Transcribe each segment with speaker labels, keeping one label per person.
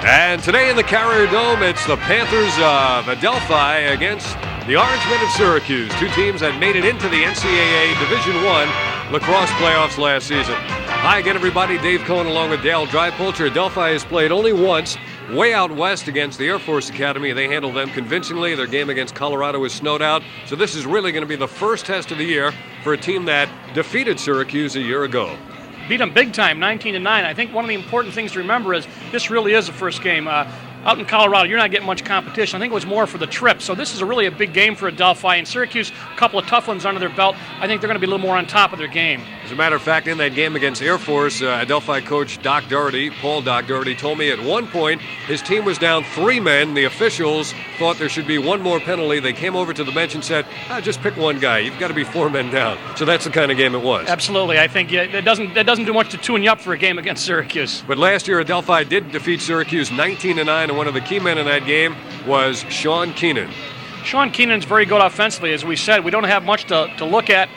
Speaker 1: And today in the Carrier Dome, it's the Panthers of Adelphi against the Orangemen of Syracuse, two teams that made it into the NCAA Division I lacrosse playoffs last season. Hi again, everybody. Dave Cohen along with Dale Drypolcher. Adelphi has played only once, way out west against the Air Force Academy. They handled them convincingly. Their game against Colorado was snowed out. So this is really going to be the first test of the year for a team that defeated Syracuse a year ago.
Speaker 2: Beat them big time, 19-9. I think one of the important things to remember is this really is the first game. Out in Colorado, you're not getting much competition. I think it was more for the trip. So this is really a big game for Adelphi. And Syracuse, a couple of tough ones under their belt. I think they're going to be a little more on top of their game.
Speaker 1: As a matter of fact, in that game against Air Force, Adelphi coach Doc Doherty, Paul Doc Doherty, told me at one point his team was down 3 men. The officials thought there should be one more penalty. They came over to the bench and said, just pick one guy. You've got to be 4 men down. So that's the kind of game it was.
Speaker 2: Absolutely. I think it doesn't do much to tune you up for a game against Syracuse.
Speaker 1: But last year, Adelphi did defeat Syracuse 19-9, and one of the key men in that game was Sean Keenan.
Speaker 2: Sean Keenan's very good offensively. As we said, we don't have much to look at,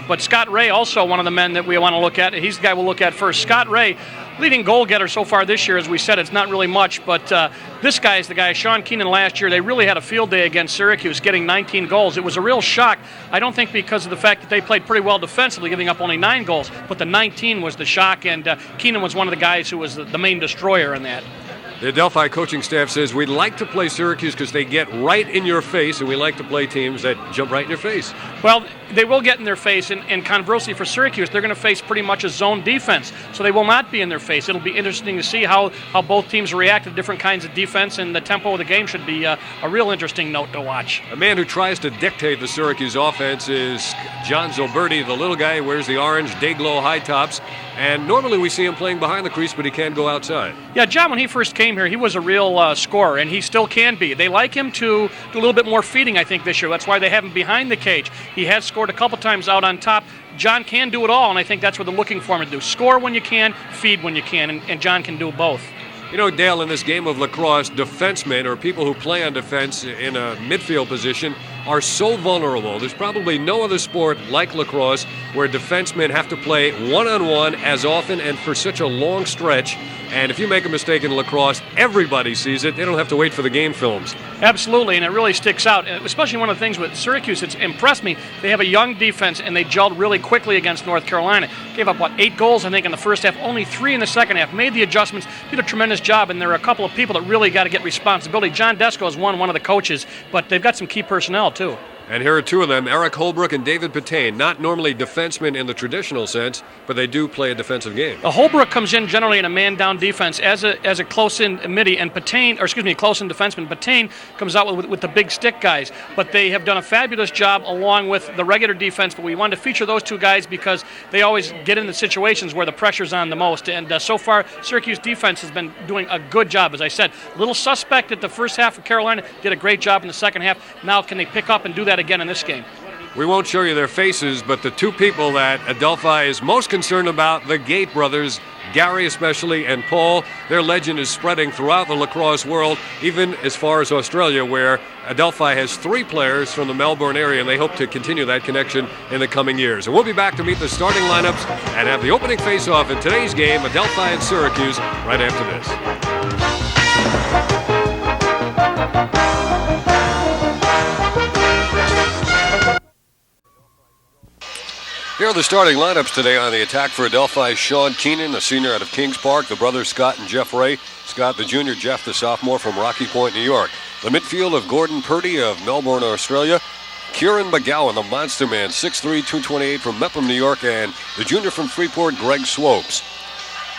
Speaker 2: but Scott Ray, also one of the men that we want to look at. He's the guy we'll look at first. Scott Ray, leading goal getter so far this year. As we said, it's not really much, but this guy is the guy. Sean Keenan last year, they really had a field day against Syracuse, getting 19 goals. It was a real shock. I don't think because of the fact that they played pretty well defensively, giving up only 9 goals, but the 19 was the shock, and Keenan was one of the guys who was the main destroyer in that.
Speaker 1: The Adelphi coaching staff says we'd like to play Syracuse because they get right in your face, and we like to play teams that jump right in your face.
Speaker 2: Well, they will get in their face, and conversely for Syracuse, they're going to face pretty much a zone defense, so they will not be in their face. It'll be interesting to see how both teams react to different kinds of defense, and the tempo of the game should be a real interesting note to watch.
Speaker 1: A man who tries to dictate the Syracuse offense is John Zilberti, the little guy who wears the orange day-glow high tops, and normally we see him playing behind the crease, but he can go outside.
Speaker 2: Yeah, John, when he first came here, he was a real scorer, and he still can be. They like him to do a little bit more feeding, I think, this year. That's why they have him behind the cage. He has scored a couple times out on top. John can do it all, and I think that's what they're looking for him to do. Score when you can, feed when you can, and John can do both.
Speaker 1: You know, Dale, in this game of lacrosse, defensemen or people who play on defense in a midfield position are so vulnerable. There's probably no other sport like lacrosse where defensemen have to play one-on-one as often and for such a long stretch. And if you make a mistake in lacrosse, everybody sees it. They don't have to wait for the game films.
Speaker 2: Absolutely, and it really sticks out. Especially one of the things with Syracuse, it's impressed me. They have a young defense, and they gelled really quickly against North Carolina. Gave up, 8 goals, I think, in the first half, only 3 in the second half. Made the adjustments, did a tremendous job, and there are a couple of people that really got to get responsibility. John Desko is one of the coaches, but they've got some key personnel, too.
Speaker 1: And here are 2 of them, Eric Holbrook and David Patain. Not normally defensemen in the traditional sense, but they do play a defensive game.
Speaker 2: Holbrook comes in generally in a man-down defense as a close-in midi, and close-in defenseman. Patain comes out with the big stick guys. But they have done a fabulous job along with the regular defense. But we wanted to feature those 2 guys because they always get into situations where the pressure's on the most. And so far, Syracuse defense has been doing a good job. As I said, a little suspect at the first half of Carolina, did a great job in the second half. Now can they pick up and do that again in this game?
Speaker 1: We won't show you their faces, but the 2 people that Adelphi is most concerned about, the Gate brothers, Gary especially, and Paul. Their legend is spreading throughout the lacrosse world, even as far as Australia, where Adelphi has 3 players from the Melbourne area, and they hope to continue that connection in the coming years. And we'll be back to meet the starting lineups and have the opening face-off in today's game, Adelphi and Syracuse, right after this. Here are the starting lineups today on the attack for Adelphi. Sean Keenan, a senior out of Kings Park. The brothers Scott and Jeff Ray. Scott the junior, Jeff the sophomore from Rocky Point, New York. The midfield of Gordon Purdie of Melbourne, Australia. Kieran McGowan, the monster man, 6'3", 228 from Mepham, New York. And the junior from Freeport, Greg Swopes.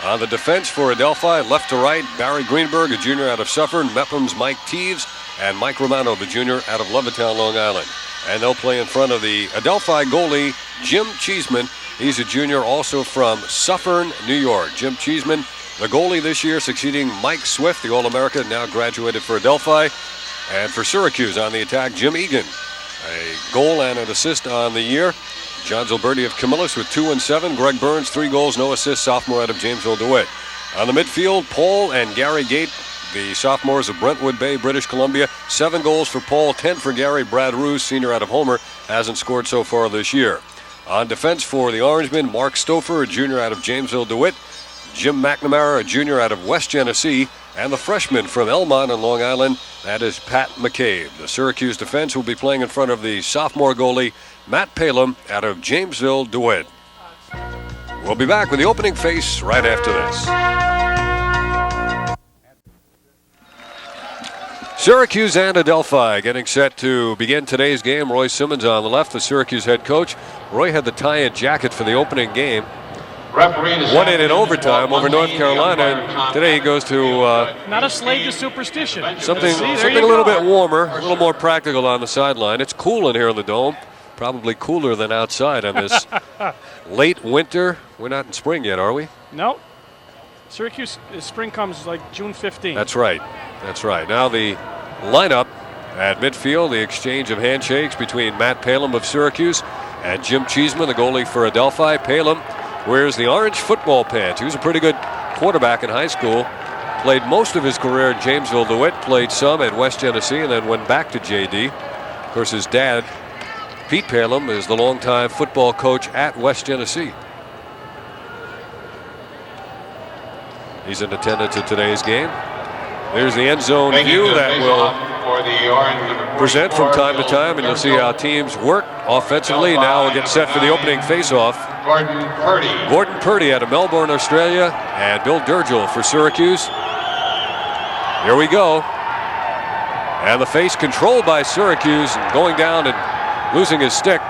Speaker 1: On the defense for Adelphi, left to right, Barry Greenberg, a junior out of Suffern. Mepham's Mike Teves. And Mike Romano, the junior out of Levittown, Long Island. And they'll play in front of the Adelphi goalie, Jim Cheeseman. He's a junior also from Suffern, New York. Jim Cheeseman, the goalie this year, succeeding Mike Swift, the All-America, now graduated for Adelphi. And for Syracuse on the attack, Jim Egan, a goal and an assist on the year. John Zilberti of Camillus with 2 and 7. Greg Burns, 3 goals, no assists, sophomore out of Janesville DeWitt. On the midfield, Paul and Gary Gate, the sophomores of Brentwood Bay, British Columbia. 7 goals for Paul, 10 for Gary. Brad Roos, senior out of Homer, hasn't scored so far this year. On defense for the Orangemen, Mark Stouffer, a junior out of Janesville DeWitt. Jim McNamara, a junior out of West Genesee. And the freshman from Elmont on Long Island, that is Pat McCabe. The Syracuse defense will be playing in front of the sophomore goalie, Matt Palem, out of Jamesville, DeWitt. We'll be back with the opening face right after this. Syracuse and Adelphi getting set to begin today's game. Roy Simmons on the left, the Syracuse head coach. Roy had the tie-in jacket for the opening game. Won it in overtime over North Carolina, and today he goes to
Speaker 2: not a slave to superstition.
Speaker 1: Something a little bit warmer, a little more practical on the sideline. It's cool in here in the Dome, probably cooler than outside on this late winter. We're not in spring yet, are we?
Speaker 2: No. Syracuse, spring comes like June 15th.
Speaker 1: That's right. That's right. Now the lineup at midfield, the exchange of handshakes between Matt Palem of Syracuse and Jim Cheeseman, the goalie for Adelphi. Palem wears the orange football pants. He was a pretty good quarterback in high school. Played most of his career at Jamesville DeWitt, played some at West Genesee, and then went back to JD. Of course, his dad, Pete Palem, is the longtime football coach at West Genesee. He's in attendance at today's game. There's the end zone view that will present from time to time, and you'll see how teams work offensively. Now we'll get set for the opening faceoff. Gordon Purdie out of Melbourne, Australia, and Bill Durgill for Syracuse. Here we go. And the face controlled by Syracuse, and going down and losing his stick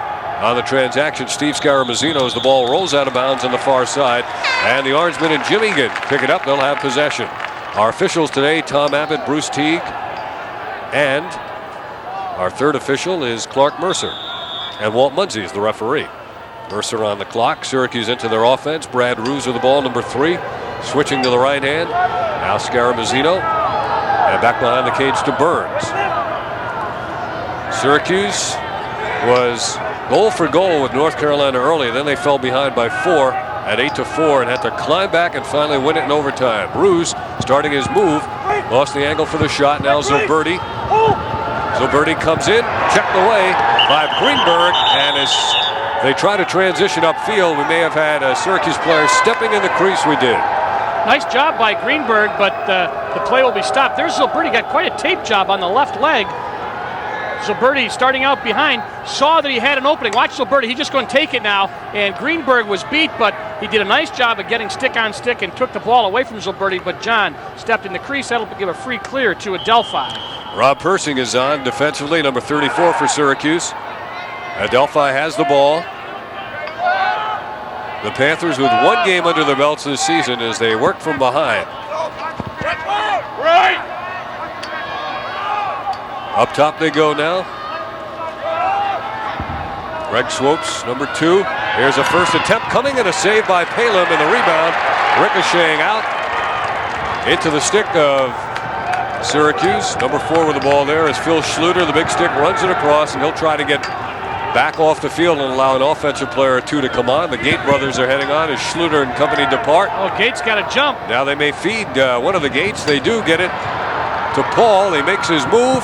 Speaker 1: on the transaction. Steve Scaramazino as the ball rolls out of bounds on the far side. And the Orangemen and Jim Egan pick it up. They'll have possession. Our officials today, Tom Abbott, Bruce Teague, and our third official is Clark Mercer. And Walt Munsey is the referee. Mercer on the clock. Syracuse into their offense. Brad Ruse with the ball, number 3. Switching to the right hand. Now Scaramazino. And back behind the cage to Burns. Syracuse was goal for goal with North Carolina early. Then they fell behind by 4 at 8-4 and had to climb back and finally win it in overtime. Ruse starting his move. Lost the angle for the shot. Now Zilberti. Zilberti comes in. Checked away by Greenberg. And as they try to transition upfield, we may have had a Syracuse player stepping in the crease. We did.
Speaker 2: Nice job by Greenberg, but the play will be stopped. There's Zilberti, got quite a tape job on the left leg. Zilberti starting out behind, saw that he had an opening. Watch Zilberti, he's just going to take it now. And Greenberg was beat, but he did a nice job of getting stick on stick and took the ball away from Zilberti. But John stepped in the crease. That'll give a free clear to Adelphi.
Speaker 1: Rob Persing is on defensively, number 34 for Syracuse. Adelphi has the ball. The Panthers with one game under their belts this season as they work from behind.
Speaker 2: Right.
Speaker 1: Up top they go now. Greg Swopes, number 2. Here's a first attempt coming and a save by Palem, and the rebound ricocheting out into the stick of Syracuse. Number 4 with the ball there is Phil Schluter. The big stick runs it across, and he'll try to get back off the field and allow an offensive player or 2 to come on. The Gate brothers are heading on as Schluter and company depart.
Speaker 2: Oh, Gates got to jump.
Speaker 1: Now they may feed one of the Gates. They do get it to Paul. He makes his move.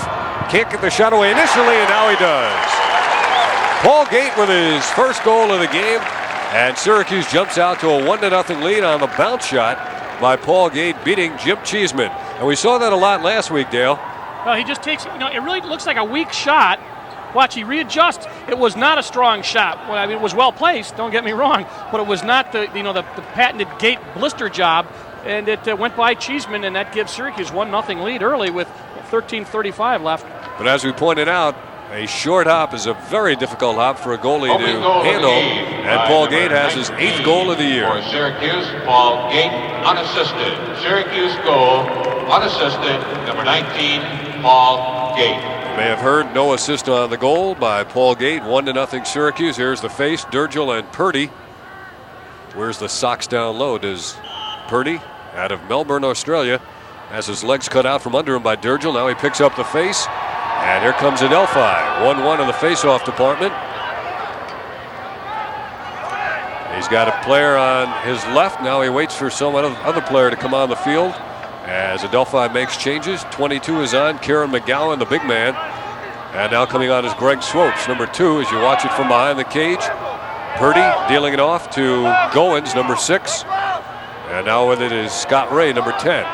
Speaker 1: Can't get the shot away initially, and now he does. Paul Gate with his first goal of the game, and Syracuse jumps out to a 1-0 lead on the bounce shot by Paul Gate, beating Jim Cheeseman. And we saw that a lot last week, Dale.
Speaker 2: Well, he just takes, it really looks like a weak shot. Watch, he readjusts. It was not a strong shot. Well, I mean, it was well placed, don't get me wrong, but it was not the patented Gate blister job, and it went by Cheeseman, and that gives Syracuse 1-0 lead early with 13:35 left.
Speaker 1: But as we pointed out, a short hop is a very difficult hop for a goalie to handle, and Paul Gate has his 8th goal of the year.
Speaker 3: For Syracuse, Paul Gate, unassisted. Syracuse goal, unassisted, number 19, Paul Gate.
Speaker 1: You may have heard no assist on the goal by Paul Gate. 1-0 Syracuse. Here's the face, Durgill and Purdie. Where's the socks down low? Does Purdie, out of Melbourne, Australia, has his legs cut out from under him by Durgill. Now he picks up the face. And here comes Adelphi. 1-1 in the face-off department. He's got a player on his left. Now he waits for some other player to come on the field as Adelphi makes changes. 22 is on, Kieran McGowan, the big man. And now coming on is Greg Swopes, number 2, as you watch it from behind the cage. Purdie dealing it off to Goins, number 6. And now with it is Scott Ray, number 10.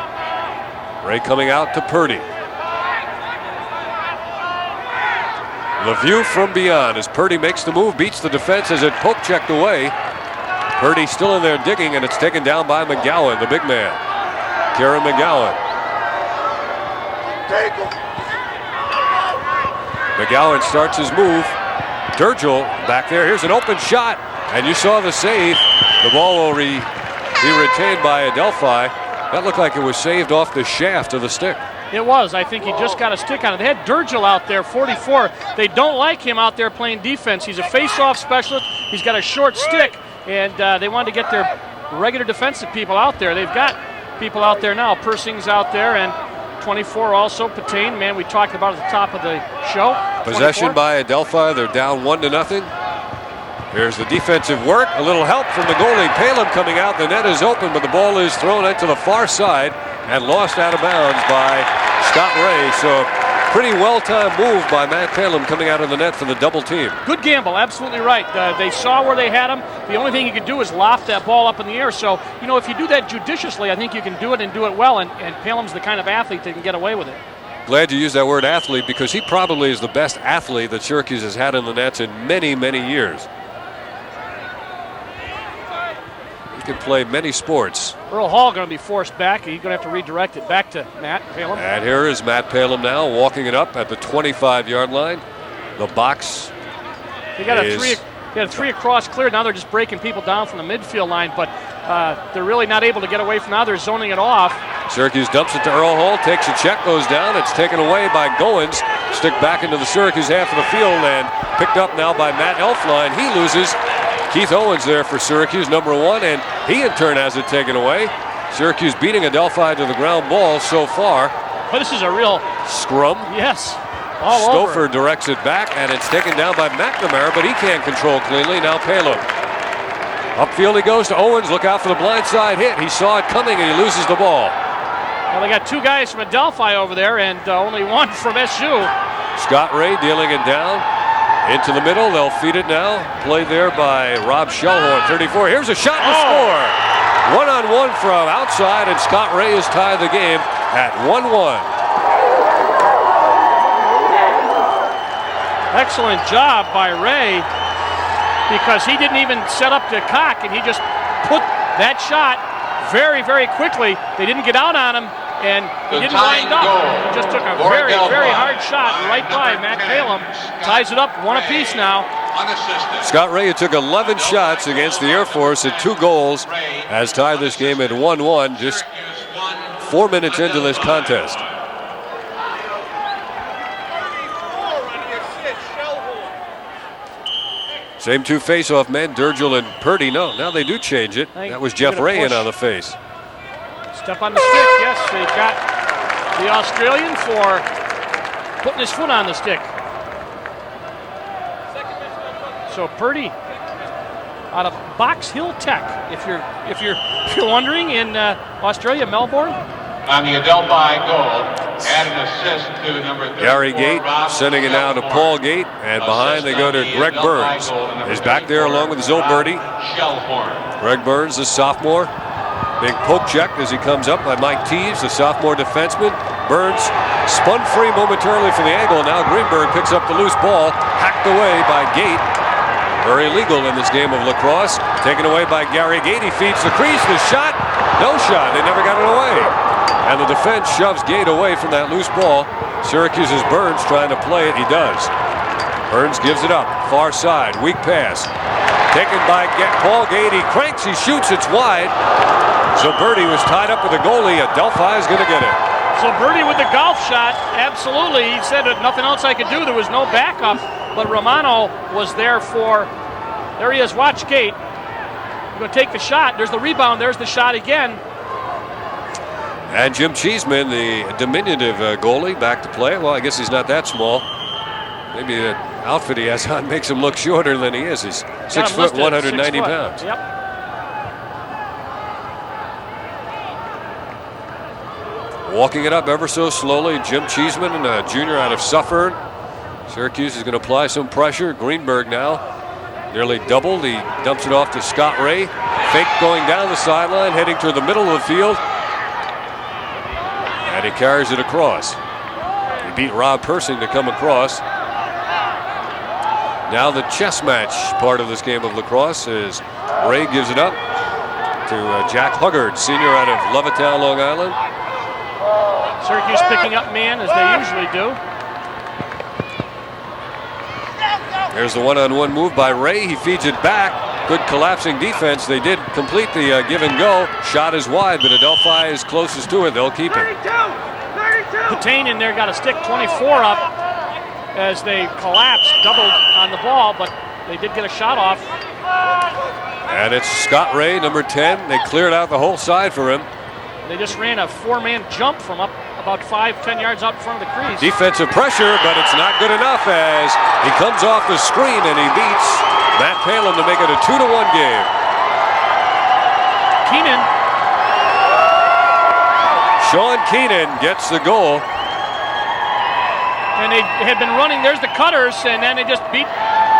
Speaker 1: Ray coming out to Purdie. The view from beyond as Purdie makes the move, beats the defense as it poke checked away. Purdie still in there digging, and it's taken down by McGowan, the big man. Kieran McGowan. McGowan starts his move. Durgel back there. Here's an open shot, and you saw the save. The ball will be retained by Adelphi. That looked like it was saved off the shaft of the stick.
Speaker 2: It was. I think he just got a stick on it. They had Durgel out there, 44. They don't like him out there playing defense. He's a face-off specialist. He's got a short stick, and they wanted to get their regular defensive people out there. They've got people out there now. Persing's out there, and 24 also. Patain, man, we talked about at the top of the show.
Speaker 1: Possession
Speaker 2: 24.
Speaker 1: by Adelphi. They're down 1-0. Here's the defensive work. A little help from the goalie. Palin coming out. The net is open, but the ball is thrown out to the far side and lost out of bounds by Scott Ray. So pretty well-timed move by Matt Palin coming out of the net for the double team.
Speaker 2: Good gamble, absolutely right. They saw where they had him. The only thing you could do is loft that ball up in the air. So, you know, if you do that judiciously, I think you can do it and do it well. And Palin's the kind of athlete that can get away with it.
Speaker 1: Glad you used that word athlete, because he probably is the best athlete that Syracuse has had in the nets in many, many years. He can play many sports.
Speaker 2: Earl Hall going to be forced back. He's going to have to redirect it back to Matt Palin.
Speaker 1: And here is Matt Palin now walking it up at the 25-yard line. The box.
Speaker 2: They got a three across clear. Now they're just breaking people down from the midfield line, but they're really not able to get away from now. They're zoning it off.
Speaker 1: Syracuse dumps it to Earl Hall, takes a check, goes down. It's taken away by Goins. Stick back into the Syracuse half of the field and picked up now by Matt Elfline. He loses. Keith Owens there for Syracuse, number 1, and he in turn has it taken away. Syracuse beating Adelphi to the ground ball so far.
Speaker 2: But this is a real
Speaker 1: scrum.
Speaker 2: Yes. All
Speaker 1: Stouffer
Speaker 2: over.
Speaker 1: directs it back, and it's taken down by McNamara, but he can't control cleanly. Now Palin. Upfield he goes to Owens. Look out for the blindside hit. He saw it coming, and he loses the ball.
Speaker 2: Well, they got 2 guys from Adelphi over there, and only 1 from SU.
Speaker 1: Scott Ray dealing it down. Into the middle, they'll feed it now. Played there by Rob Shellhorn, 34. Here's a shot to score. 1-on-1 from outside, and Scott Ray has tied the game at 1-1.
Speaker 2: Excellent job by Ray, because he didn't even set up to cock, and he just put that shot very, very quickly. They didn't get out on him, and he didn't wind up. He just took a very, very hard shot right by Matt Palin. Ties it up 1 apiece now.
Speaker 1: Scott Ray, who took 11 shots against the Air Force at 2 goals, has tied this game at 1-1, just 4 minutes into this contest. Same 2 face-off men, Durgel and Purdie. No, now they do change it. That was Jeff Ray in on the face.
Speaker 2: Step on the stick, yes. They got the Australian for putting his foot on the stick. So Purdie out of Box Hill Tech, if you're wondering, in Australia, Melbourne.
Speaker 3: On the Adelphi goal, add an assist to number 34.
Speaker 1: Gary Gate sending it now to Paul Gate, and behind they go to Greg Burns. Is back there along with Zilberti. Greg Burns, the sophomore. Big poke check as he comes up by Mike Teves, the sophomore defenseman. Burns spun free momentarily from the angle. Now Greenberg picks up the loose ball, hacked away by Gate. Very legal in this game of lacrosse. Taken away by Gary Gate. He feeds the crease. The shot, no shot. They never got it away. And the defense shoves Gate away from that loose ball. Syracuse's Burns trying to play it. He does. Burns gives it up. Far side. Weak pass. Taken by Paul Gate. He cranks. He shoots. It's wide. Zilberti was tied up with the goalie. Adelphi is going to get it.
Speaker 2: Zilberti with the golf shot. Absolutely. He said that nothing else I could do. There was no backup. But Romano was there for. There he is. Watch Gate. He's going to take the shot. There's the rebound. There's the shot again.
Speaker 1: And Jim Cheeseman, the diminutive goalie, back to play. Well, I guess he's not that small. Maybe the outfit he has on makes him look shorter than he is. He's 6 foot, 190 pounds.
Speaker 2: Yep.
Speaker 1: Walking it up ever so slowly, Jim Cheeseman, a junior out of Suffern. Syracuse is going to apply some pressure. Greenberg now nearly doubled. He dumps it off to Scott Ray. Fake going down the sideline, heading toward the middle of the field. And And he carries it across. He beat Rob Persing to come across. Now the chess match part of this game of lacrosse is Ray gives it up to Jack Huggard, senior out of Levittown, Long Island.
Speaker 2: Syracuse picking up man as they usually do.
Speaker 1: There's the one-on-one move by Ray. He feeds it back. Good collapsing defense. They did complete the give and go. Shot is wide, but Adelphi is closest to it. They'll keep it.
Speaker 2: 32. Patane in there got a stick 24 up as they collapsed, doubled on the ball, but they did get a shot off.
Speaker 1: And it's Scott Ray, number 10. They cleared out the whole side for him.
Speaker 2: They just ran a four-man jump from up about 5-10 yards out in front of the crease.
Speaker 1: Defensive pressure, but it's not good enough as he comes off the screen and he beats Matt Palin to make it a 2-1 game. Sean Keenan gets the goal.
Speaker 2: And they had been running, there's the cutters, and then they just beat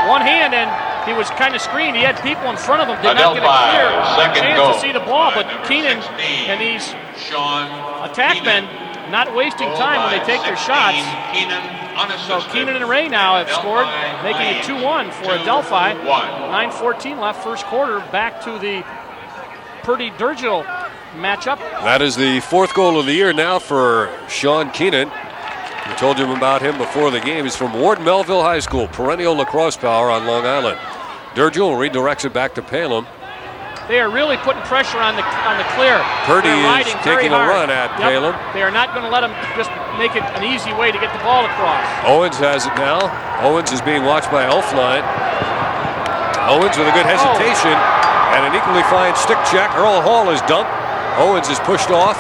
Speaker 2: one hand, and he was kind of screened. He had people in front of him, did not get a clear chance to see the ball, but Keenan and these attackmen not wasting time when they take their shots. So Keenan and Ray now have scored, making it 2-1 for Adelphi. 9:14 left first quarter, back to the Purdie-Durgill matchup.
Speaker 1: That is the fourth goal of the year now for Sean Keenan. We told you about him before the game. He's from Ward Melville High School, perennial lacrosse power on Long Island. Durgill redirects it back to Palin.
Speaker 2: They are really putting pressure on the clear.
Speaker 1: Purdie is taking a run at Palin.
Speaker 2: They are not going to let him just make it an easy way to get the ball across.
Speaker 1: Owens has it now. Owens is being watched by Elfline. Owens with a good hesitation and an equally fine stick check. Earl Hall is dumped. Owens is pushed off.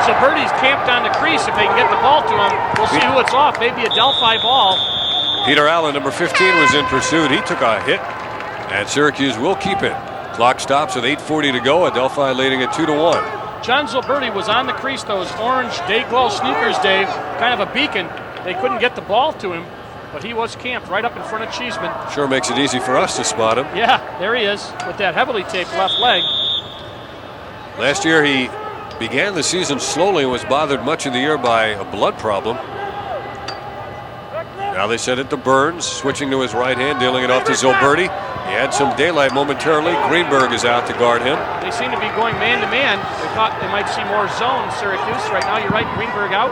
Speaker 2: So Purdie's camped on the crease. If they can get the ball to him, we'll see who it's off. Maybe a Adelphi ball.
Speaker 1: Peter Allen, number 15, was in pursuit. He took a hit, and Syracuse will keep it. Clock stops with 8:40 to go. Adelphi leading at 2-1.
Speaker 2: John Zilberti was on the crease. Those orange day-glow sneakers, Dave, kind of a beacon. They couldn't get the ball to him, but he was camped right up in front of Cheeseman.
Speaker 1: Sure makes it easy for us to spot him.
Speaker 2: Yeah, there he is with that heavily taped left leg.
Speaker 1: Last year he began the season slowly and was bothered much of the year by a blood problem. Now they send it to Burns, switching to his right hand, dealing it off to Zilberti. He had some daylight momentarily. Greenberg is out to guard him.
Speaker 2: They seem to be going man-to-man. They thought they might see more zone, Syracuse. Right now, you're right, Greenberg out.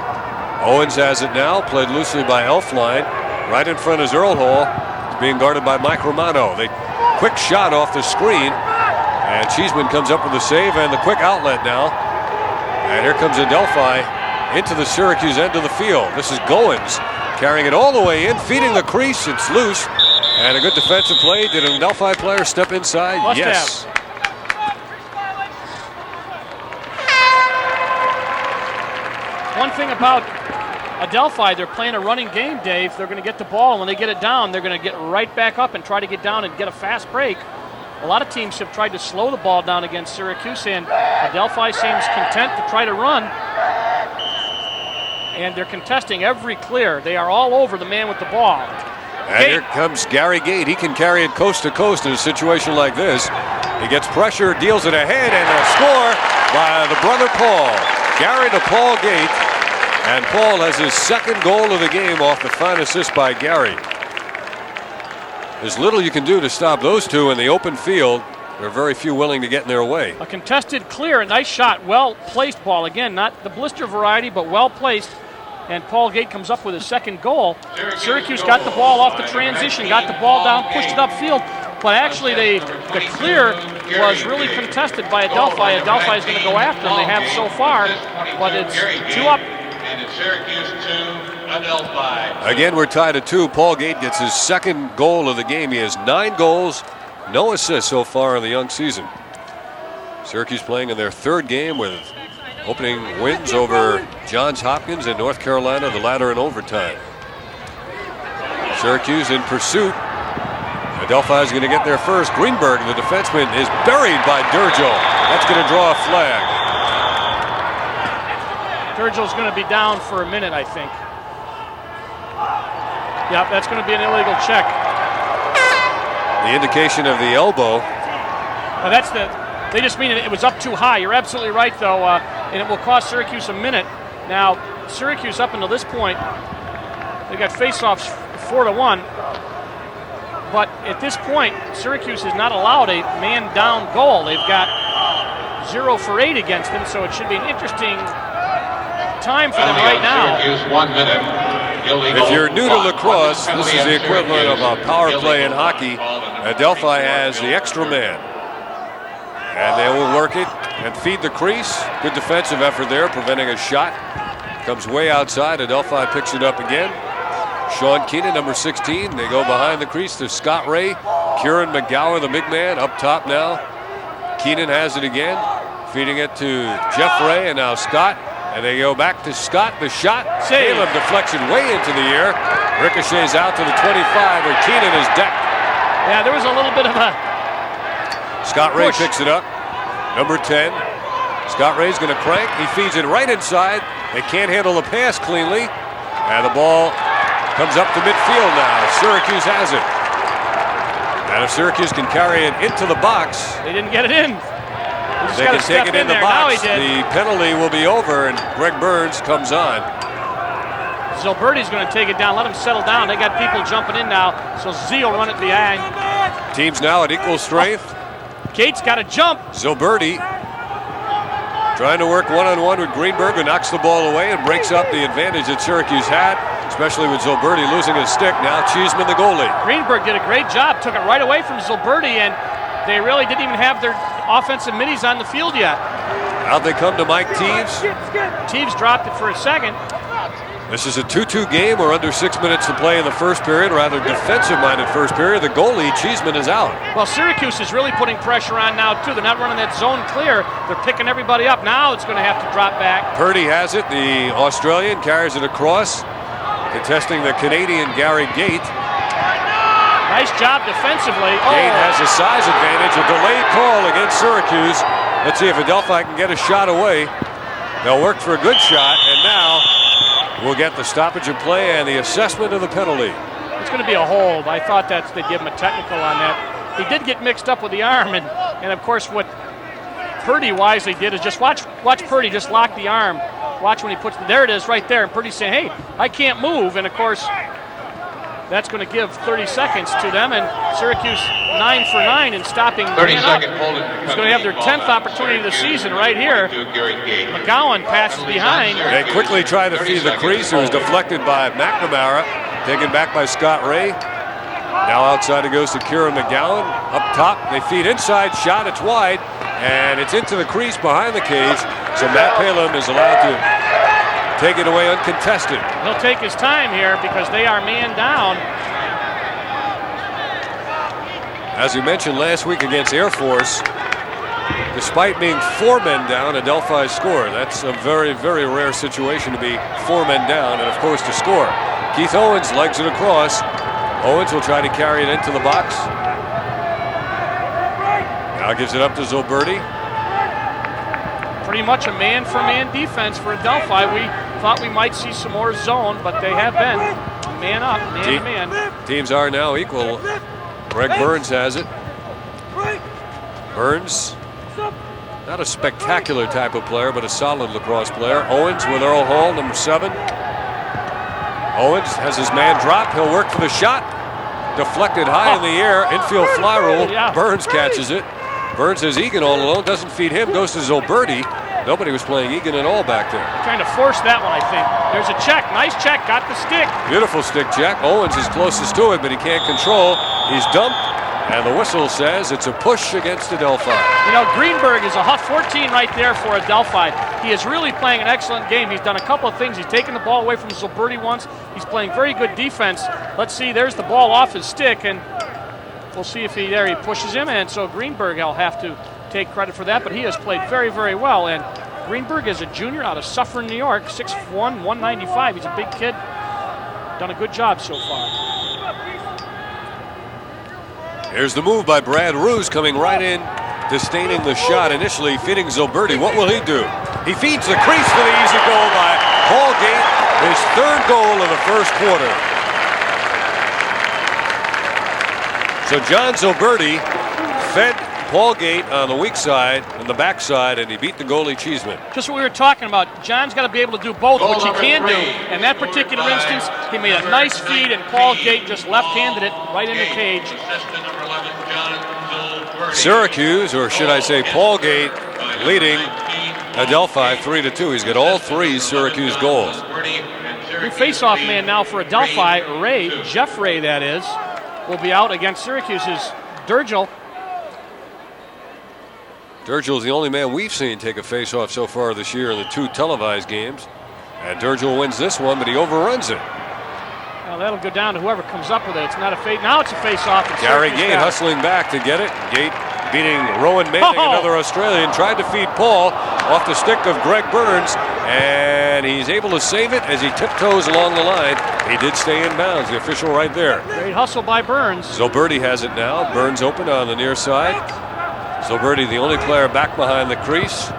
Speaker 1: Owens has it now, played loosely by Elfline. Right in front is Earl Hall. He's being guarded by Mike Romano. They quick shot off the screen. And Cheeseman comes up with the save and the quick outlet now. And here comes Adelphi into the Syracuse end of the field. This is Goins carrying it all the way in, feeding the crease. It's loose. And a good defensive play. Did an Adelphi player step inside?
Speaker 2: Must
Speaker 1: yes.
Speaker 2: have. One thing about Adelphi, they're playing a running game, Dave. They're going to get the ball, and when they get it down, they're going to get right back up and try to get down and get a fast break. A lot of teams have tried to slow the ball down against Syracuse, and Adelphi seems content to try to run. And they're contesting every clear. They are all over the man with the ball.
Speaker 1: And here comes Gary Gate. He can carry it coast to coast in a situation like this. He gets pressure, deals it ahead, and a score by the brother Paul. Gary to Paul Gate. And Paul has his second goal of the game off the fine assist by Gary. There's little you can do to stop those two in the open field. There are very few willing to get in their way.
Speaker 2: A contested clear, a nice shot, well-placed ball. Again, not the blister variety, but well-placed. And Paul Gate comes up with his second goal. Syracuse got the ball off the transition, got the ball down, pushed it upfield. But actually, the clear was really contested by Adelphi. Adelphi is going to go after them. They have so far, but it's 2 up.
Speaker 3: And it's Syracuse 2, Adelphi.
Speaker 1: Again, we're tied at 2. Paul Gate gets his second goal of the game. He has 9 goals, no assists so far in the young season. Syracuse playing in their third game with opening wins over Johns Hopkins and North Carolina, the latter in overtime. Syracuse in pursuit. Adelphi is going to get there first. Greenberg, the defenseman, is buried by Durgill. That's going to draw a flag.
Speaker 2: Durgill's going to be down for a minute, I think. Yep, that's going to be an illegal check.
Speaker 1: The indication of the elbow.
Speaker 2: Now that's They just mean it was up too high. You're absolutely right, though, and it will cost Syracuse a minute. Now, Syracuse up until this point, they got faceoffs 4-1. But at this point, Syracuse has not allowed a man-down goal. They've got 0 for 8 against them, so it should be an interesting time for them right now.
Speaker 3: Syracuse 1 minute. Illegal.
Speaker 1: If you're new to lacrosse, this is the equivalent of a power play in hockey. Adelphi has the extra man. And they will work it and feed the crease. Good defensive effort there, preventing a shot. Comes way outside. Adelphi picks it up again. Sean Keenan, number 16. They go behind the crease to Scott Ray. Kieran McGowan, the big man, up top now. Keenan has it again, feeding it to Jeff Ray, and now Scott. And they go back to Scott. The shot. Caleb deflects it way into the air. Ricochets out to the 25, where Keenan is decked.
Speaker 2: Yeah, there was a little bit of a
Speaker 1: Scott Ray picks it up. Number 10. Scott Ray's going to crank. He feeds it right inside. They can't handle the pass cleanly. And the ball comes up to midfield now. Syracuse has it. And if Syracuse can carry it into the box.
Speaker 2: They didn't get it in.
Speaker 1: They can take it in the box. The penalty will be over, and Greg Burns comes on.
Speaker 2: Zilberti's going to take it down. Let him settle down. They got people jumping in now, so Z will run it behind.
Speaker 1: Teams now at equal strength.
Speaker 2: Gates got a jump.
Speaker 1: Zilberti trying to work one-on-one with Greenberg, who knocks the ball away and breaks up the advantage that Syracuse had, especially with Zilberti losing his stick. Now Cheeseman, the goalie. Greenberg
Speaker 2: did a great job. Took it right away from Zilberti, and they really didn't even have their offensive middies on the field yet.
Speaker 1: Out they come to Mike Teves.
Speaker 2: Teves dropped it for a second.
Speaker 1: This is a 2-2 game. We're under 6 minutes to play in the first period, rather defensive-minded first period. The goalie, Cheeseman, is out.
Speaker 2: Well, Syracuse is really putting pressure on now, too. They're not running that zone clear. They're picking everybody up. Now it's going to have to drop back.
Speaker 1: Purdie has it. The Australian carries it across, contesting the Canadian Gary Gate.
Speaker 2: Nice job defensively.
Speaker 1: Gate has a size advantage. A delayed call against Syracuse. Let's see if Adelphi can get a shot away. They'll work for a good shot, and now we'll get the stoppage of play and the assessment of the penalty.
Speaker 2: It's going to be a hold. I thought they'd give him a technical on that. He did get mixed up with the arm, and of course what Purdie wisely did is just watch Purdie just lock the arm. Watch when he puts there it is right there, and Purdie's saying, hey, I can't move, and of course that's going to give 30 seconds to them, and Syracuse 9 for 9 in stopping.
Speaker 3: 30-second hold.
Speaker 2: It's going to have their 10th opportunity of the season right here. McGowan passes behind.
Speaker 1: They quickly try to feed the crease. It was deflected by McNamara, taken back by Scott Ray. Now outside it goes to Kieran McGowan. Up top, they feed inside, shot, it's wide, and it's into the crease behind the cage. So Matt Palin is allowed to take it away uncontested.
Speaker 2: He'll take his time here because they are man down.
Speaker 1: As we mentioned last week against Air Force, despite being 4 men down, Adelphi scored. That's a very, very rare situation to be 4 men down and, of course, to score. Keith Owens legs it across. Owens will try to carry it into the box. Now gives it up to Zilberti.
Speaker 2: Pretty much a man-for-man defense for Adelphi. We thought we might see some more zone, but they have been man up, man-to-man.
Speaker 1: Teams are now equal. Greg Burns has it. Burns, not a spectacular type of player, but a solid lacrosse player. Owens with Earl Hall, number 7. Owens has his man drop. He'll work for the shot. Deflected high in the air. Infield fly rule.
Speaker 2: Yeah.
Speaker 1: Burns catches it. Burns has Egan all alone. Doesn't feed him. Goes to Zilberti. Nobody was playing Egan at all back there.
Speaker 2: Trying to force that one, I think. There's a check. Nice check. Got the stick.
Speaker 1: Beautiful stick check. Owens is closest to it, but he can't control. He's dumped, and the whistle says it's a push against Adelphi.
Speaker 2: You know, Greenberg is a Huff 14 right there for Adelphi. He is really playing an excellent game. He's done a couple of things. He's taken the ball away from Zilberti once. He's playing very good defense. Let's see. There's the ball off his stick, and we'll see if he pushes him, and so Greenberg will have to take credit for that, but he has played very, very well. And Greenberg is a junior out of Suffern, New York, 6'1", 195. He's a big kid. Done a good job so far.
Speaker 1: Here's the move by Brad Roos coming right in, disdaining the shot, initially feeding Zilberti. What will he do? He feeds the crease for the easy goal by Paul Gate, his 3rd goal of the first quarter. So John Zilberti fed Paul Gate on the weak side and the back side, and he beat the goalie Cheeseman.
Speaker 2: Just what we were talking about. John's got to be able to do both, which he can do. In that particular instance, he made a nice feed, and Paul Gate just left-handed it right in the cage.
Speaker 1: Syracuse, or should I say Paul Gate, leading Adelphi 3-2. He's got all 3 Syracuse goals.
Speaker 2: New face-off man now for Adelphi, Ray, Jeff Ray that is, will be out against Syracuse's Durgel.
Speaker 1: Durgel's the only man we've seen take a face-off so far this year in the 2 televised games. And Durgel wins this one, but he overruns it.
Speaker 2: Well, that'll go down to whoever comes up with it. It's not a face. Now it's a face-off.
Speaker 1: Gary Gate hustling back to get it. Gate beating Rowan Manning, another Australian, tried to feed Paul off the stick of Greg Burns, and he's able to save it as he tiptoes along the line. He did stay in bounds, the official right there.
Speaker 2: Great hustle by Burns.
Speaker 1: Zoberti has it now. Burns open on the near side. Zoberti, the only player back behind the crease.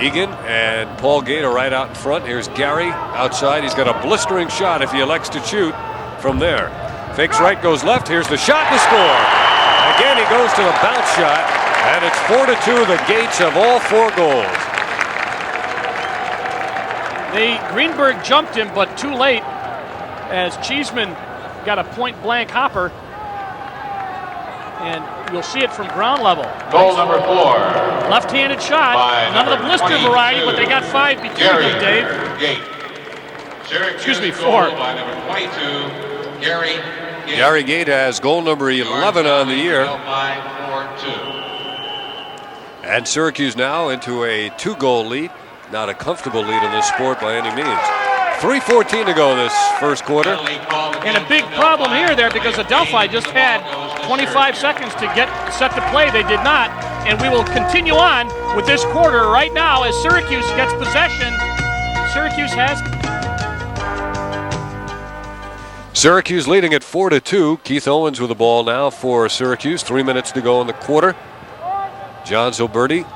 Speaker 1: Egan and Paul Gate are right out in front. Here's Gary outside. He's got a blistering shot if he elects to shoot from there. Fakes right, goes left. Here's the shot to score. Again, he goes to the bounce shot, and it's 4-2. The Gates have all 4 goals.
Speaker 2: Greenberg jumped him, but too late, as Cheeseman got a point-blank hopper, and you'll see it from ground level.
Speaker 3: Goal number 4.
Speaker 2: Left-handed shot. None of the blister variety, but they got 5 between them, Dave.
Speaker 3: Gate.
Speaker 2: Excuse me, 4.
Speaker 3: By number 22, Gary Gate.
Speaker 1: Gary Gate has goal number 11 on the year. And Syracuse now into a 2-goal lead. Not a comfortable lead in this sport by any means. 3:14 to go in this first quarter.
Speaker 2: And a big problem here there because Adelphi just had 25 seconds to get set to play. They did not. And we will continue on with this quarter right now as Syracuse gets possession.
Speaker 1: Syracuse leading at 4-2. Keith Owens with the ball now for Syracuse. 3 minutes to go in the quarter. John Zoberti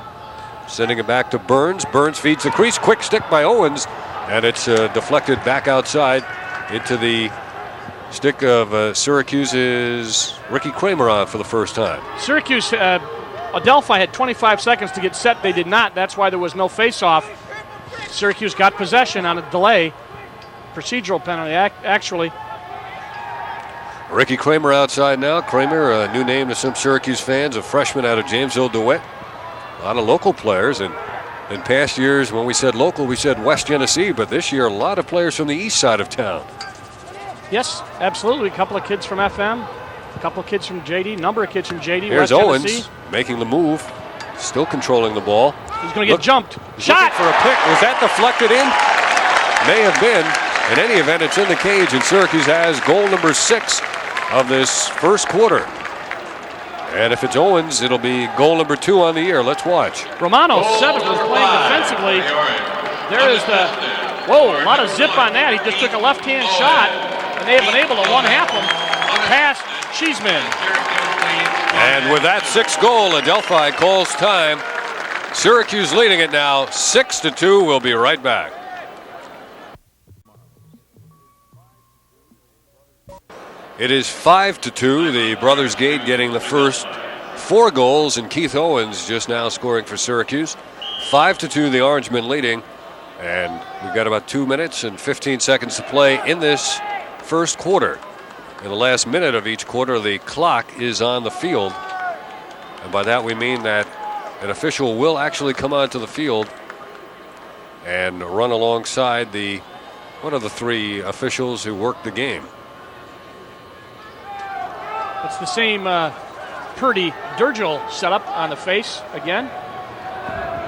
Speaker 1: sending it back to Burns. Burns feeds the crease. Quick stick by Owens. And it's deflected back outside into the stick of Syracuse's Ricky Kramer on for the first time.
Speaker 2: Syracuse, Adelphi had 25 seconds to get set. They did not. That's why there was no face-off. Syracuse got possession on a delay. Procedural penalty, actually.
Speaker 1: Ricky Kramer outside now. Kramer, a new name to some Syracuse fans, a freshman out of Janesville DeWitt. A lot of local players, and in past years when we said local, we said West Genesee, but this year a lot of players from the east side of town.
Speaker 2: Yes, absolutely. A couple of kids from FM, a couple of kids from JD, number of kids from JD.
Speaker 1: Here's
Speaker 2: West
Speaker 1: Owens
Speaker 2: Genesee.
Speaker 1: Making the move, still controlling the ball.
Speaker 2: He's going to get jumped.
Speaker 1: Shot for a pick. Was that deflected in? May have been. In any event, it's in the cage, and Syracuse has goal number 6 of this first quarter. And if it's Owens, it'll be goal number 2 on the year. Let's watch.
Speaker 2: Romano, 7, was playing defensively. There is the, whoa, a lot of zip on that. He just took a left-hand shot, and they have been able to one-half him past Cheeseman.
Speaker 1: And with that 6th goal, Adelphi calls time. Syracuse leading it now 6-2. We'll be right back. It is 5-2. The Brothers Gate getting the first 4 goals, and Keith Owens just now scoring for Syracuse. 5-2, the Orangemen leading, and we've got about 2 minutes and 15 seconds to play in this first quarter. In the last minute of each quarter, the clock is on the field, and by that we mean that an official will actually come onto the field and run alongside one of the 3 officials who worked the game.
Speaker 2: It's the same Purdie Durgel setup on the face again.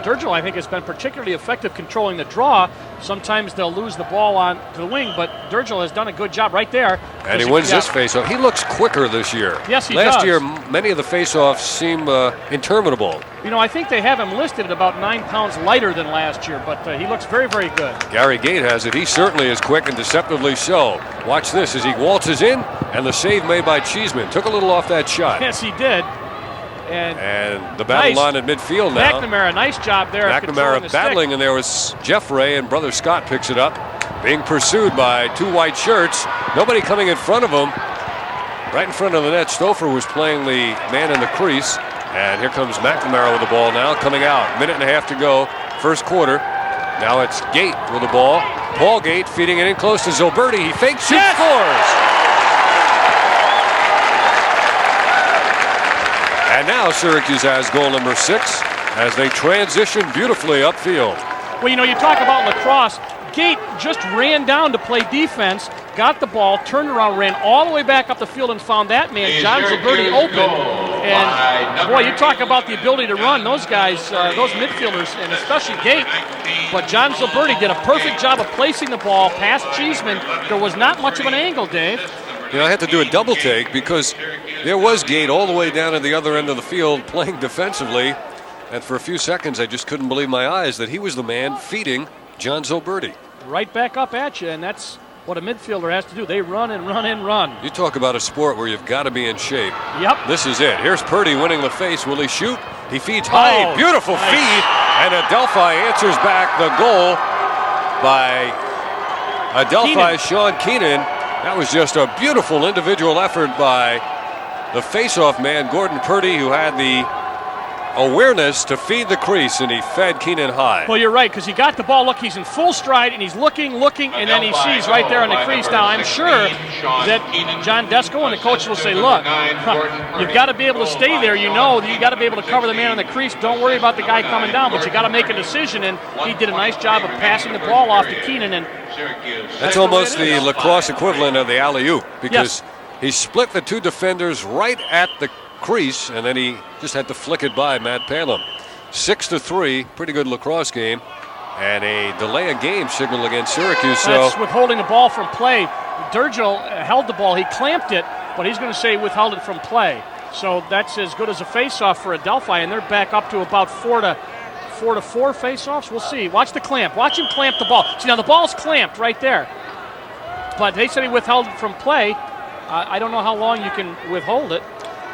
Speaker 2: Durgel, I think, has been particularly effective controlling the draw. Sometimes they'll lose the ball on to the wing, but Durgel has done a good job right there.
Speaker 1: And he wins this faceoff. He looks quicker this year.
Speaker 2: Yes, he does.
Speaker 1: Last year, many of the faceoffs seem interminable.
Speaker 2: You know, I think they have him listed at about 9 pounds lighter than last year, but he looks very, very good.
Speaker 1: Gary Gate has it. He certainly is quick and deceptively so. Watch this as he waltzes in, and the save made by Cheeseman. Took a little off that shot.
Speaker 2: Yes, he did.
Speaker 1: And the battle line at midfield now.
Speaker 2: McNamara, nice job there.
Speaker 1: McNamara battling, and there was Jeff Ray, and Brother Scott picks it up. Being pursued by 2 white shirts. Nobody coming in front of him. Right in front of the net, Stouffer was playing the man in the crease. And here comes McNamara with the ball now, coming out. Minute and a half to go, first quarter. Now it's Gate with the ball. Paul Gate feeding it in close to Zilberti. He fakes, shoots, scores! And now Syracuse has goal number 6 as they transition beautifully upfield.
Speaker 2: Well, you know, you talk about Lacrosse. Gate just ran down to play defense, got the ball, turned around, ran all the way back up the field and found that man, John Zilberti, open. And, boy, you talk about the ability to run. Those guys, those midfielders, and especially Gate. But John Zilberti did a perfect job of placing the ball past Cheeseman. There was not much of an angle, Dave.
Speaker 1: You know, I had to do a double take because there was Gate all the way down at the other end of the field playing defensively. And for a few seconds, I just couldn't believe my eyes that he was the man feeding John Zilberti.
Speaker 2: Right back up at you, and that's what a midfielder has to do. They run and run and run.
Speaker 1: You talk about a sport where you've got to be in shape.
Speaker 2: Yep.
Speaker 1: This is it. Here's Purdie winning the face. Will he shoot? He feeds high. Beautiful feed. And Adelphi answers back the goal by Adelphi, Sean Keenan. That was just a beautiful individual effort by the face-off man, Gordon Purdie, who had the awareness to feed the crease, and he fed Keenan high.
Speaker 2: Well, you're right, because he got the ball. Look, he's in full stride, and he's looking, and then he sees right there on the crease. Now, I'm sure that John Desko and the coach will say, look, you've got to be able to stay there. You know, you've got to be able to cover the man on the crease. Don't worry about the guy coming down, but you got to make a decision, and he did a nice job of passing the ball off to Keenan. And
Speaker 1: that's almost the Lacrosse equivalent of the alley-oop, because he split the two defenders right at the crease, and then he just had to flick it by Matt Palem. 6-3, pretty good Lacrosse game, and a delay of game signal against Syracuse.
Speaker 2: That's withholding the ball from play. Durgell held the ball, he clamped it, but he's going to say withheld it from play. So that's as good as a face-off for Adelphi, and they're back up to about 4 to 4 face-offs. We'll see. Watch the clamp. Watch him clamp the ball. See, now the ball's clamped right there, but they said he withheld it from play. I don't know how long you can withhold it.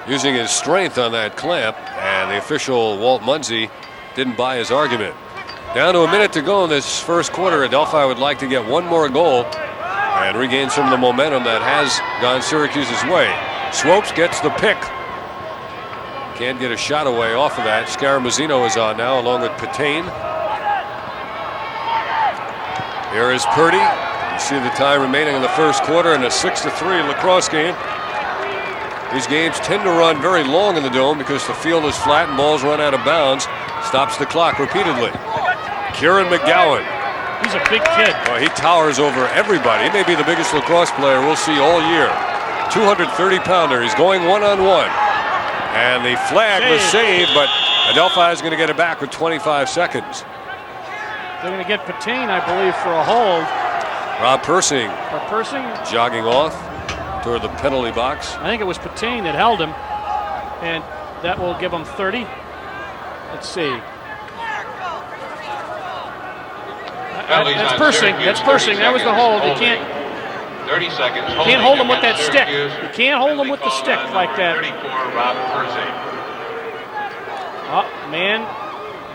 Speaker 1: Using his strength on that clamp, and the official Walt Munsey didn't buy his argument. Down to a minute to go in this first quarter. Adelphi would like to get one more goal and regain some of the momentum that has gone Syracuse's way. Swopes gets the pick. Can't get a shot away off of that. Scaramuzzino is on now along with Patain. Here is Purdie. You see the time remaining in the first quarter in a 6-3 Lacrosse game. These games tend to run very long in the Dome because the field is flat and balls run out of bounds. Stops the clock repeatedly. Kieran McGowan.
Speaker 2: He's a big kid.
Speaker 1: Well, he towers over everybody. He may be the biggest Lacrosse player we'll see all year. 230-pounder. He's going one-on-one. And the flag was saved, but Adelphi is going to get it back with 25 seconds.
Speaker 2: They're going to get Patain, I believe, for a hold.
Speaker 1: Rob Persing. Jogging off toward the penalty box.
Speaker 2: I think it was Patain that held him, and that will give him 30. Let's see. That's Persing. That's Persing. That was the hold. You can't.
Speaker 3: 30 seconds.
Speaker 2: Can't hold him with that stick. You can't hold him with the stick like that.
Speaker 3: 34, Rob Persing.
Speaker 2: Oh, man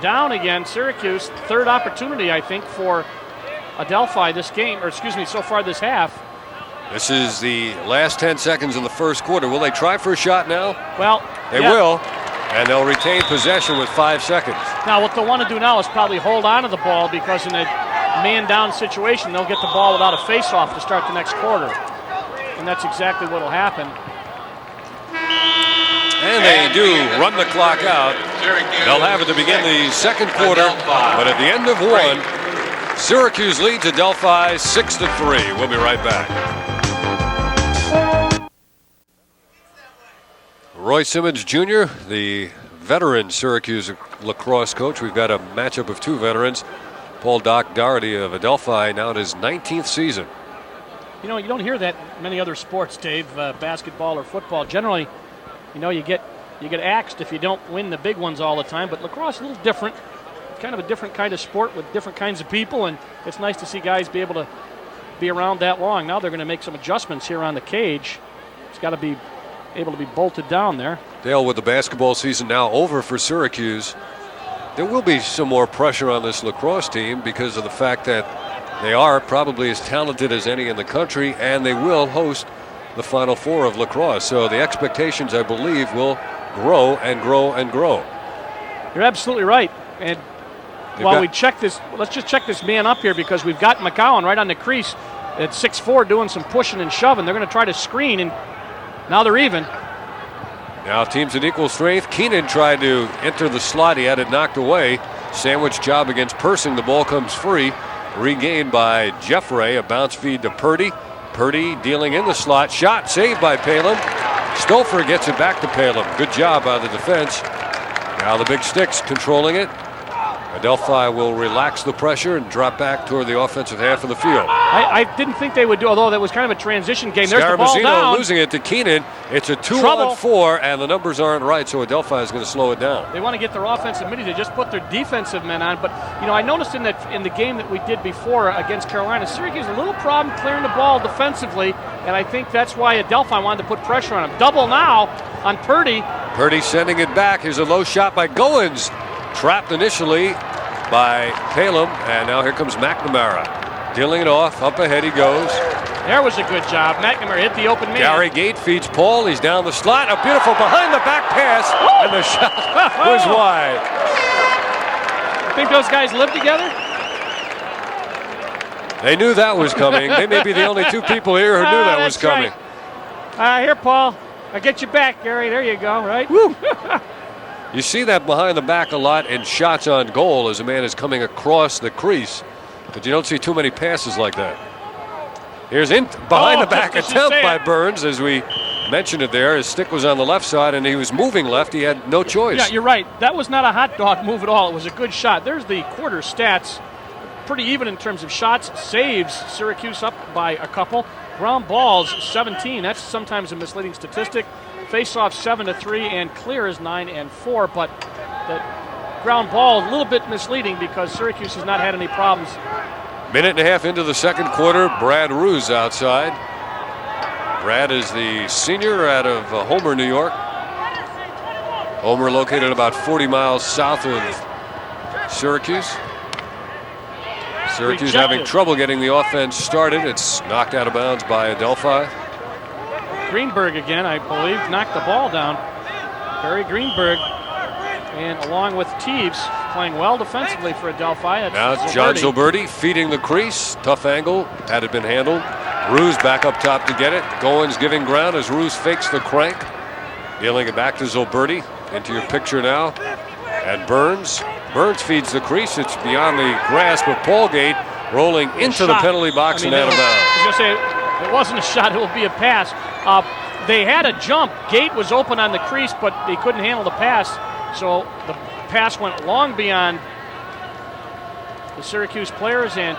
Speaker 2: down again. Syracuse, third opportunity, I think, for Adelphi this game, or excuse me, so far this half.
Speaker 1: This is the last 10 seconds of the first quarter. Will they try for a shot now?
Speaker 2: Well,
Speaker 1: they will, and they'll retain possession with 5 seconds.
Speaker 2: Now, what they'll want to do now is probably hold on to the ball, because in a man-down situation, they'll get the ball without a face-off to start the next quarter. And that's exactly what will happen.
Speaker 1: And they do run the clock out. They'll have it to begin the second quarter, but at the end of one, Syracuse leads Adelphi 6-3. We'll be right back. Roy Simmons Jr., the veteran Syracuse lacrosse coach. We've got a matchup of two veterans. Paul Doc Doherty of Adelphi, now in his 19th season.
Speaker 2: You know, you don't hear that in many other sports, Dave, basketball or football. Generally, you know, you get axed if you don't win the big ones all the time, but lacrosse is a little different. Kind of a different kind of sport with different kinds of people, and it's nice to see guys be able to be around that long. Now they're going to make some adjustments here on the cage. It's got to be able to be bolted down there.
Speaker 1: Dale, with the basketball season now over for Syracuse, there will be some more pressure on this lacrosse team because of the fact that they are probably as talented as any in the country, and they will host the Final Four of lacrosse. So the expectations, I believe, will grow and grow and grow.
Speaker 2: You're absolutely right. And while we check this, let's just check this man up here because we've got McCowan right on the crease at 6'4", doing some pushing and shoving. They're going to try to screen, and now they're even.
Speaker 1: Now teams at equal strength. Keenan tried to enter the slot. He had it knocked away. Sandwich job against Persing. The ball comes free. Regained by Jeffrey. A bounce feed to Purdie. Purdie dealing in the slot. Shot saved by Palin. Stouffer gets it back to Palin. Good job by the defense. Now the big sticks controlling it. Adelphi will relax the pressure and drop back toward the offensive half of the field.
Speaker 2: I didn't think they would do, although that was kind of a transition game. There's the ball down.
Speaker 1: Losing it to Keenan. It's a 2-on-4, and the numbers aren't right, so Adelphi is going to slow it down.
Speaker 2: They want to get their offensive middle. They just put their defensive men on. But, I noticed in the game that we did before against Carolina, Syracuse a little problem clearing the ball defensively, and I think that's why Adelphi wanted to put pressure on him. Double now on Purdie.
Speaker 1: Purdie sending it back. Here's a low shot by Goins. Trapped initially by Palin, and now here comes McNamara. Dealing it off. Up ahead he goes.
Speaker 2: There was a good job. McNamara hit the open man.
Speaker 1: Gary Gate feeds Paul. He's down the slot. A beautiful behind-the-back pass, and the shot was wide.
Speaker 2: You think those guys live together?
Speaker 1: They knew that was coming. They may be the only two people here who knew that was coming.
Speaker 2: Right. Here, Paul. I'll get you back, Gary. There you go, right?
Speaker 1: Woo. You see that behind the back a lot in shots on goal as a man is coming across the crease, but you don't see too many passes like that. Here's behind the back attempt by Burns, as we mentioned it there. His stick was on the left side and he was moving left. He had no choice.
Speaker 2: Yeah, you're right. That was not a hot dog move at all. It was a good shot. There's the quarter stats. Pretty even in terms of shots. Saves, Syracuse up by a couple. Ground balls, 17. That's sometimes a misleading statistic. Face-off 7-3 and clear is 9-4, but the ground ball a little bit misleading because Syracuse has not had any problems.
Speaker 1: Minute and a half into the second quarter, Brad Ruse outside. Brad is the senior out of Homer, New York. Homer located about 40 miles south of Syracuse. Syracuse having trouble getting the offense started. It's knocked out of bounds by Adelphi.
Speaker 2: Greenberg again, I believe, knocked the ball down. Barry Greenberg, and along with Teves, playing well defensively for Adelphi.
Speaker 1: Now John Zilberti feeding the crease. Tough angle, had it been handled. Ruse back up top to get it. Goins giving ground as Ruse fakes the crank. Dealing it back to Zilberti. Into your picture now. And Burns. Burns feeds the crease. It's beyond the grasp of Paul Gate, rolling into the penalty box and out of bounds.
Speaker 2: I was going to say, it wasn't a shot, it will be a pass. They had a jump. Gate was open on the crease, but they couldn't handle the pass. So the pass went long beyond the Syracuse players, and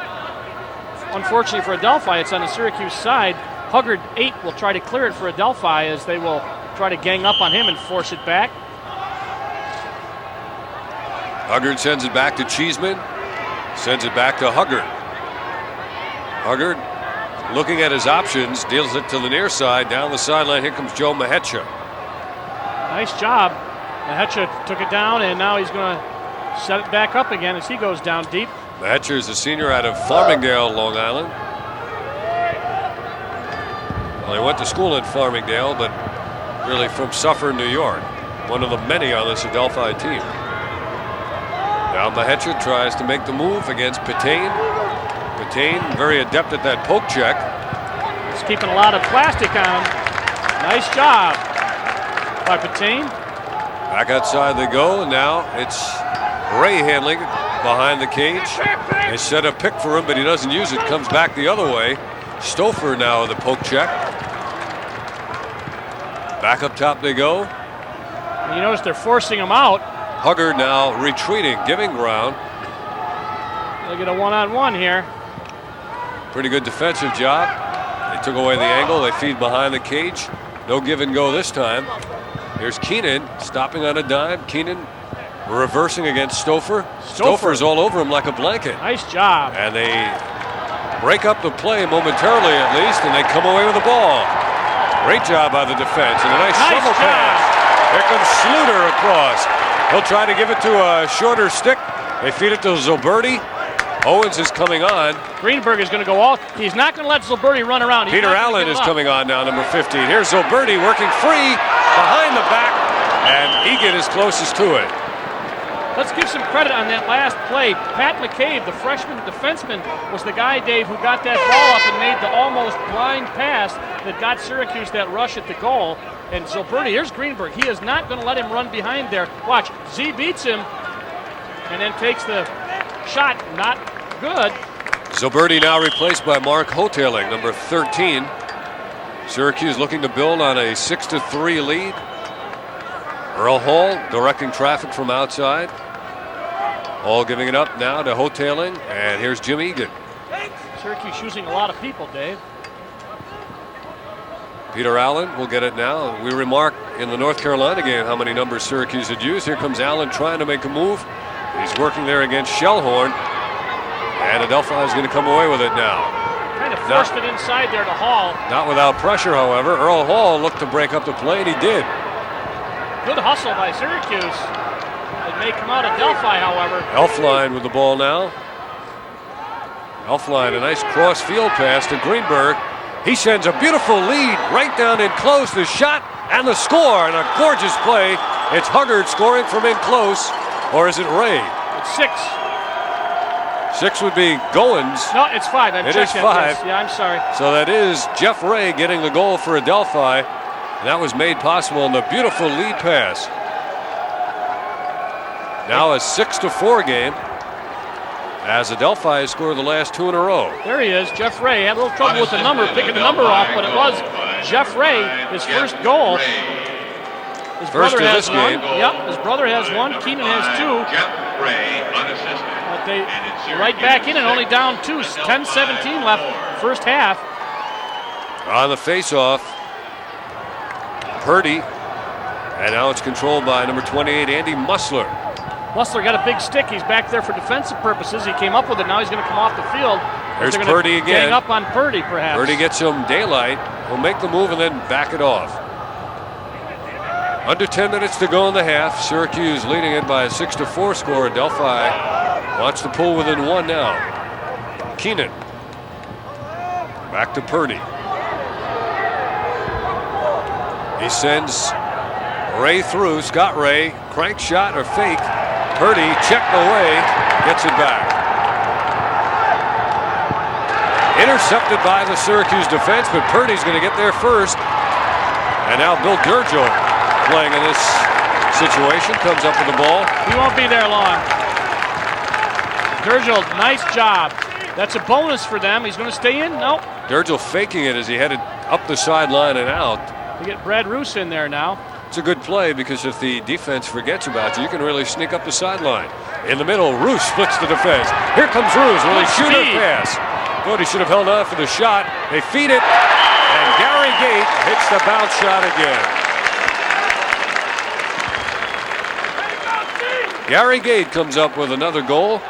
Speaker 2: unfortunately for Adelphi, it's on the Syracuse side. Huggard 8 will try to clear it for Adelphi as they will try to gang up on him and force it back.
Speaker 1: Huggard sends it back to Cheeseman. Sends it back to Huggard. Huggard looking at his options, deals it to the near side. Down the sideline, here comes Joe Mahecha.
Speaker 2: Nice job. Mahecha took it down, and now he's going to set it back up again as he goes down deep.
Speaker 1: Mahecha is a senior out of Farmingdale, Long Island. Well, he went to school in Farmingdale, but really from Suffern, New York. One of the many on this Adelphi team. Now Mahecha tries to make the move against Petain. Petain very adept at that poke check.
Speaker 2: He's keeping a lot of plastic on him. Nice job by Petain.
Speaker 1: Back outside they go, and now it's Ray handling it behind the cage. They set a pick for him, but he doesn't use it. Comes back the other way. Stouffer now with the poke check. Back up top they go.
Speaker 2: And you notice they're forcing him out.
Speaker 1: Huggard now retreating, giving ground.
Speaker 2: They'll get a one-on-one here.
Speaker 1: Pretty good defensive job. They took away the angle. They feed behind the cage. No give and go this time. Here's Keenan stopping on a dime. Keenan reversing against Stouffer. Stouffer's all over him like a blanket.
Speaker 2: Nice job.
Speaker 1: And they break up the play momentarily at least, and they come away with the ball. Great job by the defense. And a nice shovel pass. Here comes Schluter across. He'll try to give it to a shorter stick. They feed it to Zilberti. Owens is coming on.
Speaker 2: Greenberg is going to go off. He's not going to let Zilberti run around.
Speaker 1: Peter Allen is coming on now, number 15. Here's Zilberti working free behind the back. And Egan is closest to it.
Speaker 2: Let's give some credit on that last play. Pat McCabe, the freshman defenseman, was the guy, Dave, who got that ball up and made the almost blind pass that got Syracuse that rush at the goal. And so Purdie, here's Greenberg. He is not going to let him run behind there. Watch, Z beats him and then takes the shot. Not good.
Speaker 1: Zilberti now replaced by Mark Hoteling, number 13. Syracuse looking to build on a 6-3 lead. Earl Hall directing traffic from outside. Hall giving it up now to Hoteling, and here's Jim Egan.
Speaker 2: Syracuse using a lot of people, Dave.
Speaker 1: Peter Allen will get it now. We remarked in the North Carolina game how many numbers Syracuse had used. Here comes Allen trying to make a move. He's working there against Shellhorn, and Adelphi is going to come away with it now.
Speaker 2: Kind of forced it inside there to Hall.
Speaker 1: Not without pressure, however. Earl Hall looked to break up the play, and he did.
Speaker 2: Good hustle by Syracuse. It may come out of Adelphi, however.
Speaker 1: Elfline with the ball now. Elfline, a nice cross field pass to Greenberg. He sends a beautiful lead right down in close. The shot and the score, and a gorgeous play. It's Huggard scoring from in close, or is it Ray?
Speaker 2: It's 6.
Speaker 1: 6 would be Goins.
Speaker 2: No, it's 5.
Speaker 1: It is 5.
Speaker 2: Yes. Yeah, I'm sorry.
Speaker 1: So that is Jeff Ray getting the goal for Adelphi. And that was made possible in the beautiful lead pass. Now a 6-4 game as Adelphi has scored the last 2 in a row.
Speaker 2: There he is, Jeff Ray. Had a little trouble with the number, picking the number off, but it was Jeff Ray, his first goal. His
Speaker 1: First
Speaker 2: brother
Speaker 1: of
Speaker 2: has
Speaker 1: this
Speaker 2: one.
Speaker 1: game.
Speaker 2: Yep, his brother has 1. Keenan has 2.
Speaker 3: Jeff Ray, unassisted.
Speaker 2: But they right back in and only down 2. 10-17 left, first half.
Speaker 1: On the faceoff, Purdie, and now it's controlled by number 28, Andy Musler.
Speaker 2: Musler got a big stick. He's back there for defensive purposes. He came up with it. Now he's going to come off the field.
Speaker 1: There's Purdie again.
Speaker 2: Gang up on Purdie, perhaps.
Speaker 1: Purdie gets some daylight. He'll make the move and then back it off. Under 10 minutes to go in the half. Syracuse leading it by a 6-4 score. Adelphi wants to pull within 1 now. Keenan. Back to Purdie. He sends Ray through. Scott Ray, crank shot or fake. Purdie checked away, gets it back. Intercepted by the Syracuse defense, but Purdie's going to get there first. And now Bill Durgel playing in this situation, comes up with the ball.
Speaker 2: He won't be there long. Durgel, nice job. That's a bonus for them. He's going to stay in? No.
Speaker 1: Durgel faking it as he headed up the sideline and out.
Speaker 2: They get Brad Roos in there now.
Speaker 1: It's a good play because if the defense forgets about you, you can really sneak up the sideline. In the middle, Roos splits the defense. Here comes Roos. Will he shoot or pass? Thought he should have held on for the shot. They feed it, and Gary Gate hits the bounce shot again. Gary Gate comes up with another goal.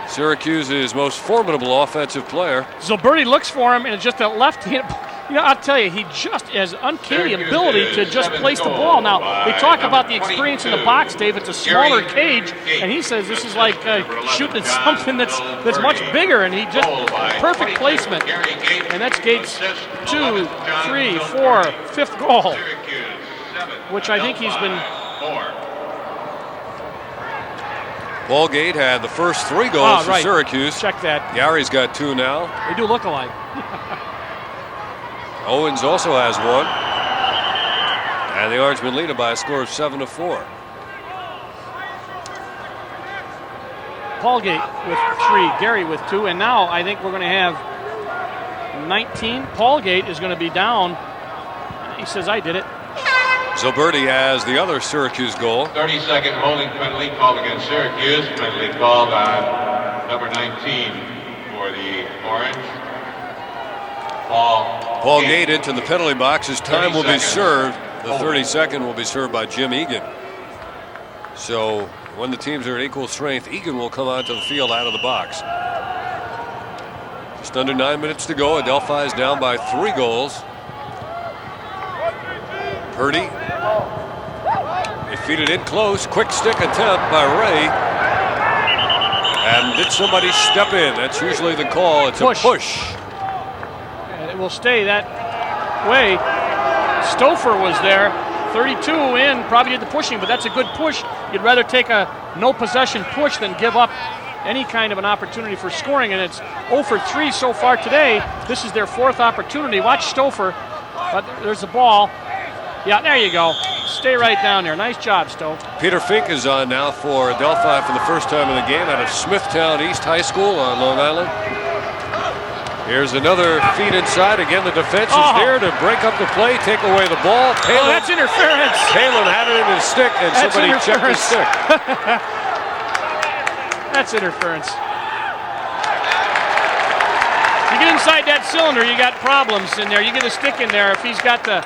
Speaker 1: Syracuse's most formidable offensive player.
Speaker 2: Zilberti looks for him, and it's just a left-hand. You know, I'll tell you, he just has uncanny ability to just place the ball. Now, they talk about the experience in the box, Dave. It's a smaller cage, and he says this is like shooting at something that's much bigger, and he just perfect placement. And that's Gates' 2, 3, 4, 5th goal, which I think he's been.
Speaker 1: Paul Gate had the first 3 goals for
Speaker 2: right.
Speaker 1: Syracuse.
Speaker 2: Check that.
Speaker 1: Gary's got 2 now.
Speaker 2: They do look alike.
Speaker 1: Owens also has 1. And the Orangemen lead it by a score of 7-4.
Speaker 2: Paul Gate with 3, Gary with 2, and now I think we're going to have 19. Paul Gate is going to be down. He says, I did it.
Speaker 1: Zilberti has the other Syracuse goal.
Speaker 3: 30-second holding penalty called against Syracuse. Penalty called on number 19 for the Orange.
Speaker 1: Paul Gate into the penalty box. His time will be served. The 32nd will be served by Jim Egan. So when the teams are at equal strength, Egan will come onto the field out of the box. Just under 9 minutes to go. Adelphi is down by 3 goals. Purdie. They feed it in close. Quick stick attempt by Ray. And did somebody step in? That's usually the call. It's a push.
Speaker 2: And it will stay that way. Stouffer was there. 32 in, probably did the pushing, but that's a good push. You'd rather take a no-possession push than give up any kind of an opportunity for scoring, and it's 0 for 3 so far today. This is their 4th opportunity. Watch Stouffer. But there's the ball. Yeah, there you go. Stay right down there. Nice job, Stowe.
Speaker 1: Peter Fink is on now for Adelphi for the first time in the game out of Smithtown East High School on Long Island. Here's another feed inside. Again, the defense is there to break up the play, take away the ball.
Speaker 2: Palin, that's interference.
Speaker 1: Palin had it in his stick, and somebody checked his stick.
Speaker 2: That's interference. You get inside that cylinder, you got problems in there. You get a stick in there if he's got the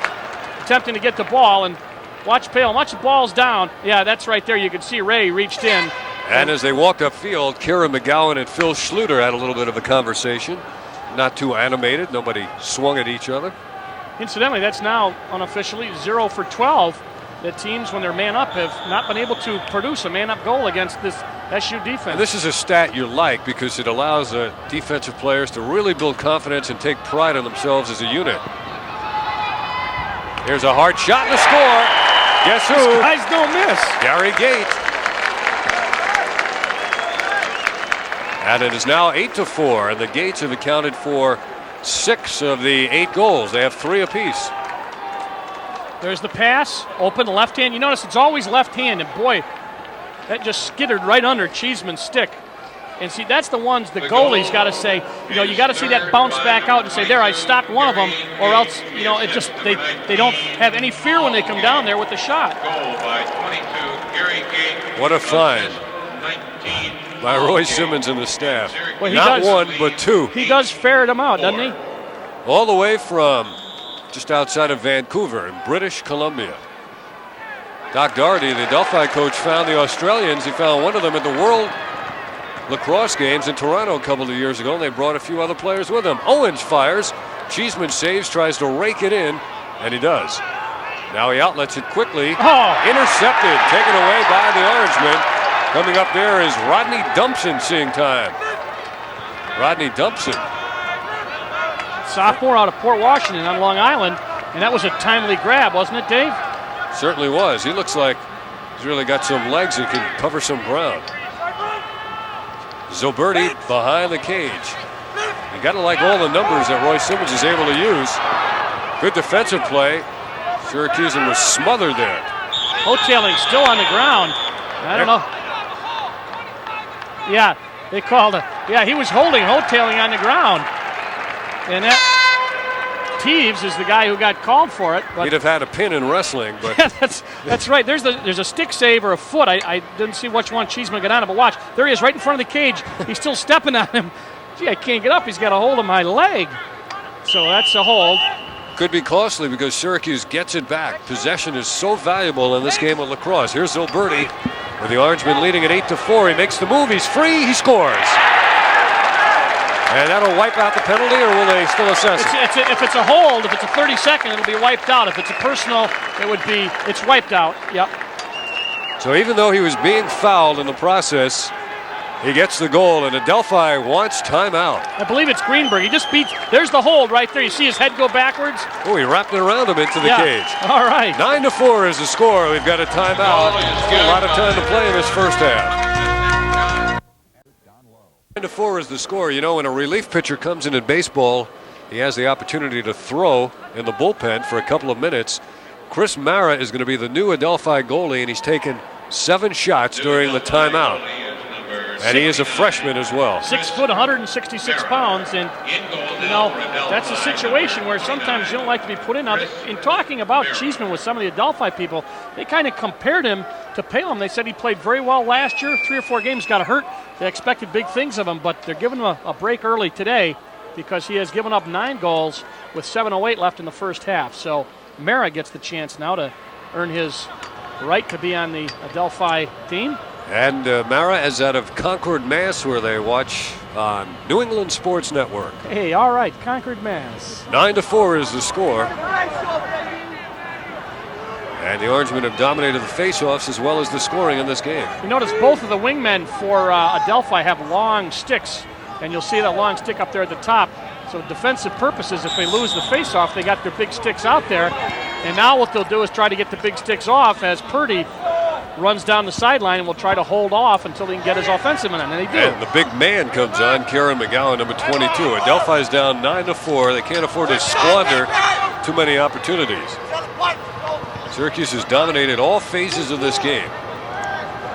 Speaker 2: attempting to get the ball, and watch Palin. Watch the ball's down. Yeah, that's right there. You can see Ray reached in.
Speaker 1: And as they walked upfield, Kieran McGowan and Phil Schluter had a little bit of a conversation. Not too animated. Nobody swung at each other.
Speaker 2: Incidentally, that's now unofficially 0 for 12. The teams, when they're man up, have not been able to produce a man-up goal against this SU defense.
Speaker 1: And this is a stat you like because it allows defensive players to really build confidence and take pride in themselves as a unit. Here's a hard shot and a score. Guess who?
Speaker 2: These guys don't miss.
Speaker 1: Gary Gate. And it is now 8-4, and the Gates have accounted for 6 of the 8 goals. They have 3 apiece.
Speaker 2: There's the pass, open left hand. You notice it's always left hand, and boy, that just skittered right under Cheeseman's stick. And see, that's the ones the goalie's got to say, you got to see that bounce back out and say, there, I stopped one of them, or else, it just, they don't have any fear when they come down there with the shot.
Speaker 3: Goal by 22, Gary Gate.
Speaker 1: What a find by Roy Simmons and the staff.
Speaker 2: Well,
Speaker 1: Not one, but 2.
Speaker 2: He does ferret them out, doesn't he?
Speaker 1: All the way from just outside of Vancouver in British Columbia. Doc Doherty, the Adelphi coach, found the Australians. He found one of them at the World Lacrosse Games in Toronto a couple of years ago, and they brought a few other players with them. Owens fires. Cheeseman saves, tries to rake it in, and he does. Now he outlets it quickly. Intercepted, taken away by the Orangeman. Coming up there is Rodney Dumpson seeing time. Rodney Dumpson.
Speaker 2: Sophomore out of Port Washington on Long Island, and that was a timely grab, wasn't it, Dave?
Speaker 1: Certainly was. He looks like he's really got some legs and can cover some ground. Zoberti behind the cage. You got to like all the numbers that Roy Simmons is able to use. Good defensive play. Syracuse was smothered there.
Speaker 2: Hoteling still on the ground. I don't know. Yeah, they called it. Yeah, he was holding Hoteling on the ground. And that Teves is the guy who got called for it. But
Speaker 1: he'd have had a pin in wrestling, but
Speaker 2: yeah, that's right. There's a stick save or a foot. I didn't see which one Cheeseman got on it, but watch. There he is right in front of the cage. He's still stepping on him. Gee, I can't get up. He's got a hold of my leg. So that's a hold.
Speaker 1: Could be costly because Syracuse gets it back. Possession is so valuable in this game of lacrosse. Here's Zoberti with the Orangemen leading at 8-4. He makes the move. He's free. He scores. And that'll wipe out the penalty, or will they still assess it?
Speaker 2: If it's a hold, if it's a 30-second, it'll be wiped out. If it's a personal, it's wiped out. Yep.
Speaker 1: So even though he was being fouled in the process, he gets the goal, and Adelphi wants timeout.
Speaker 2: I believe it's Greenberg. He just beats. There's the hold right there. You see his head go backwards?
Speaker 1: Oh, he wrapped it around him into the cage.
Speaker 2: All right.
Speaker 1: 9-4 is the score. We've got a timeout. A lot of time to play in this first half. 9-4 is the score. When a relief pitcher comes in baseball, he has the opportunity to throw in the bullpen for a couple of minutes. Chris Mara is going to be the new Adelphi goalie, and he's taken 7 shots during the timeout. And he is a freshman as well.
Speaker 2: 6 foot, 166 pounds, and that's a situation where sometimes you don't like to be put in. Now, in talking about Cheeseman with some of the Adelphi people, they kind of compared him to Palin. They said he played very well last year. 3 or 4 games got hurt. They expected big things of him, but they're giving him a break early today because he has given up 9 goals with 7:08 left in the first half. So Mara gets the chance now to earn his right to be on the Adelphi team.
Speaker 1: And Mara is out of Concord, Mass, where they watch on New England Sports Network.
Speaker 2: Hey, all right, Concord, Mass.
Speaker 1: 9-4 is the score. And the Orangemen have dominated the faceoffs as well as the scoring in this game.
Speaker 2: You notice both of the wingmen for Adelphi have long sticks, and you'll see that long stick up there at the top. So defensive purposes, if they lose the faceoff, they got their big sticks out there. And now what they'll do is try to get the big sticks off as Purdie runs down the sideline and will try to hold off until he can get his offensive in, and they do.
Speaker 1: And the big man comes on, Kieran McGowan, number 22. Adelphi's down 9-4. They can't afford to squander too many opportunities. Syracuse has dominated all phases of this game.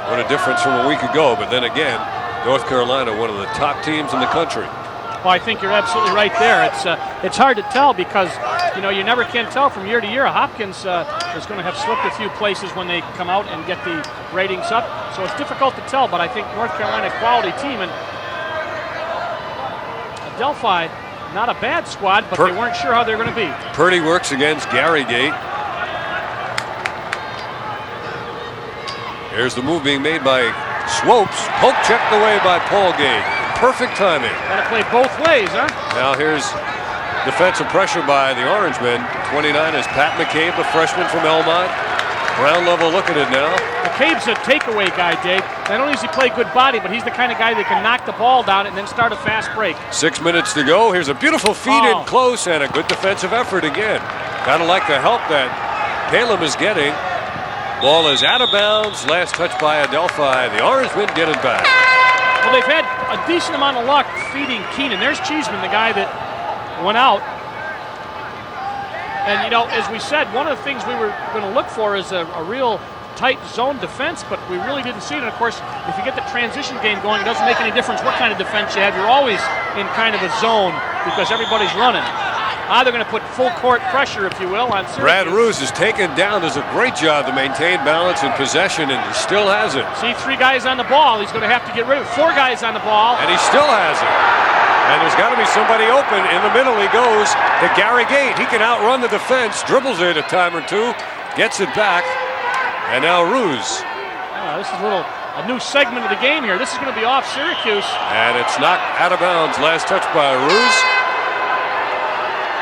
Speaker 1: What a difference from a week ago, but then again, North Carolina, one of the top teams in the country.
Speaker 2: Well, I think you're absolutely right there. It's hard to tell because, you never can tell from year to year. Hopkins is going to have slipped a few places when they come out and get the ratings up. So it's difficult to tell, but I think North Carolina, quality team, and Adelphi, not a bad squad, but they weren't sure how they're going to be.
Speaker 1: Purdie works against Gary Gate. Here's the move being made by Swopes. Poke checked away by Paul Gate. Perfect timing.
Speaker 2: Got to play both ways, huh?
Speaker 1: Now here's defensive pressure by the Orange men. 29 is Pat McCabe, the freshman from Elmont. Ground level look at it now.
Speaker 2: McCabe's a takeaway guy, Dave. Not only does he play good body, but he's the kind of guy that can knock the ball down and then start a fast break.
Speaker 1: 6 minutes to go. Here's a beautiful feed in close and a good defensive effort again. Gotta like the help that Palem is getting. Ball is out of bounds. Last touch by Adelphi. The Orange men get it back.
Speaker 2: Well, they've had a decent amount of luck feeding Keenan. There's Cheeseman, the guy that went out. And, as we said, one of the things we were going to look for is a real tight zone defense, but we really didn't see it. And, of course, if you get the transition game going, it doesn't make any difference what kind of defense you have. You're always in kind of a zone because everybody's running. They're going to put full court pressure, if you will, on Syracuse.
Speaker 1: Brad Ruse is taken down, does a great job to maintain balance and possession, and he still has it.
Speaker 2: See, 3 guys on the ball. He's going to have to get rid of 4 guys on the ball.
Speaker 1: And he still has it. And there's got to be somebody open. In the middle he goes to Gary Gate. He can outrun the defense, dribbles it a time or two, gets it back, and now Ruse.
Speaker 2: This is a new segment of the game here. This is going to be off Syracuse.
Speaker 1: And it's knocked out of bounds. Last touch by Ruse.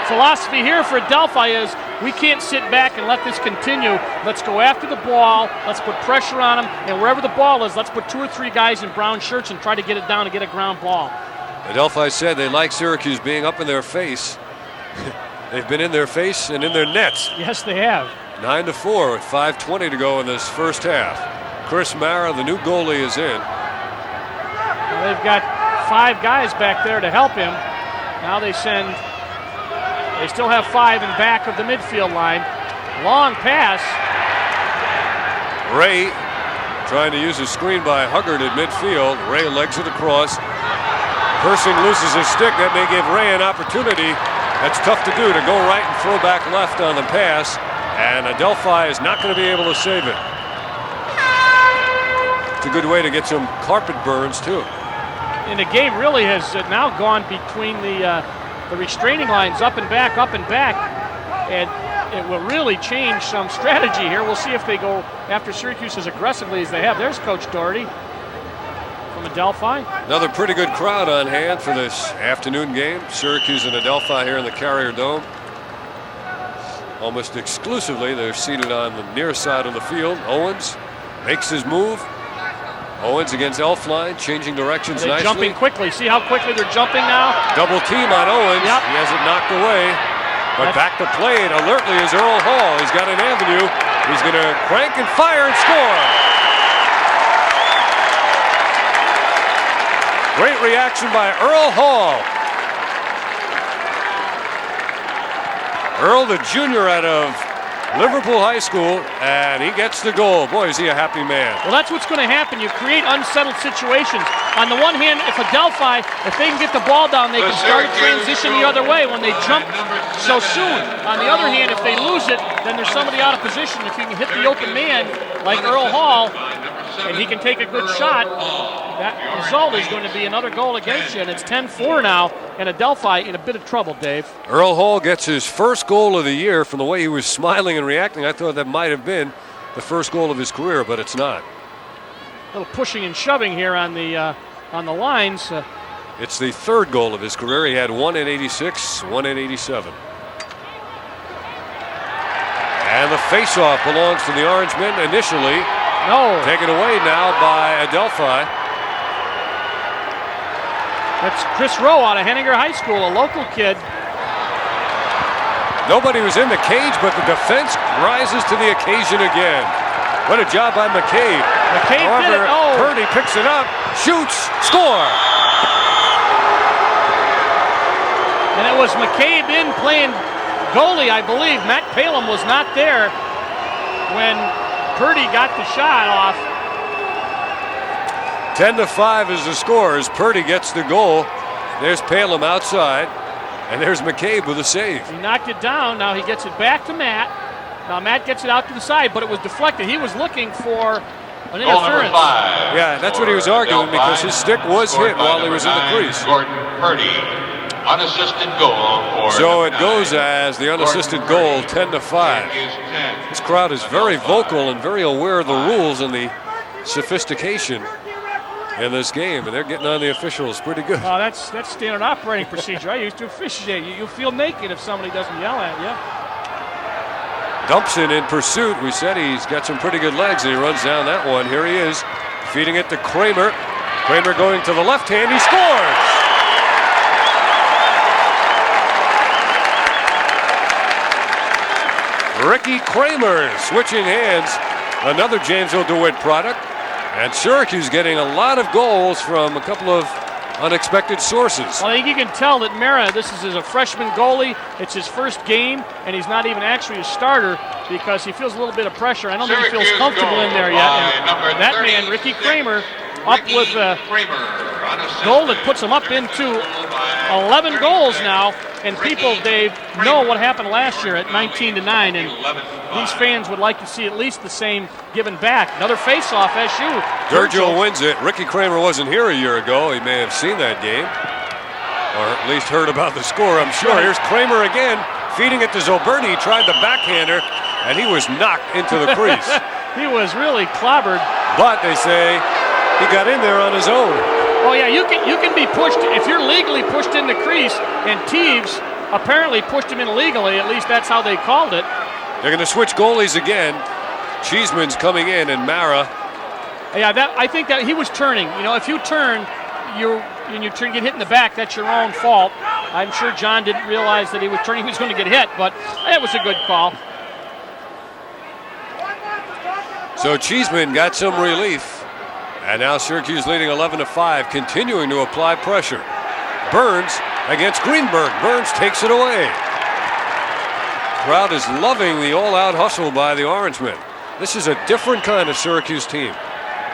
Speaker 2: Philosophy here for Adelphi is we can't sit back and let this continue. Let's go after the ball. Let's put pressure on them. And wherever the ball is, let's put 2 or 3 guys in brown shirts and try to get it down and get a ground ball.
Speaker 1: Adelphi said they like Syracuse being up in their face. They've been in their face and in their nets.
Speaker 2: Yes, they have.
Speaker 1: 9-4 with 5:20 to go in this first half. Chris Mara, the new goalie, is in.
Speaker 2: Well, they've got 5 guys back there to help him. Now they still have 5 in back of the midfield line. Long pass.
Speaker 1: Ray trying to use a screen by Huggard at midfield. Ray legs it across. Persing loses his stick. That may give Ray an opportunity. That's tough to do, to go right and throw back left on the pass. And Adelphi is not going to be able to save it. It's a good way to get some carpet burns, too.
Speaker 2: And the game really has now gone between the restraining lines, up and back, and it will really change some strategy here. We'll see if they go after Syracuse as aggressively as they have. There's Coach Doherty from Adelphi.
Speaker 1: Another pretty good crowd on hand for this afternoon game. Syracuse and Adelphi here in the Carrier Dome. Almost exclusively, they're seated on the near side of the field. Owens makes his move. Owens against Elfline, changing directions nicely.
Speaker 2: Jumping quickly. See how quickly they're jumping now?
Speaker 1: Double team on Owens.
Speaker 2: Yep.
Speaker 1: He has it knocked away. But back to play it alertly is Earl Hall. He's got an avenue. He's going to crank and fire and score. Great reaction by Earl Hall. Earl, the junior out of Liverpool High School, and he gets the goal. Boy, is he a happy man.
Speaker 2: Well, that's what's going to happen. You create unsettled situations. On the one hand, if Adelphi, if they can get the ball down, they can start to transition the other way when they jump so soon. On the other hand, if they lose it, then there's somebody out of position. If you can hit the open man like Earl Hall, and he can take a good shot, that result is going to be another goal against you, and it's 10-4 now, and Adelphi in a bit of trouble, Dave.
Speaker 1: Earl Hall gets his first goal of the year. From the way he was smiling and reacting, I thought that might have been the first goal of his career, but it's not.
Speaker 2: A little pushing and shoving here on the lines.
Speaker 1: It's the third goal of his career. He had one in '86, one in '87. And the faceoff belongs to the Orangemen initially.
Speaker 2: No.
Speaker 1: Taken away now by Adelphi.
Speaker 2: That's Chris Rowe out of Henninger High School, a local kid.
Speaker 1: Nobody was in the cage, but the defense rises to the occasion again. What a job by McCabe.
Speaker 2: McCabe
Speaker 1: However,
Speaker 2: did it. Oh.
Speaker 1: Purdie picks it up, shoots, score.
Speaker 2: And it was McCabe in playing goalie, I believe. Matt Palem was not there when Purdie got the shot off.
Speaker 1: 10-5 is the score as Purdie gets the goal. There's Palem outside, and there's McCabe with a save.
Speaker 2: He knocked it down. Now he gets it back to Matt. Now Matt gets it out to the side, but it was deflected. He was looking for an interference.
Speaker 1: Yeah, that's what he was arguing because his stick was hit while he was in the crease.
Speaker 3: Gordon Purdie, unassisted goal for
Speaker 1: So it goes as the unassisted goal, 10-5. This crowd is very vocal and very aware of the rules and the sophistication in this game, and they're getting on the officials pretty good.
Speaker 2: Oh, that's standard operating procedure. I used to officiate. You feel naked if somebody doesn't yell at you.
Speaker 1: Dumpson in pursuit. We said he's got some pretty good legs, and he runs down that one. Here he is, feeding it to Kramer. Kramer going to the left hand. He scores! Ricky Kramer switching hands. Another Janesville DeWitt product. And Syracuse getting a lot of goals from a couple of unexpected sources.
Speaker 2: Well, I think you can tell that Mara, this is a freshman goalie. It's his first game, and he's not even actually a starter because he feels a little bit of pressure. I don't think he feels comfortable in there yet. And that man, Ricky Kramer, up with a goal that puts him up into 11 goals now. And people, Dave, know what happened last year at 19-9, and these fans would like to see at least the same given back. Another face-off, SU.
Speaker 1: Durgill wins it. Ricky Kramer wasn't here a year ago. He may have seen that game, or at least heard about the score, I'm sure. Here's Kramer again, feeding it to Zoberni. He tried the backhander, and he was knocked into the crease.
Speaker 2: He was really clobbered.
Speaker 1: But they say he got in there on his own.
Speaker 2: Oh yeah, you can be pushed if you're legally pushed in the crease, and Teves apparently pushed him in illegally. At least that's how they called it.
Speaker 1: They're going to switch goalies again. Cheeseman's coming in, and Mara.
Speaker 2: Yeah, I think that he was turning. You know, if you turn, you get hit in the back. That's your own fault. I'm sure John didn't realize that he was turning. He was going to get hit, but that was a good call.
Speaker 1: So Cheeseman got some relief. And now Syracuse leading 11-5, continuing to apply pressure. Burns against Greenberg. Burns takes it away. Crowd is loving the all-out hustle by the Orangemen. This is a different kind of Syracuse team.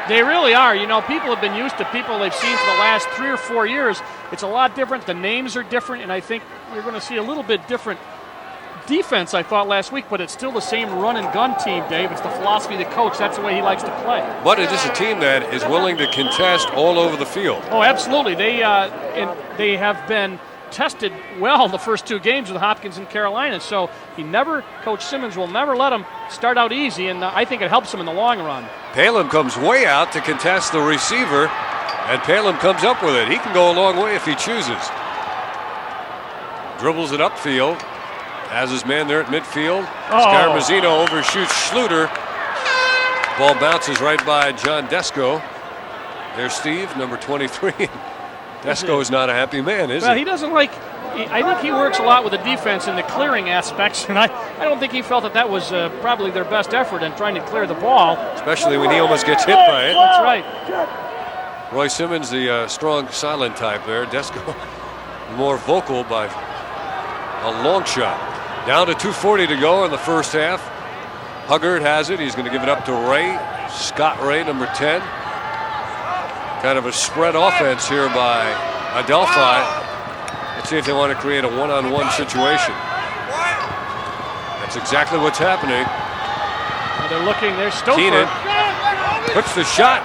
Speaker 2: They really are. You know, people have been used to people they've seen for the last 3 or 4 years. It's a lot different. The names are different, and I think we're going to see a little bit different defense, I thought, last week, but it's still the same run-and-gun team, Dave. It's the philosophy of the coach. That's the way he likes to play.
Speaker 1: But it is a team that is willing to contest all over the field.
Speaker 2: Oh, absolutely. They have been tested well the first 2 games with Hopkins and Carolina, so Coach Simmons will never let them start out easy, and I think it helps them in the long run.
Speaker 1: Palem comes way out to contest the receiver, and Palem comes up with it. He can go a long way if he chooses. Dribbles it upfield. Has his man there at midfield. Scarmazzino overshoots Schluter. Ball bounces right by John Desko. There's Steve, number 23. Desko is not a happy man, is he?
Speaker 2: Well, he doesn't like. I think he works a lot with the defense in the clearing aspects, and I don't think he felt that was probably their best effort in trying to clear the ball.
Speaker 1: Especially when he almost gets hit by it.
Speaker 2: That's right.
Speaker 1: Roy Simmons, the strong silent type there. Desko, more vocal by a long shot. Down to 2:40 to go in the first half. Huggard has it. He's going to give it up to Ray. Scott Ray, number 10. Kind of a spread offense here by Adelphi. Let's see if they want to create a one-on-one situation. That's exactly what's happening.
Speaker 2: Well, they're looking. There's Stouffer.
Speaker 1: Keenan puts the shot.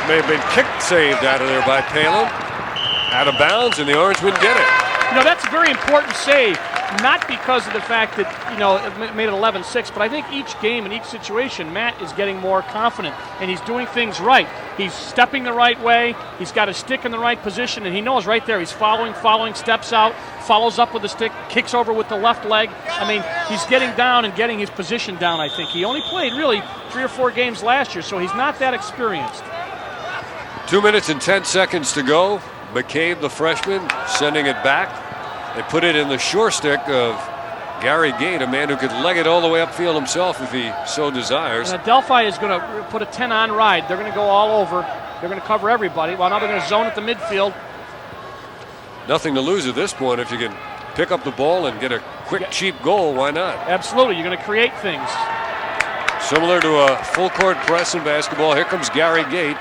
Speaker 1: May have been kicked saved out of there by Palem. Out of bounds, and the Orangemen get it.
Speaker 2: You know, that's a very important save. Not because of the fact that, it made it 11-6, but I think each game and each situation, Matt is getting more confident, and he's doing things right. He's stepping the right way. He's got his stick in the right position, and he knows right there. He's following, steps out, follows up with the stick, kicks over with the left leg. I mean, he's getting down and getting his position down, I think. He only played really 3 or 4 games last year, so he's not that experienced.
Speaker 1: 2 minutes and 10 seconds to go. McCabe, the freshman, sending it back. They put it in the shore stick of Gary Gate, a man who could leg it all the way upfield himself if he so desires.
Speaker 2: And Adelphi is going to put a 10-on ride. They're going to go all over. They're going to cover everybody. Well, now they're going to zone at the midfield.
Speaker 1: Nothing to lose at this point. If you can pick up the ball and get a quick, cheap goal, why not?
Speaker 2: Absolutely. You're going to create things.
Speaker 1: Similar to a full-court press in basketball, here comes Gary Gate.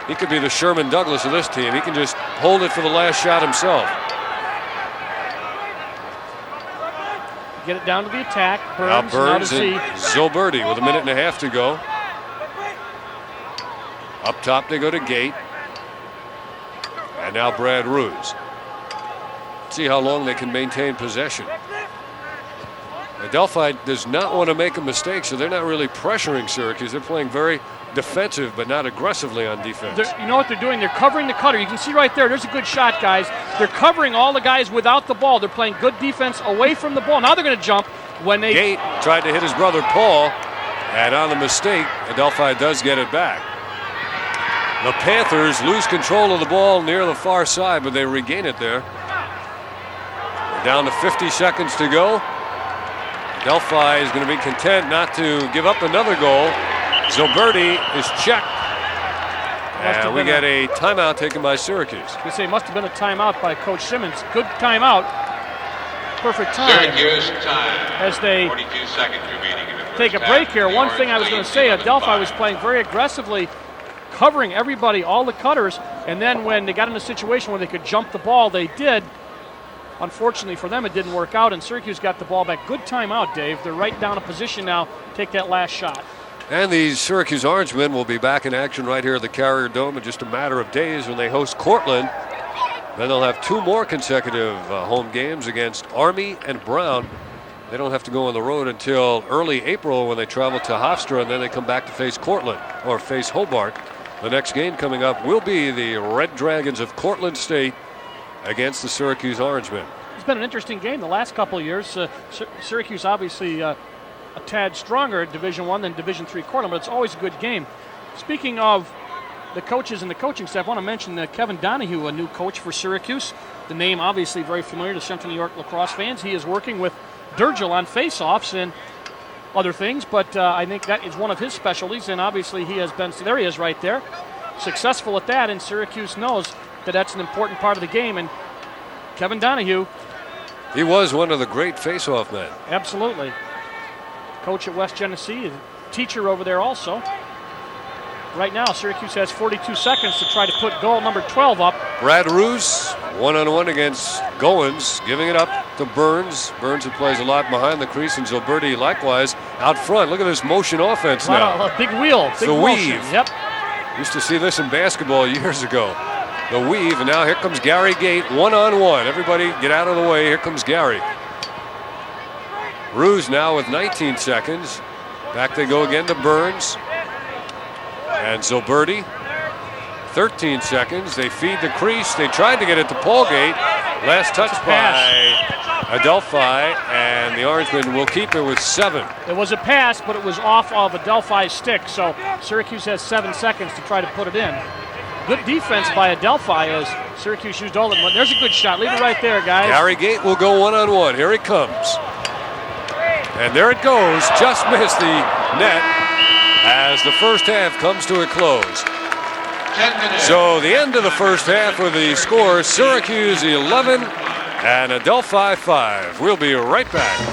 Speaker 1: He could be the Sherman Douglas of this team. He can just hold it for the last shot himself.
Speaker 2: Get it down to the attack.
Speaker 1: Now Burns
Speaker 2: and
Speaker 1: Zilberti with a minute and a half to go. Up top they go to Gate. And now Brad Ruse. See how long they can maintain possession. Adelphi does not want to make a mistake, so they're not really pressuring Syracuse. They're playing very defensive, but not aggressively on defense.
Speaker 2: You know what they're doing? They're covering the cutter. You can see right there. There's a good shot, guys. They're covering all the guys without the ball. They're playing good defense away from the ball. Now they're going to jump when they...
Speaker 1: Gate tried to hit his brother Paul, and on the mistake, Adelphi does get it back. The Panthers lose control of the ball near the far side, but they regain it there. We're down to 50 seconds to go. Adelphi is going to be content not to give up another goal. Zilberti is checked. And we get a timeout taken by Syracuse.
Speaker 2: You say it must have been a timeout by Coach Simmons. Good timeout. Perfect time.
Speaker 3: Syracuse time.
Speaker 2: As they
Speaker 3: 42 seconds remaining in the first
Speaker 2: take a break here. One thing I was going to say, Adelphi was playing very aggressively, covering everybody, all the cutters, and then when they got in a situation where they could jump the ball, they did. Unfortunately for them, it didn't work out, and Syracuse got the ball back. Good timeout, Dave. They're right down a position now. Take that last shot.
Speaker 1: And the Syracuse Orangemen will be back in action right here at the Carrier Dome in just a matter of days when they host Cortland. Then they'll have two more consecutive home games against Army and Brown. They don't have to go on the road until early April when they travel to Hofstra, and then they come back to face Cortland or face Hobart. The next game coming up will be the Red Dragons of Cortland State against the Syracuse Orangemen.
Speaker 2: It's been an interesting game the last couple of years. Syracuse obviously a tad stronger at Division I than Division III Cortland, but it's always a good game. Speaking of the coaches and the coaching staff, I want to mention Kevin Donahue, a new coach for Syracuse. The name obviously very familiar to Central New York lacrosse fans. He is working with Durgel on faceoffs and other things, but I think that is one of his specialties, and obviously he has been, so there he is right there, successful at that, and Syracuse knows that that's an important part of the game, and Kevin Donahue.
Speaker 1: He was one of the great face-off men.
Speaker 2: Absolutely. Coach at West Genesee, teacher over there also. Right now, Syracuse has 42 seconds to try to put goal number 12 up.
Speaker 1: Brad Ruse, one-on-one against Goins, giving it up to Burns. Burns, who plays a lot behind the crease, and Zilberti likewise out front. Look at this motion offense now.
Speaker 2: A big wheel, big
Speaker 1: the
Speaker 2: motion.
Speaker 1: weave.
Speaker 2: Yep.
Speaker 1: Used to see this in basketball years ago. The weave, and now here comes Gary Gate, one-on-one. Everybody get out of the way. Here comes Gary. Ruse now with 19 seconds. Back they go again to Burns. And Zilberti, 13 seconds. They feed the crease. They tried to get it to Paulgate. Last touch by Adelphi, and the Orangemen will keep it with 7.
Speaker 2: It was a pass, but it was off of Adelphi's stick, so Syracuse has 7 seconds to try to put it in. Good defense by Adelphi as Syracuse used all of them. There's a good shot. Leave it right there, guys.
Speaker 1: Gary Gate will go one-on-one. Here he comes. And there it goes. Just missed the net as the first half comes to a close.
Speaker 3: 10 minutes.
Speaker 1: So the end of the first half with the score, Syracuse 11 and Adelphi 5. We'll be right back.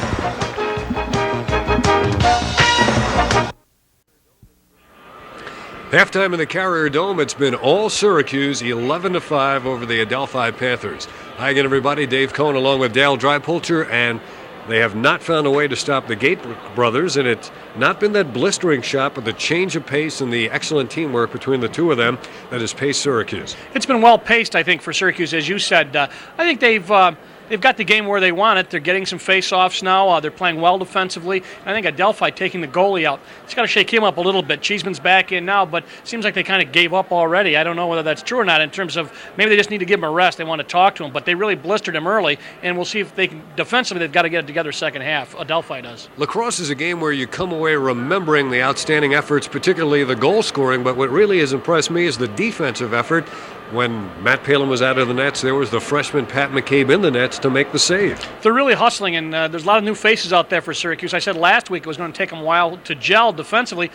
Speaker 1: Halftime in the Carrier Dome, it's been all Syracuse, 11-5 over the Adelphi Panthers. Hi again, everybody. Dave Cohn along with Dale Dreipolter, and they have not found a way to stop the Gate brothers, and it's not been that blistering shot, but the change of pace and the excellent teamwork between the two of them that has paced Syracuse.
Speaker 2: It's been well paced, I think, for Syracuse, as you said. I think they've got the game where they want it. They're getting some face-offs now. They're playing well defensively. I think Adelphi taking the goalie out. It's got to shake him up a little bit. Cheeseman's back in now, but it seems like they kind of gave up already. I don't know whether that's true or not in terms of maybe they just need to give him a rest. They want to talk to him, but they really blistered him early, and we'll see if they can. Defensively, they've got to get it together second half. Adelphi does.
Speaker 1: Lacrosse is a game where you come away remembering the outstanding efforts, particularly the goal scoring, but what really has impressed me is the defensive effort. when Matt Palin was out of the nets, there was the freshman Pat McCabe in the nets to make the save.
Speaker 2: They're really hustling, and there's a lot of new faces out there for Syracuse. I said last week it was going to take them a while to gel defensively.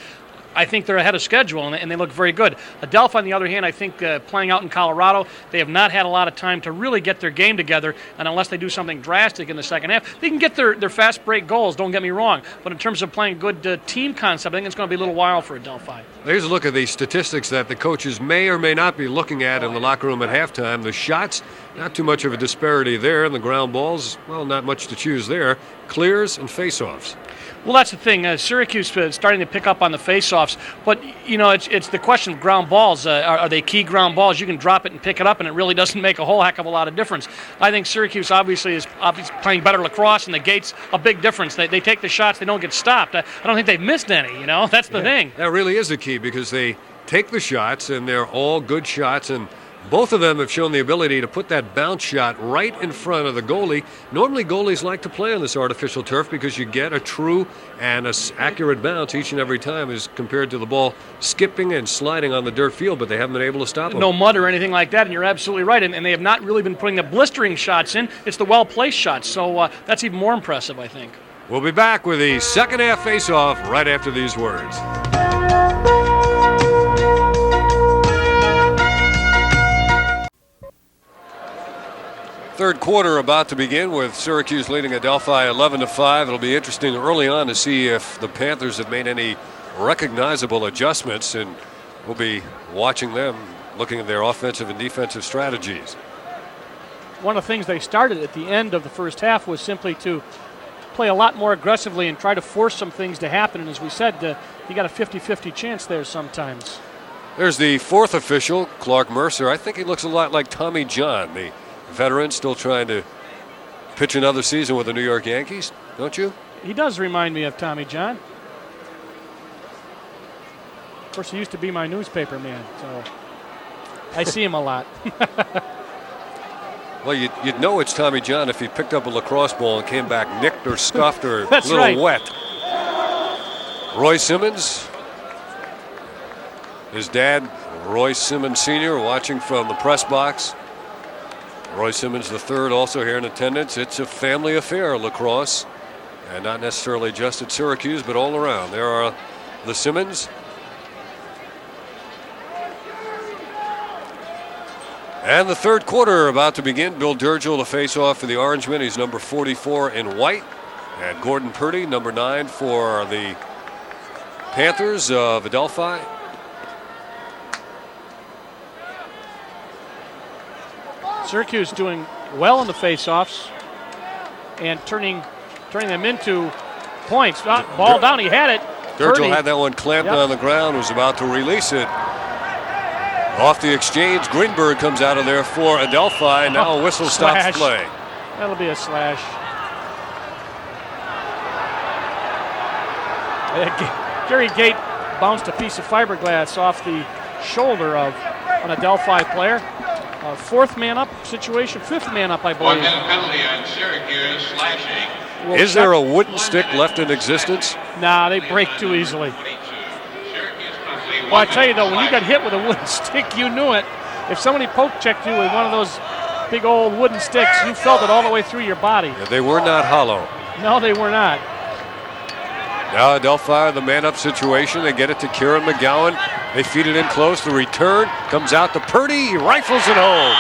Speaker 2: I think they're ahead of schedule, and they look very good. Adelphi, on the other hand, I think playing out in Colorado, they have not had a lot of time to really get their game together, and unless they do something drastic in the second half, they can get their fast break goals, don't get me wrong. But in terms of playing good team concept, I think it's going to be a little while for Adelphi.
Speaker 1: Here's a look at the statistics that the coaches may or may not be looking at in the locker room at halftime. The shots, not too much of a disparity there, and the ground balls, well, not much to choose there. Clears and face-offs.
Speaker 2: Well, that's the thing. Syracuse is starting to pick up on the face-offs, but it's the question of ground balls. Are they key ground balls? You can drop it and pick it up, and it really doesn't make a whole heck of a lot of difference. I think Syracuse obviously is playing better lacrosse, and the gate's a big difference. They take the shots, they don't get stopped. I don't think they've missed any. That's the thing.
Speaker 1: That really is the key, because they take the shots, and they're all good shots, and both of them have shown the ability to put that bounce shot right in front of the goalie. Normally, goalies like to play on this artificial turf because you get a true and accurate bounce each and every time as compared to the ball skipping and sliding on the dirt field, but they haven't been able to stop them.
Speaker 2: No mud or anything like that, and you're absolutely right. And they have not really been putting the blistering shots in. It's the well-placed shots, so that's even more impressive, I think.
Speaker 1: We'll be back with the second half face-off right after these words. Third quarter about to begin with Syracuse leading Adelphi 11-5. It'll be interesting early on to see if the Panthers have made any recognizable adjustments, and we'll be watching them, looking at their offensive and defensive strategies.
Speaker 2: One of the things they started at the end of the first half was simply to play a lot more aggressively and try to force some things to happen. And as we said, you got a 50-50 chance there sometimes.
Speaker 1: There's the fourth official, Clark Mercer. I think he looks a lot like Tommy John, the veteran still trying to pitch another season with the New York Yankees, don't you?
Speaker 2: He does remind me of Tommy John. Of course, he used to be my newspaper man, so I see him a lot.
Speaker 1: Well, you'd know it's Tommy John if he picked up a lacrosse ball and came back nicked or scuffed or a
Speaker 2: That's
Speaker 1: little
Speaker 2: right.
Speaker 1: wet. Roy Simmons, his dad, Roy Simmons Sr., watching from the press box. Roy Simmons III also here in attendance. It's a family affair, lacrosse, and not necessarily just at Syracuse, but all around. There are the Simmons. And the third quarter about to begin. Bill Durgill to face off for the Orangemen. He's number 44 in white. And Gordon Purdie, number 9 for the Panthers of Adelphi.
Speaker 2: Syracuse doing well in the face-offs and turning them into points. Ball down, he had it.
Speaker 1: Durgill had that one clamped on the ground, was about to release it. Off the exchange, Greenberg comes out of there for Adelphi. Now a whistle stops play.
Speaker 2: That'll be a slash. Gary Gate bounced a piece of fiberglass off the shoulder of an Adelphi player. Fourth man up situation, fifth man up, I believe.
Speaker 3: 1 minute penalty on Syracuse slashing.
Speaker 1: Is there a wooden stick left in existence?
Speaker 2: Nah, they break too easily. Well, I tell you though, when you got hit with a wooden stick, you knew it. If somebody poke checked you with one of those big old wooden sticks, you felt it all the way through your body.
Speaker 1: Yeah, they were not hollow.
Speaker 2: No, they were not.
Speaker 1: Now Adelphi, the man-up situation. They get it to Kieran McGowan. They feed it in close. The return comes out to Purdie. He rifles it home.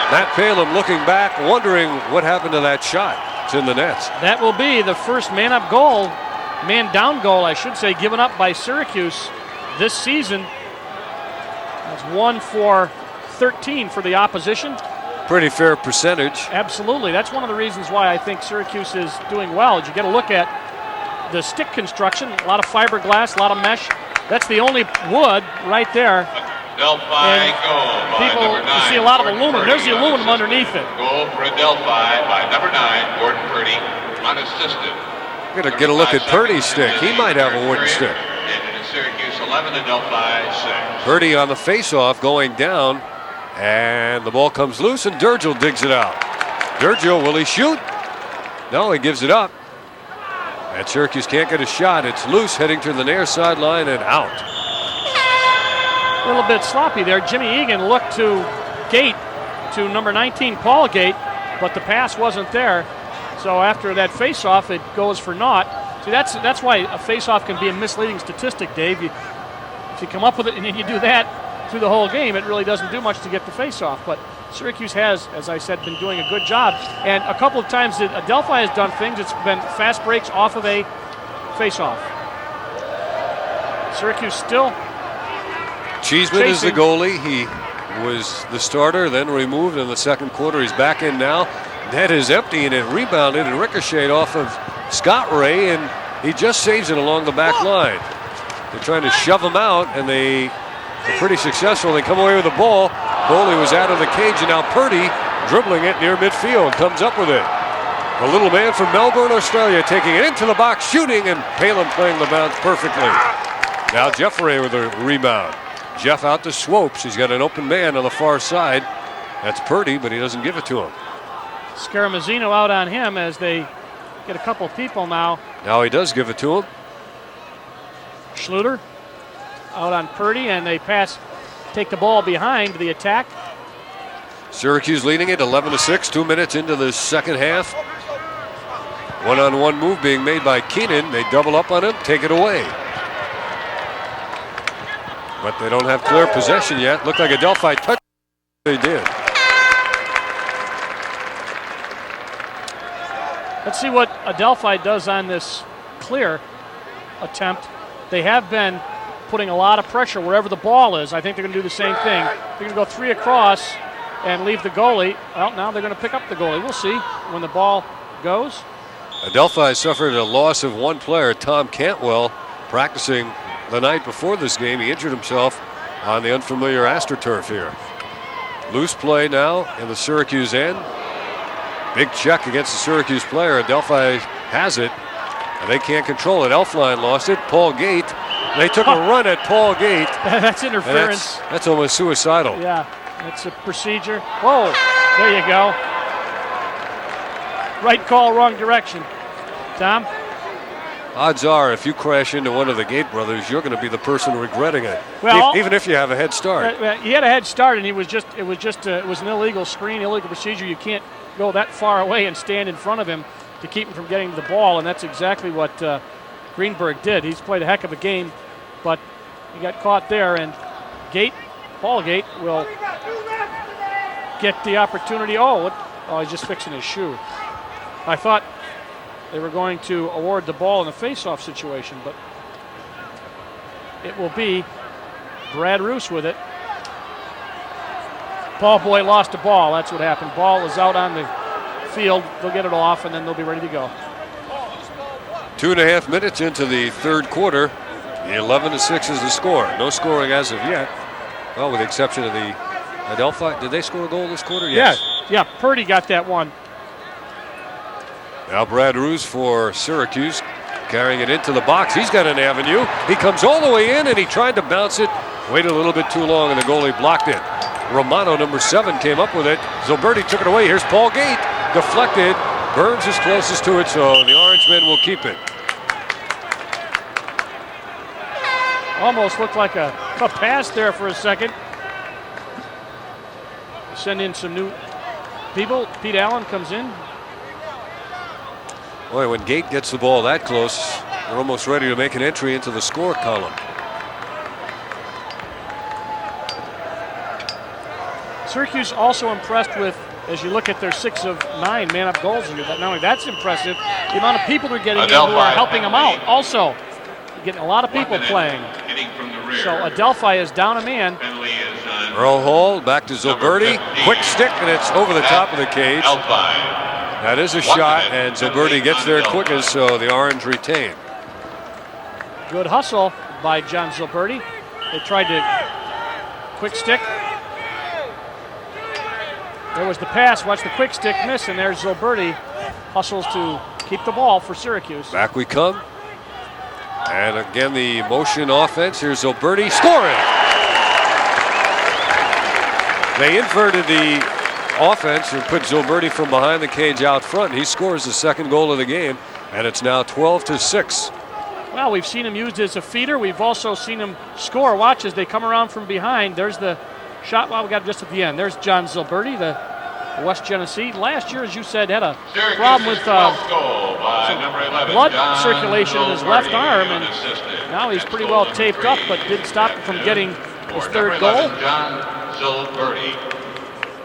Speaker 1: Matt Palin looking back, wondering what happened to that shot. It's in the nets.
Speaker 2: That will be the first man-up goal, man-down goal, I should say, given up by Syracuse this season. That's 1 for 13 for the opposition.
Speaker 1: Pretty fair percentage.
Speaker 2: Absolutely. That's one of the reasons why I think Syracuse is doing well. As you get a look at the stick construction, a lot of fiberglass, a lot of mesh. That's the only wood right there.
Speaker 3: Adelphi goal.
Speaker 2: People, you see a lot of aluminum. There's the aluminum underneath it.
Speaker 3: Goal for Adelphi by number 9, Gordon Purdie, unassisted.
Speaker 1: We're going to get a look at Purdie's stick. He might have a wooden stick.
Speaker 3: Syracuse 11, Adelphi 6.
Speaker 1: Purdie on the face-off going down, and the ball comes loose, and Durgill digs it out. Durgill, will he shoot? No, he gives it up. And Syracuse can't get a shot. It's loose, heading to the near sideline and out.
Speaker 2: a little bit sloppy there. Jimmy Egan looked to Gate, to number 19, Paul Gate, but the pass wasn't there. So after that face-off, it goes for naught. See, that's why a face-off can be a misleading statistic, Dave. If you come up with it and then you do that through the whole game, it really doesn't do much to get the face-off. But Syracuse has, as I said, been doing a good job. And a couple of times that Adelphi has done things, it's been fast breaks off of a face-off. Syracuse still
Speaker 1: Cheeseman is the goalie. He was the starter, then removed in the second quarter. He's back in now. Net is empty, and it rebounded and ricocheted off of Scott Ray, and he just saves it along the back line. They're trying to shove him out, and they are pretty successful. They come away with the ball. Goalie was out of the cage, and now Purdie, dribbling it near midfield, comes up with it. The little man from Melbourne, Australia, taking it into the box, shooting, and Palin playing the bounce perfectly. Now Jeffrey with a rebound. Jeff out to Swopes. He's got an open man on the far side. That's Purdie, but he doesn't give it to him.
Speaker 2: Scaramazzino out on him as they get a couple people now.
Speaker 1: Now he does give it to him.
Speaker 2: Schluter out on Purdie, and they take the ball behind the attack.
Speaker 1: Syracuse leading it 11-6, 2 minutes into the second half. One-on-one move being made by Keenan. They double up on him, take it away. But they don't have clear possession yet. Looked like Adelphi touched. They did.
Speaker 2: Let's see what Adelphi does on this clear attempt. They have been putting a lot of pressure wherever the ball is. I think they're going to do the same thing. They're going to go 3 across and leave the goalie. Well, now they're going to pick up the goalie. We'll see when the ball goes.
Speaker 1: Adelphi suffered a loss of one player, Tom Cantwell, practicing the night before this game. He injured himself on the unfamiliar AstroTurf here. Loose play now in the Syracuse end. Big check against the Syracuse player. Adelphi has it, and they can't control it. Elfline lost it. Paul Gate. They took a run at Paul Gate.
Speaker 2: That's interference.
Speaker 1: That's almost suicidal.
Speaker 2: Yeah, that's a procedure. Whoa, there you go. Right call, wrong direction. Tom?
Speaker 1: Odds are, if you crash into one of the Gate brothers, you're going to be the person regretting it.
Speaker 2: Well,
Speaker 1: even if you have a head start.
Speaker 2: He had a head start, and it was an illegal screen, illegal procedure. You can't go that far away and stand in front of him to keep him from getting to the ball, and that's exactly what Greenberg did. He's played a heck of a game, but he got caught there, and Paul Gate will get the opportunity. Oh, he's just fixing his shoe. I thought they were going to award the ball in a face-off situation, but it will be Brad Roos with it. Paul Boy lost the ball. That's what happened. Ball is out on the field. They'll get it off, and then they'll be ready to go.
Speaker 1: 2.5 minutes into the third quarter. The 11-6 is the score. No scoring as of yet. Well, with the exception of the Adelphi. Did they score a goal this quarter? Yes.
Speaker 2: Yeah, Purdie got that one.
Speaker 1: Now Brad Roos for Syracuse, carrying it into the box. He's got an avenue. He comes all the way in, and he tried to bounce it. Waited a little bit too long, and the goalie blocked it. Romano, number 7, came up with it. Zilberti took it away. Here's Paul Gate. Deflected. Burns is closest to it, so the Orange men will keep it.
Speaker 2: Almost looked like a pass there for a second. Send in some new people. Pete Allen comes in.
Speaker 1: Boy, when Gate gets the ball that close, they're almost ready to make an entry into the score column.
Speaker 2: Syracuse also impressed with, as you look at their 6 of 9 man-up goals. Not only that's impressive, the amount of people they're getting in who are helping them out. Also, getting a lot of people playing. So Adelphi is down a man.
Speaker 1: Earl Hall back to Zilberti. Quick stick, and it's over the top of the cage. That is a shot, and Zilberti gets there quickest, so the Orange retain.
Speaker 2: Good hustle by John Zilberti. They tried to quick stick. There was the pass. Watch the quick stick miss, and there's Zilberti. Hustles to keep the ball for Syracuse.
Speaker 1: Back we come. And again, the motion offense. Here's Zilberti scoring. They inverted the offense and put Zilberti from behind the cage out front. He scores the second goal of the game, and it's now 12-6.
Speaker 2: Well, we've seen him used as a feeder. We've also seen him score. Watch as they come around from behind. There's the shot. Well, we got it just at the end. There's John Zilberti, the West Genesee. Last year, as you said, had a problem with blood circulation in his left arm, and now he's pretty well taped up, but didn't stop him from getting his third goal.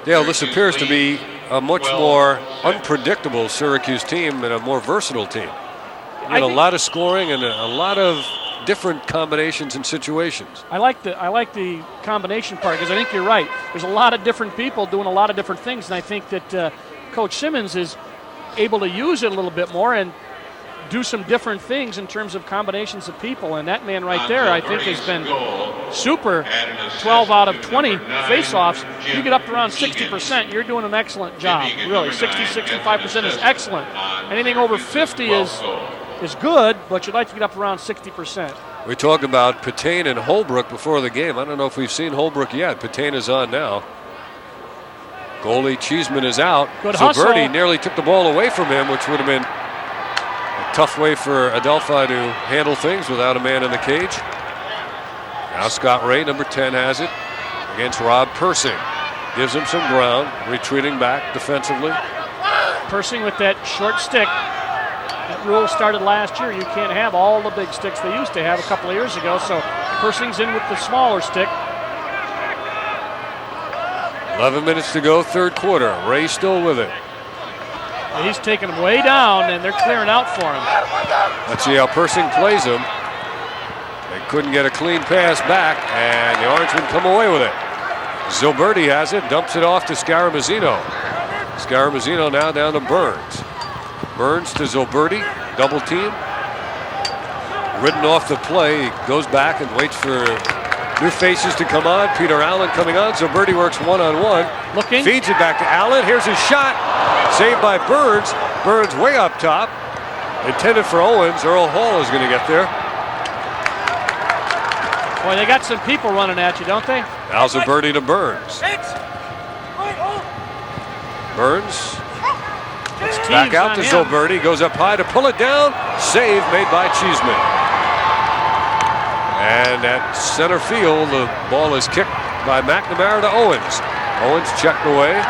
Speaker 1: Dale, this appears to be a much more unpredictable Syracuse team and a more versatile team. You get a lot of scoring and a lot of different combinations and situations.
Speaker 2: I like the combination part because I think you're right. There's a lot of different people doing a lot of different things, and I think that Coach Simmons is able to use it a little bit more and do some different things in terms of combinations of people. And that man right there, I think, has been super. 12 out of 20 face-offs. You get up to around 60%, you're doing an excellent job. Really, 60, 65% is excellent. Anything over 50 is good, but you'd like to get up around 60%.
Speaker 1: We talked about Patain and Holbrook before the game. I don't know if we've seen Holbrook yet. Patain is on now. Goalie Cheeseman is out.
Speaker 2: Good
Speaker 1: Zilberti
Speaker 2: hustle.
Speaker 1: nearly took the ball away from him, which would have been a tough way for Adelphi to handle things without a man in the cage. Now Scott Ray, number 10, has it against Rob Persing. Gives him some ground, retreating back defensively.
Speaker 2: Persing with that short stick. That rule started last year. You can't have all the big sticks they used to have a couple of years ago, so Persing's in with the smaller stick.
Speaker 1: 11 minutes to go, third quarter. Ray still with it.
Speaker 2: He's taking him way down, and they're clearing out for him.
Speaker 1: Let's see how Persing plays him. They couldn't get a clean pass back, and the Orangemen come away with it. Zilberti has it, dumps it off to Scaramazino. Scaramazino now down to Burns. Burns to Zilberti, double team. Ridden off the play, he goes back and waits for new faces to come on. Peter Allen coming on. Zilberti works one-on-one.
Speaker 2: Looking.
Speaker 1: Feeds it back to Allen. Here's his shot. Saved by Burns. Burns way up top. Intended for Owens. Earl Hall is going to get there.
Speaker 2: Boy, they got some people running at you, don't they?
Speaker 1: Now Zilberti to Burns. Burns. Back out to Zilberti. Goes up high to pull it down. Save made by Cheeseman. And at center field, the ball is kicked by McNamara to Owens. Owens checked away.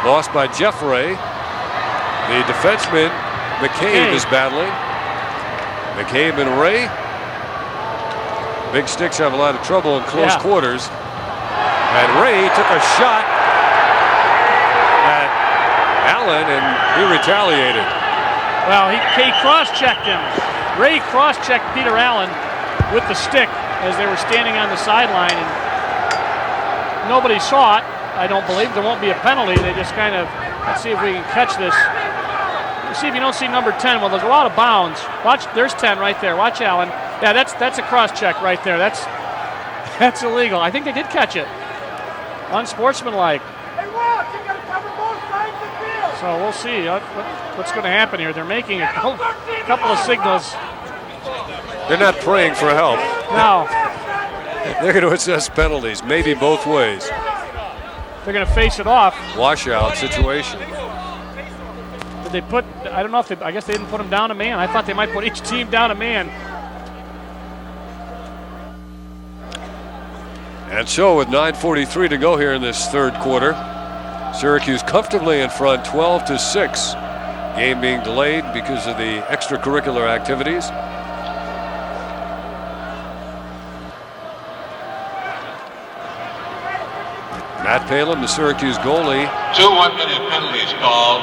Speaker 1: Lost by Jeff Ray. The defenseman, McCabe, is battling. McCabe and Ray. Big sticks have a lot of trouble in close quarters. And Ray took a shot at Allen, and he retaliated.
Speaker 2: Well, he cross-checked him. Ray cross-checked Peter Allen with the stick as they were standing on the sideline, and nobody saw it. I don't believe there won't be a penalty. They just kind of, let's see if we can catch this. Let's see if you don't see number 10. Well, there's a lot of bounds. Watch, there's 10 right there. Watch Allen. Yeah, that's a cross-check right there. That's illegal. I think they did catch it. Unsportsmanlike. So we'll see what's going to happen here. They're making a couple of signals.
Speaker 1: They're not praying for help.
Speaker 2: No.
Speaker 1: They're going to assess penalties, maybe both ways.
Speaker 2: They're going to face it off.
Speaker 1: Washout situation.
Speaker 2: Did they put, I don't know if I guess they didn't put them down a man. I thought they might put each team down a man.
Speaker 1: And so with 9:43 to go here in this third quarter, Syracuse comfortably in front, 12-6. Game being delayed because of the extracurricular activities. Matt Palin, the Syracuse goalie.
Speaker 3: 2 1-minute penalties called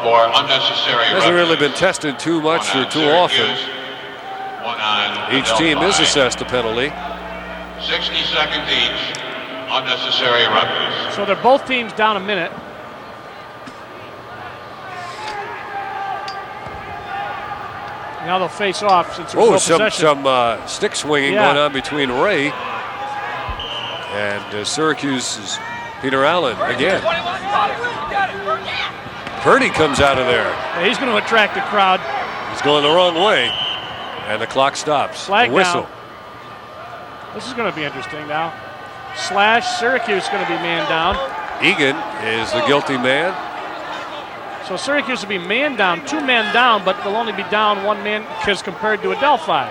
Speaker 3: for unnecessary
Speaker 1: Hasn't really been tested too much or too often. Each team is assessed a penalty.
Speaker 3: 60 seconds each. Unnecessary roughness.
Speaker 2: So they're both teams down a minute. Now they'll face off since there's no possession.
Speaker 1: some stick swinging going on between Ray and Syracuse's Peter Allen again. Purdie comes out of there.
Speaker 2: Yeah, he's going to attract the crowd.
Speaker 1: He's going the wrong way, and the clock stops.
Speaker 2: Flag
Speaker 1: the whistle.
Speaker 2: down. This is going to be interesting now. Slash Syracuse going to be man down.
Speaker 1: Egan is the guilty man.
Speaker 2: So Syracuse will be man down, 2 men down, but they'll only be down 1 man because compared to Adelphi.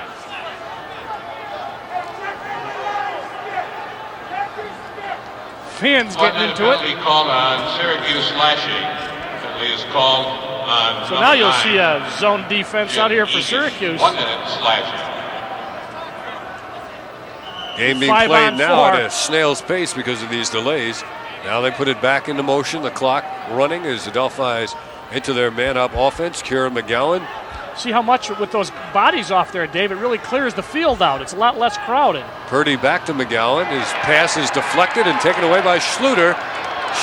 Speaker 2: Fans getting into it.
Speaker 3: Penalty called on Syracuse slashing. Penalty is called on.
Speaker 2: So now you'll see a zone defense out here for Syracuse.
Speaker 3: 1 minute slashing.
Speaker 1: Game being played now at a snail's pace because of these delays. Now they put it back into motion. The clock running as Adelphi's into their man-up offense. Kieran McGowan.
Speaker 2: See how much with those bodies off there, Dave, it really clears the field out. It's a lot less crowded.
Speaker 1: Purdie back to McGowan. His pass is deflected and taken away by Schluter.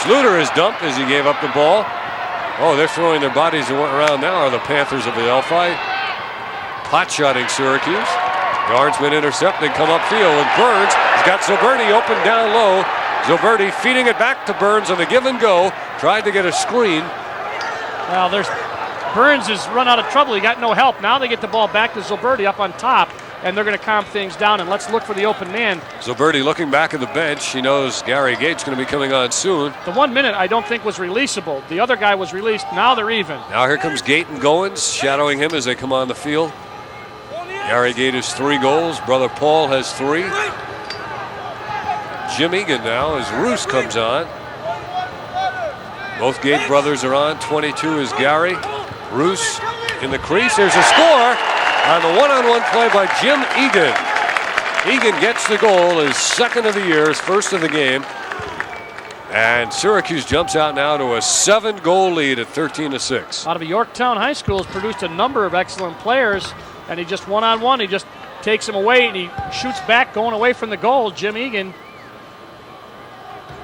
Speaker 1: Schluter is dumped as he gave up the ball. Oh, they're throwing their bodies around now are the Panthers of Adelphi. Pot-shotting Syracuse. Guardsman intercepted, come upfield with Burns. He's got Zoberti open down low. Zoberti feeding it back to Burns on the give and go. Tried to get a screen.
Speaker 2: Well, Burns has run out of trouble. He got no help. Now they get the ball back to Zoberti up on top, and they're going to calm things down, and let's look for the open man.
Speaker 1: Zoberti looking back at the bench. He knows Gary Gate's going to be coming on soon.
Speaker 2: The 1 minute I don't think was releasable. The other guy was released. Now they're even.
Speaker 1: Now here comes Gate and Goins shadowing him as they come on the field. Gary Gate has 3 goals. Brother Paul has 3. Jim Egan now as Roos comes on. Both Gate brothers are on. 22 is Gary. Roos in the crease. There's a score on the one-on-one play by Jim Egan. Egan gets the goal, his 2nd of the year, his 1st of the game. And Syracuse jumps out now to a 7-goal lead at 13-6.
Speaker 2: Out of Yorktown High School has produced a number of excellent players, and he just one-on-one, he just takes him away and he shoots back going away from the goal. Jim Egan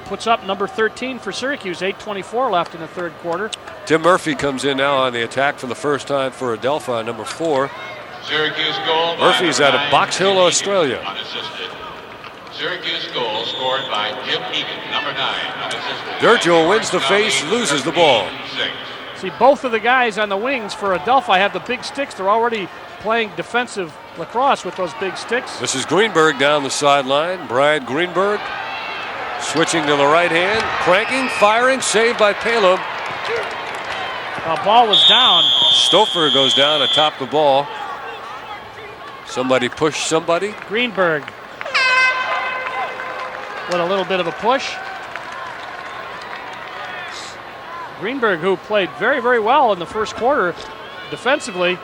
Speaker 2: puts up number 13 for Syracuse, 8:24 left in the 3rd quarter.
Speaker 1: Tim Murphy comes in now on the attack for the first time for Adelphi, number 4.
Speaker 3: Syracuse goal.
Speaker 1: Murphy's out of Box Hill, Australia.
Speaker 3: Unassisted. Syracuse goal scored by Jim Egan, number 9, unassisted.
Speaker 1: Durgill wins the face, loses the ball.
Speaker 2: See, both of the guys on the wings for Adelphi have the big sticks. They're already playing defensive lacrosse with those big sticks.
Speaker 1: This is Greenberg down the sideline. Brian Greenberg switching to the right hand, cranking, firing, saved by Palum.
Speaker 2: Ball was down.
Speaker 1: Stouffer goes down atop the ball. Somebody pushed somebody.
Speaker 2: Greenberg with a little bit of a push. Greenberg, who played very, very well in the 1st quarter defensively.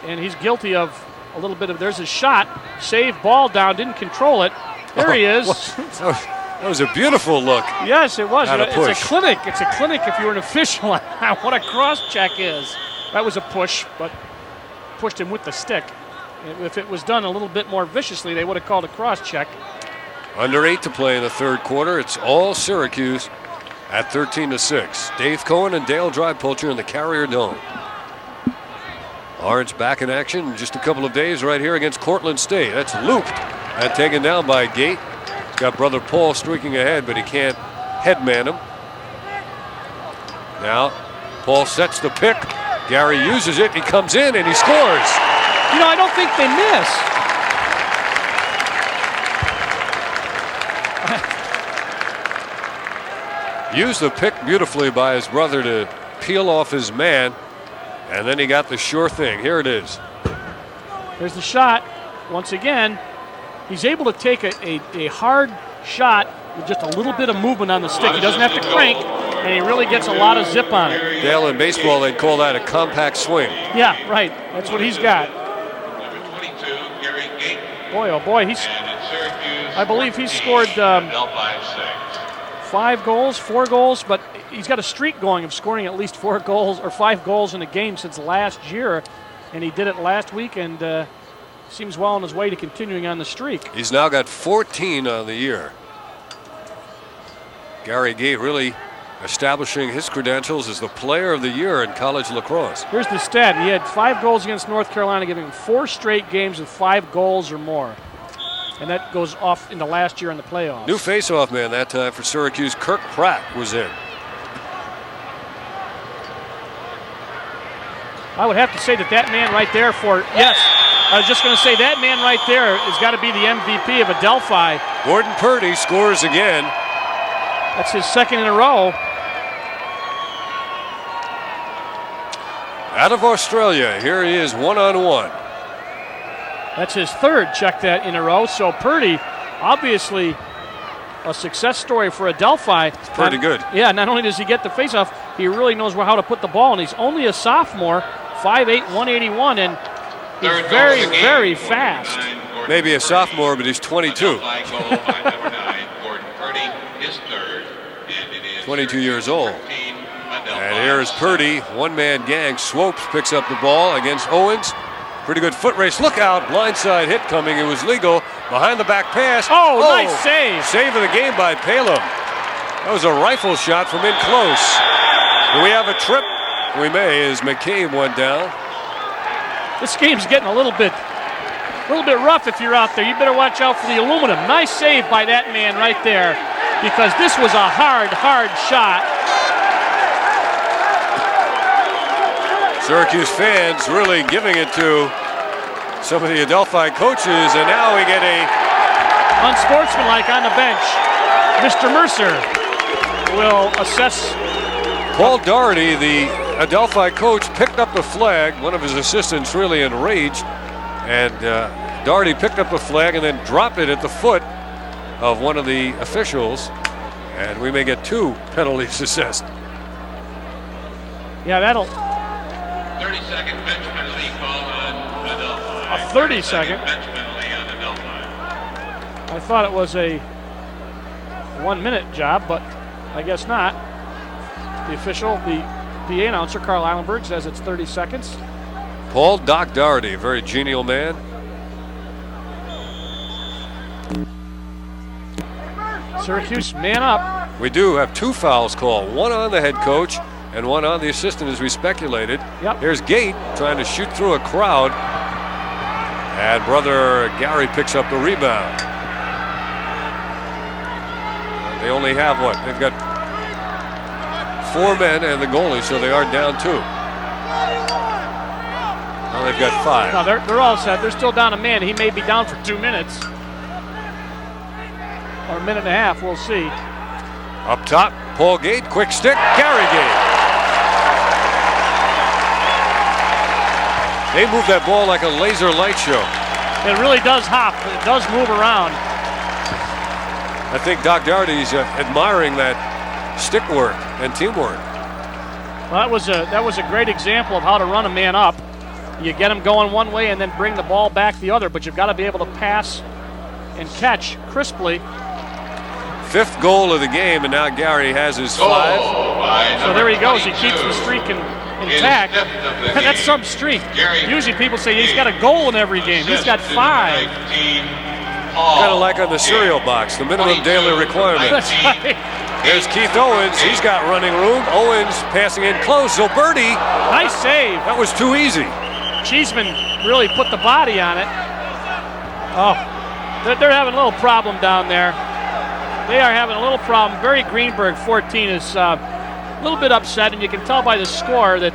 Speaker 2: And he's guilty of a little bit of, there's a shot, saved ball down, didn't control it. There he is.
Speaker 1: That was a beautiful look.
Speaker 2: Yes, it was.
Speaker 1: It's
Speaker 2: a clinic. It's a clinic if you're an official on what a cross check is. That was a push, but pushed him with the stick. If it was done a little bit more viciously, they would have called a cross check.
Speaker 1: Under 8 to play in the 3rd quarter. It's all Syracuse at 13-6. Dave Cohen and Dale Drypulcher in the Carrier Dome. Orange back in action in just a couple of days right here against Cortland State. That's looped and taken down by Gate. He's got brother Paul streaking ahead, but he can't headman him. Now, Paul sets the pick. Gary uses it. He comes in and he scores.
Speaker 2: You know, I don't think they miss.
Speaker 1: Used the pick beautifully by his brother to peel off his man. And then he got the sure thing. Here it is.
Speaker 2: There's the shot. Once again, he's able to take a hard shot with just a little bit of movement on the stick. He doesn't have to crank, and he really gets a lot of zip on it.
Speaker 1: Dale, in baseball, they'd call that a compact swing.
Speaker 2: Yeah, right. That's what he's got.
Speaker 3: Number 22, Gary Gate.
Speaker 2: Boy, oh boy, I believe he's scored 5 goals, 4 goals, but he's got a streak going of scoring at least 4 goals or 5 goals in a game since last year, and he did it last week and seems well on his way to continuing on the streak.
Speaker 1: He's now got 14 on the year. Gary Gate really establishing his credentials as the player of the year in college lacrosse.
Speaker 2: Here's the stat. He had 5 goals against North Carolina, giving 4 straight games with 5 goals or more. And that goes off into last year in the playoffs.
Speaker 1: New faceoff man that time for Syracuse. Kirk Pratt was in.
Speaker 2: I would have to say that man right there yes, I was just going to say that man right there has got to be the MVP of Adelphi.
Speaker 1: Gordon Purdie scores again.
Speaker 2: That's his 2nd in a row.
Speaker 1: Out of Australia, here he is one-on-one.
Speaker 2: That's his third, check that, in a row. So Purdie, obviously a success story for Adelphi.
Speaker 1: It's pretty good.
Speaker 2: Yeah, not only does he get the faceoff, he really knows how to put the ball, and he's only a sophomore, 5'8", 181, and he's very, very fast.
Speaker 1: Maybe a sophomore, but he's 22. 22 years old. And here's Purdie, one-man gang. Swopes picks up the ball against Owens. Pretty good foot race. Look out, blindside hit coming. It was legal. Behind the back pass.
Speaker 2: Oh, nice save.
Speaker 1: Save of the game by Palem. That was a rifle shot from in close. Do we have a trip? We may, as McCabe went down.
Speaker 2: This game's getting a little bit rough if you're out there. You better watch out for the aluminum. Nice save by that man right there, because this was a hard shot.
Speaker 1: Syracuse fans really giving it to some of the Adelphi coaches, and now we get a
Speaker 2: unsportsmanlike on the bench. Mr. Mercer will assess.
Speaker 1: Paul Doherty, the Adelphi coach, picked up the flag. One of his assistants really enraged, and Doherty picked up the flag and then dropped it at the foot of one of the officials, and we may get 2 penalties assessed.
Speaker 2: Yeah, that'll.
Speaker 3: 30-second bench penalty call on Adelphi.
Speaker 2: A 30-second.
Speaker 3: Bench penalty on Adelphi.
Speaker 2: I thought it was a 1-minute job, but I guess not. The official, the PA announcer, Carl Eilenberg, says it's 30 seconds.
Speaker 1: Paul Doc Doherty, a very genial man.
Speaker 2: Syracuse, man up.
Speaker 1: We do have 2 fouls called, one on the head coach and one on the assistant, as we speculated.
Speaker 2: Yep.
Speaker 1: Here's Gate trying to shoot through a crowd, and brother Gary picks up the rebound. They only have what? They've got 4 men and the goalie, so they are down 2. Now they've got 5.
Speaker 2: No, they're all set. They're still down a man. He may be down for 2 minutes. Or a minute and a half, we'll see.
Speaker 1: Up top, Paul Gate, quick stick, Gary Gate. They move that ball like a laser light show.
Speaker 2: It really does hop. It does move around.
Speaker 1: I think Doc Doherty's admiring that stick work and teamwork.
Speaker 2: Well, that was a great example of how to run a man up. You get him going one way and then bring the ball back the other, but you've got to be able to pass and catch crisply.
Speaker 1: 5th goal of the game, and now Gary has his 5.
Speaker 2: So there he goes. He keeps the streak intact. That's some streak. Usually people say he's got a goal in every game. He's got 5.
Speaker 1: Kind of like on the cereal box, the minimum daily requirement.
Speaker 2: That's right.
Speaker 1: There's Keith Owens. He's got running room. Owens passing in close. So Purdie.
Speaker 2: Nice save.
Speaker 1: That was too easy.
Speaker 2: Cheeseman really put the body on it. Oh, they're having a little problem down there. They are having a little problem. Barry Greenberg, 14, is a little bit upset, and you can tell by the score that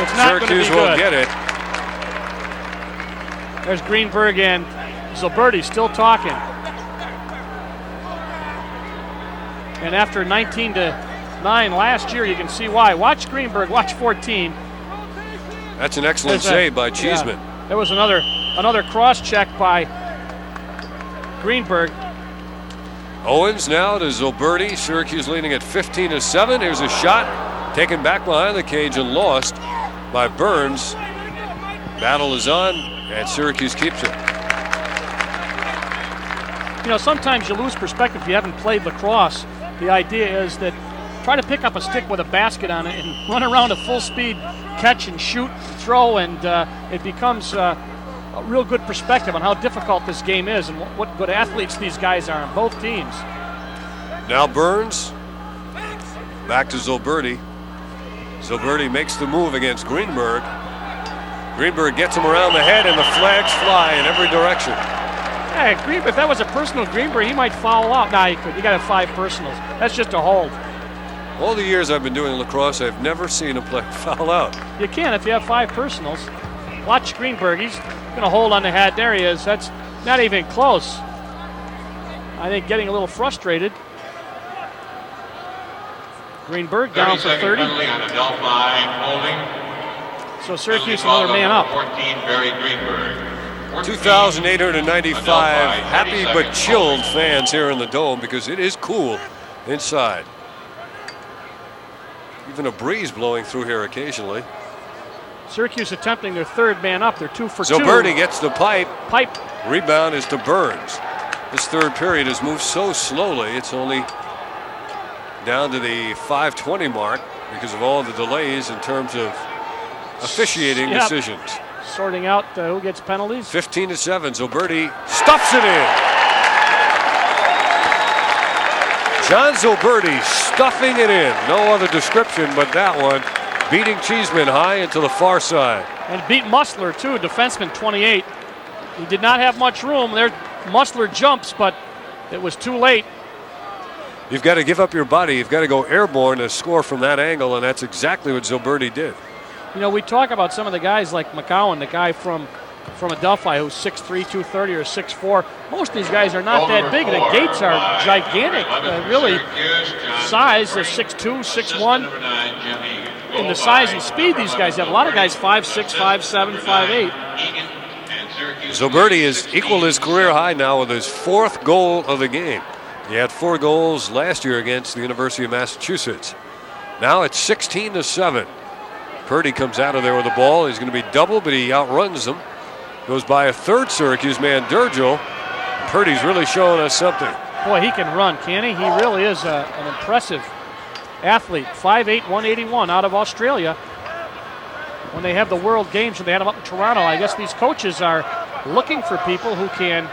Speaker 2: it's not going to be good.
Speaker 1: Syracuse will get it.
Speaker 2: There's Greenberg and Zilberti still talking. And after 19-9 last year, you can see why. Watch Greenberg, watch 14.
Speaker 1: That's an excellent save by Cheeseman.
Speaker 2: Yeah, there was another cross check by Greenberg.
Speaker 1: Owens now to Zilberti. Syracuse leading at 15-7. Here's a shot taken back behind the cage and lost by Burns. Battle is on, and Syracuse keeps it.
Speaker 2: You know, sometimes you lose perspective if you haven't played lacrosse. The idea is that try to pick up a stick with a basket on it and run around at full speed, catch and shoot, and throw, and it becomes a real good perspective on how difficult this game is and what good athletes these guys are on both teams.
Speaker 1: Now Burns, back to Zilberti. Zilberti makes the move against Greenberg. Greenberg gets him around the head, and the flags fly in every direction.
Speaker 2: Hey, Greenberg, if that was a personal Greenberg, he might foul out. Nah, he could. You got to have 5 personals. That's just a hold.
Speaker 1: All the years I've been doing lacrosse, I've never seen a player foul out.
Speaker 2: You can if you have 5 personals. Watch Greenberg. He's going to hold on the head. There he is. That's not even close. I think getting a little frustrated. Greenberg down for 30.
Speaker 3: On Adelphi holding.
Speaker 2: So Syracuse another man up.
Speaker 3: 14, Barry Greenberg.
Speaker 1: 2,895 happy but chilled fans here in the Dome because it is cool inside. Even a breeze blowing through here occasionally.
Speaker 2: Syracuse attempting their third man up. They're 2 for 2.
Speaker 1: Zoberti gets the pipe.
Speaker 2: Pipe.
Speaker 1: Rebound is to Burns. This third period has moved so slowly. It's only down to the 5:20 mark because of all the delays in terms of officiating decisions.
Speaker 2: Sorting out who gets penalties.
Speaker 1: 15-7. Zoberti stuffs it in. John Zoberti stuffing it in. No other description but that one. Beating Cheeseman high into the far side.
Speaker 2: And beat Musler too, defenseman 28. He did not have much room. There, Musler jumps, but it was too late.
Speaker 1: You've got to give up your body. You've got to go airborne to score from that angle, and that's exactly what Zoberti did.
Speaker 2: You know, we talk about some of the guys like McCowan, the guy from Adelphi who's 6'3", 230 or 6'4". Most of these guys are not that big. The Gates are gigantic, really. Size, they're 6'2", 6'1". In the size and speed these guys have. A lot of guys 5'6", 5'7", 5'8".
Speaker 1: Zoberti has equaled his career high now with his 4th goal of the game. He had 4 goals last year against the University of Massachusetts. Now it's 16-7. Purdie comes out of there with the ball. He's going to be doubled, but he outruns them. Goes by a third Syracuse man, Durgill. Purdie's really showing us something.
Speaker 2: Boy, he can run, can he? He really is an impressive athlete. 5'8", 181 out of Australia. When they have the World Games and they had him up in Toronto, I guess these coaches are looking for people who can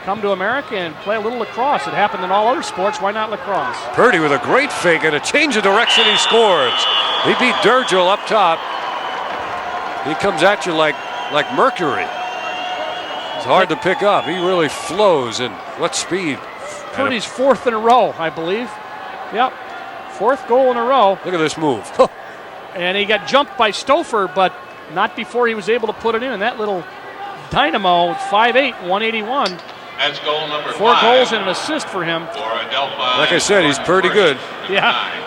Speaker 2: come to America and play a little lacrosse. It happened in all other sports. Why not lacrosse?
Speaker 1: Purdie with a great fake and a change of direction. He scores. He beat Durgill up top. He comes at you like Mercury. It's hard to pick up. He really flows, and what speed.
Speaker 2: Purdy's 4th in a row, I believe. Yep, 4th goal in a row.
Speaker 1: Look at this move.
Speaker 2: And he got jumped by Stouffer, but not before he was able to put it in. And that little dynamo, 5'8", 181.
Speaker 3: That's goal number
Speaker 2: 4 goals and an assist for him.
Speaker 1: Like I said, he's pretty good.
Speaker 2: Yeah.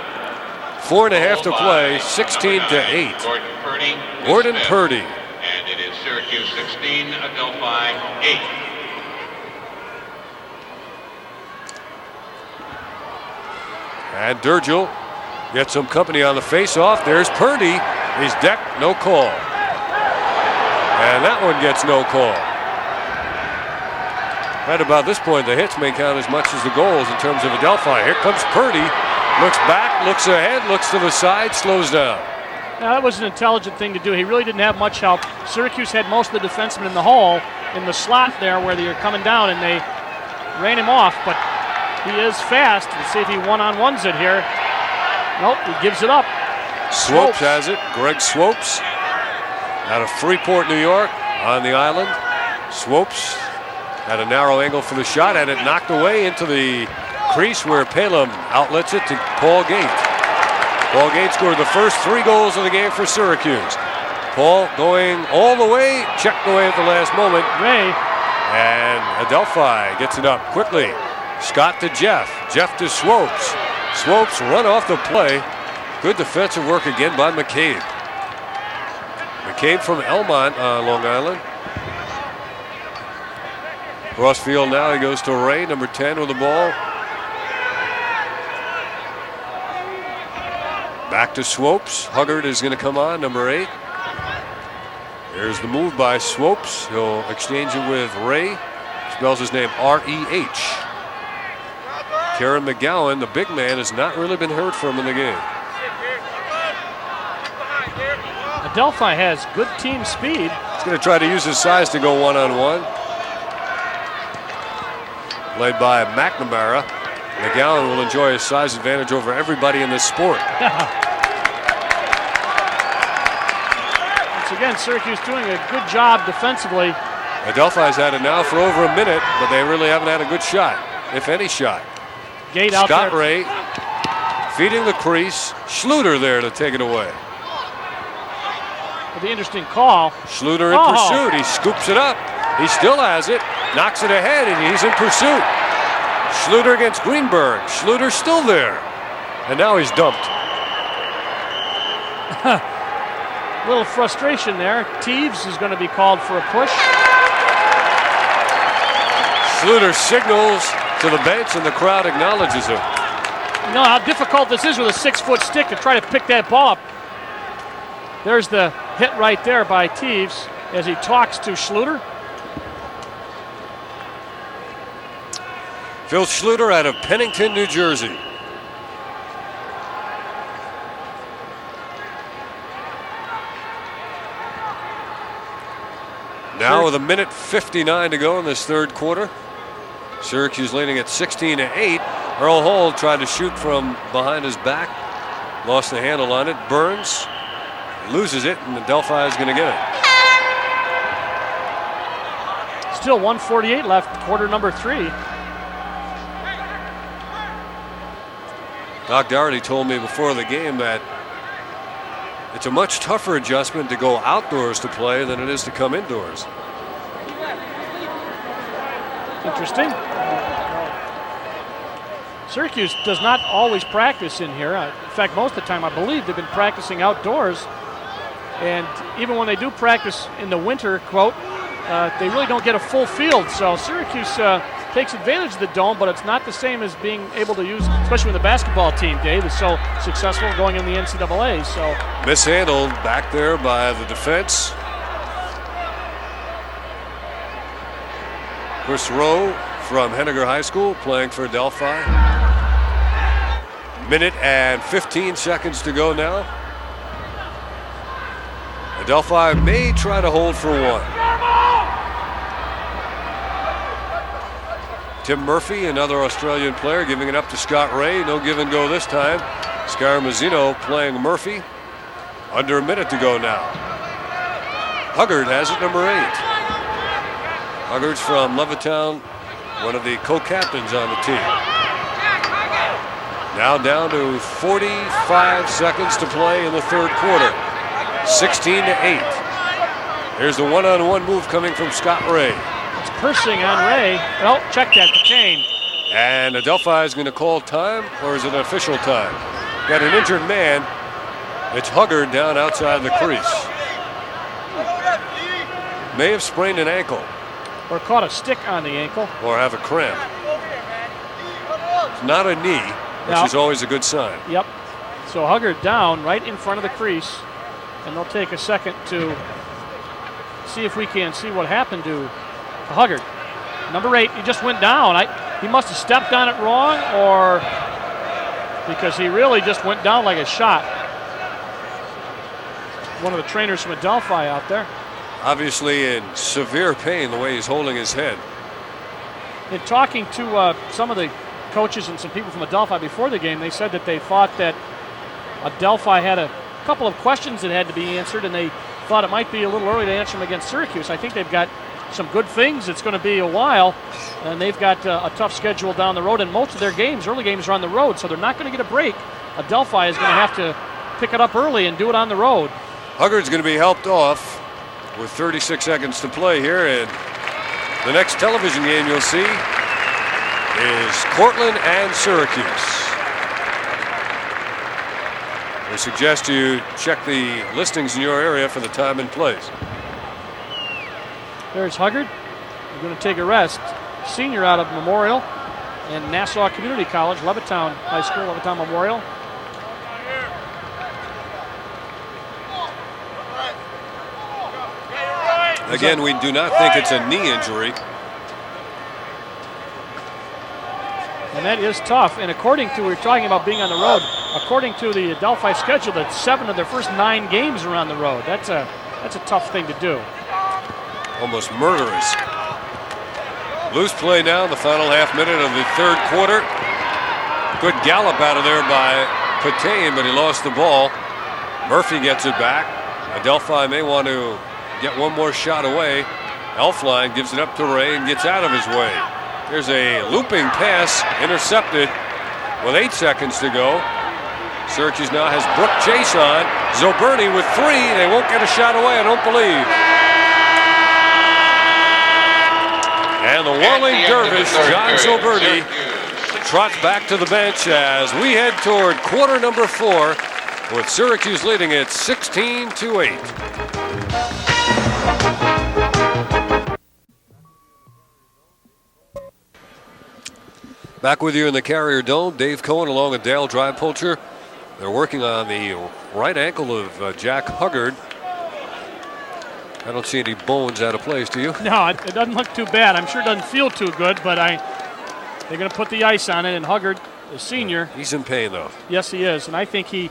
Speaker 1: 4.5 to play, 16-8. Gordon Purdie.
Speaker 3: And it is Syracuse 16, Adelphi 8.
Speaker 1: And Durgill gets some company on the face-off. There's Purdie. He's decked, no call. And that one gets no call. Right about this point, the hits may count as much as the goals in terms of Adelphi. Here comes Purdie. Looks back, looks ahead, looks to the side, slows down.
Speaker 2: Now that was an intelligent thing to do. He really didn't have much help. Syracuse had most of the defensemen in the hole, in the slot there where they're coming down, and they ran him off, but he is fast. Let's see if he one-on-ones it here. Nope, he gives it up.
Speaker 1: Swopes has it. Greg Swopes out of Freeport, New York, on the island. Swopes had a narrow angle for the shot, had it knocked away into the crease where Palem outlets it to Paul Gate. Paul Gate scored the first 3 goals of the game for Syracuse. Paul going all the way, checked away at the last moment.
Speaker 2: Ray.
Speaker 1: And Adelphi gets it up quickly. Scott to Jeff. Jeff to Swopes. Swopes run off the play. Good defensive work again by McCabe. McCabe from Elmont, Long Island. Crossfield now, he goes to Ray, number 10 with the ball. Back to Swopes. Huggard is going to come on, number 8. There's the move by Swopes. He'll exchange it with Ray. Spells his name R-E-H. Karen McGowan, the big man, has not really been heard from in the game.
Speaker 2: Adelphi has good team speed.
Speaker 1: He's going to try to use his size to go one-on-one. Played by McNamara. McGowan will enjoy his size advantage over everybody in this sport.
Speaker 2: Once again, Syracuse doing a good job defensively.
Speaker 1: Adelphi's had it now for over a minute, but they really haven't had a good shot, if any shot.
Speaker 2: Gate out
Speaker 1: Scott
Speaker 2: there.
Speaker 1: Ray feeding the crease. Schluter there to take it away.
Speaker 2: The interesting call.
Speaker 1: Schluter in pursuit. He scoops it up. He still has it. Knocks it ahead, and he's in pursuit. Schluter against Greenberg. Schluter still there. And now he's dumped.
Speaker 2: A little frustration there. Teves is going to be called for a push.
Speaker 1: Schluter signals to the bench, and the crowd acknowledges him.
Speaker 2: You know how difficult this is with a 6-foot stick to try to pick that ball up. There's the hit right there by Teves as he talks to Schluter.
Speaker 1: Phil Schluter out of Pennington, New Jersey. Now with 1:59 to go in this third quarter. Syracuse leading at 16-8. Earl Hall tried to shoot from behind his back. Lost the handle on it. Burns loses it, and Adelphi is going to get it.
Speaker 2: Still 1:48 left, quarter number 3.
Speaker 1: Doc Doherty told me before the game that it's a much tougher adjustment to go outdoors to play than it is to come indoors.
Speaker 2: Interesting. Syracuse does not always practice in here. In fact, most of the time, I believe they've been practicing outdoors. And even when they do practice in the winter, quote, they really don't get a full field. So Syracuse takes advantage of the dome, but it's not the same as being able to use, especially when the basketball team, Dave, is so successful going in the NCAA. So
Speaker 1: mishandled back there by the defense. Chris Rowe from Henniger High School playing for Adelphi. Minute and 15 seconds to go now. Adelphi may try to hold for one. Tim Murphy, another Australian player, giving it up to Scott Ray. No give and go this time. Scaramazzino playing Murphy. Under a minute to go now. Huggard has it, number 8. Huggard's from Levittown, one of the co-captains on the team. Now down to 45 seconds to play in the third quarter. 16-8. Here's the one-on-one move coming from Scott Ray.
Speaker 2: It's Persing on Ray. Oh, check that, Kane.
Speaker 1: And Adelphi is going to call time, or is it an official time? Got an injured man. It's Huggard down outside the crease. May have sprained an ankle.
Speaker 2: Or caught a stick on the ankle.
Speaker 1: Or have a cramp. It's not a knee, which is always a good sign.
Speaker 2: Yep. So Huggard down right in front of the crease. And they'll take a second to see if we can see what happened to Huggard. Number 8, he just went down. He must have stepped on it wrong, or because he really just went down like a shot. One of the trainers from Adelphi out there.
Speaker 1: Obviously in severe pain the way he's holding his head.
Speaker 2: In talking to some of the coaches and some people from Adelphi before the game, they said that they thought that Adelphi had a couple of questions that had to be answered, and they thought it might be a little early to answer them against Syracuse. I think they've got some good things. It's going to be a while, and they've got a tough schedule down the road, and most of their games, early games, are on the road, so they're not going to get a break. Adelphi is going to have to pick it up early and do it on the road.
Speaker 1: Huggard's going to be helped off with 36 seconds to play here, and the next television game you'll see is Cortland and Syracuse. We suggest you check the listings in your area for the time and place.
Speaker 2: There's Huggard. We're going to take a rest. Senior out of Memorial and Nassau Community College, Levittown High School, Levittown Memorial.
Speaker 1: Again, we do not think it's a knee injury.
Speaker 2: And that is tough. And according to, we were talking about being on the road, according to the Adelphi schedule, that 7 of their first 9 games are on the road. That's a tough thing to do.
Speaker 1: Almost murderous. Loose play now in the final half minute of the third quarter. Good gallop out of there by Patain, but he lost the ball. Murphy gets it back. Adelphi may want to get one more shot away. Elfline gives it up to Ray and gets out of his way. There's a looping pass intercepted with 8 seconds to go. Syracuse now has Brooke Chase on. Zoberni with 3. They won't get a shot away, I don't believe. And the whirling dervish, John Zoberni, trots back to the bench as we head toward quarter number 4 with Syracuse leading it 16-8. Back with you in the Carrier Dome, Dave Cohen along with Dale Drypulcher. They're working on the right ankle of Jack Huggard. I don't see any bones out of place, do you?
Speaker 2: No, it doesn't look too bad. I'm sure it doesn't feel too good, but they're going to put the ice on it, and Huggard, the senior.
Speaker 1: He's in pain, though.
Speaker 2: Yes, he is, and I think he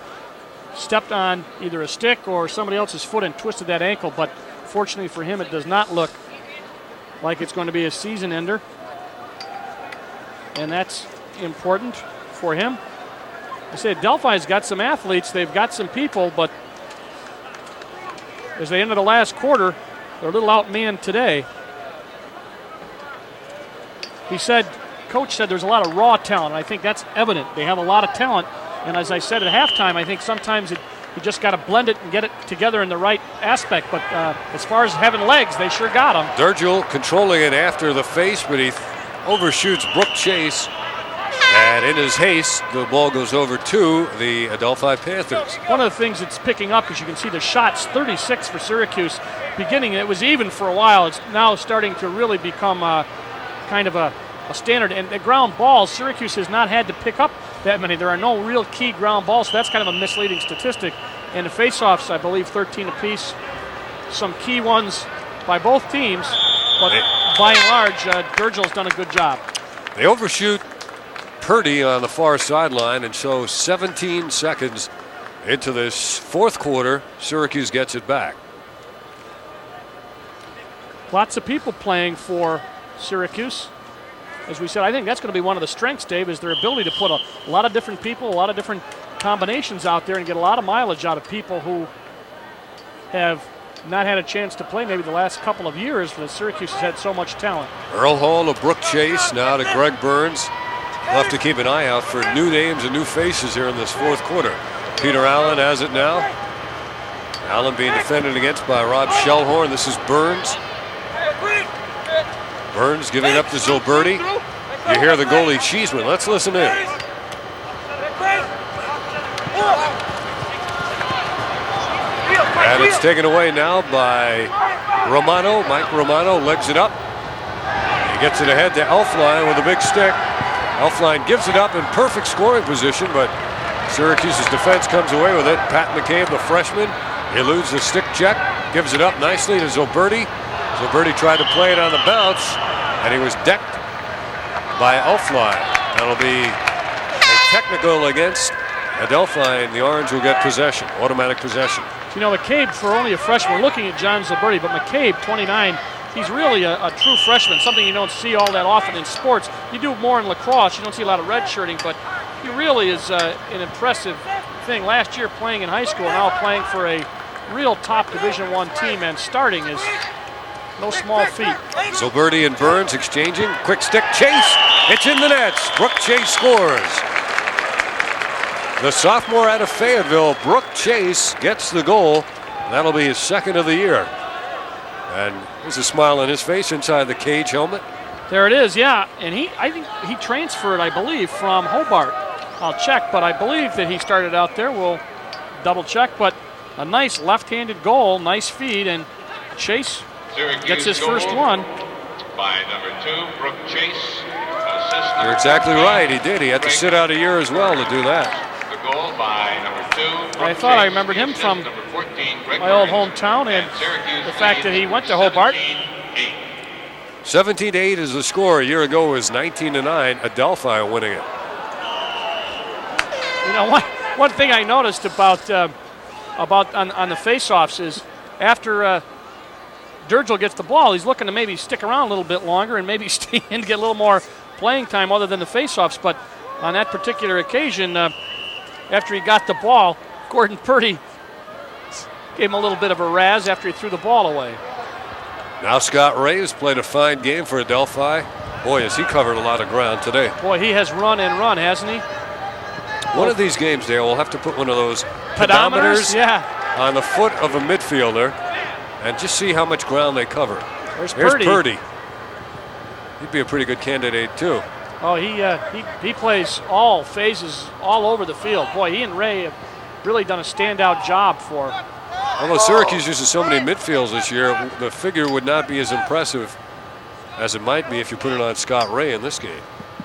Speaker 2: stepped on either a stick or somebody else's foot and twisted that ankle, but fortunately for him, it does not look like it's going to be a season ender, and that's important for him. I say Adelphi's got some athletes, they've got some people, but as they enter the last quarter, they're a little outmanned today. Coach said there's a lot of raw talent. I think that's evident. They have a lot of talent. And as I said at halftime, I think sometimes you just got to blend it and get it together in the right aspect. But as far as having legs, they sure got them.
Speaker 1: Durgill controlling it after the face, but he overshoots Brooke Chase. And in his haste, the ball goes over to the Adelphi Panthers.
Speaker 2: One of the things it's picking up, as you can see, the shots 36 for Syracuse. Beginning, it was even for a while. It's now starting to really become kind of a standard. And the ground balls, Syracuse has not had to pick up that many. There are no real key ground balls, so that's kind of a misleading statistic. And the faceoffs, I believe, 13 apiece. Some key ones by both teams, but by and large, Durgill's done a good job.
Speaker 1: They overshoot Purdie on the far sideline, and so 17 seconds into this fourth quarter, Syracuse gets it back.
Speaker 2: Lots of people playing for Syracuse. As we said, I think that's going to be one of the strengths, Dave, is their ability to put a lot of different people, a lot of different combinations out there and get a lot of mileage out of people who have not had a chance to play maybe the last couple of years, but Syracuse has had so much talent.
Speaker 1: Earl Hall to Brooke Chase, now to Greg Burns. We'll have to keep an eye out for new names and new faces here in this fourth quarter. Peter Allen has it now. Allen being defended against by Rob Shellhorn. This is Burns. Burns giving up to Zilberti. You hear the goalie Cheeseman. Let's listen in. And it's taken away now by Romano. Mike Romano legs it up. He gets it ahead to Elfline with a big stick. Elfline gives it up in perfect scoring position, but Syracuse's defense comes away with it. Pat McCabe, the freshman, eludes the stick check, gives it up nicely to Zilberti. Zilberti tried to play it on the bounce, and he was decked by Elfline. That'll be a technical against Adelphi, and the Orange will get possession, automatic possession.
Speaker 2: You know, McCabe, for only a freshman, we're looking at John Zilberti, but McCabe, 29, he's really a true freshman, something you don't see all that often in sports. You do more in lacrosse, you don't see a lot of redshirting, but he really is an impressive thing. Last year playing in high school, now playing for a real top Division I team, and starting is no small feat.
Speaker 1: Zilberti and Burns exchanging. Quick stick chase. It's in the nets. Brooke Chase scores. The sophomore out of Fayetteville, Brooke Chase, gets the goal. That'll be his second of the year. And there's a smile on his face inside the cage helmet.
Speaker 2: There it is, yeah. And I think he transferred, I believe, from Hobart. I'll check, but I believe that he started out there. We'll double check. But a nice left-handed goal, nice feed, and Chase gets his first one.
Speaker 3: By number 2, Brooke Chase.
Speaker 1: You're exactly right. He did. He had to sit out a year as well to do that.
Speaker 3: The goal by number 2.
Speaker 2: I thought I remembered him from my old hometown, and the fact that he went to Hobart.
Speaker 1: 17-8 is the score. A year ago was 19-9. Adelphi winning it.
Speaker 2: You know, one thing I noticed about on the face-offs is after Durgill gets the ball, he's looking to maybe stick around a little bit longer and maybe stay in to get a little more playing time other than the face-offs. But on that particular occasion, after he got the ball, Gordon Purdie gave him a little bit of a razz after he threw the ball away.
Speaker 1: Now Scott Ray has played a fine game for Adelphi. Boy, has he covered a lot of ground today.
Speaker 2: Boy, he has run and run, hasn't he?
Speaker 1: One of these games, Dale, we'll have to put one of those pedometers on the foot of a midfielder and just see how much ground they cover.
Speaker 2: There's
Speaker 1: Purdie. He'd be a pretty good candidate, too.
Speaker 2: Oh, he plays all phases all over the field. Boy, he and Ray have really done a standout job for.
Speaker 1: Although Syracuse uses so many midfields this year, the figure would not be as impressive as it might be if you put it on Scott Ray in this game.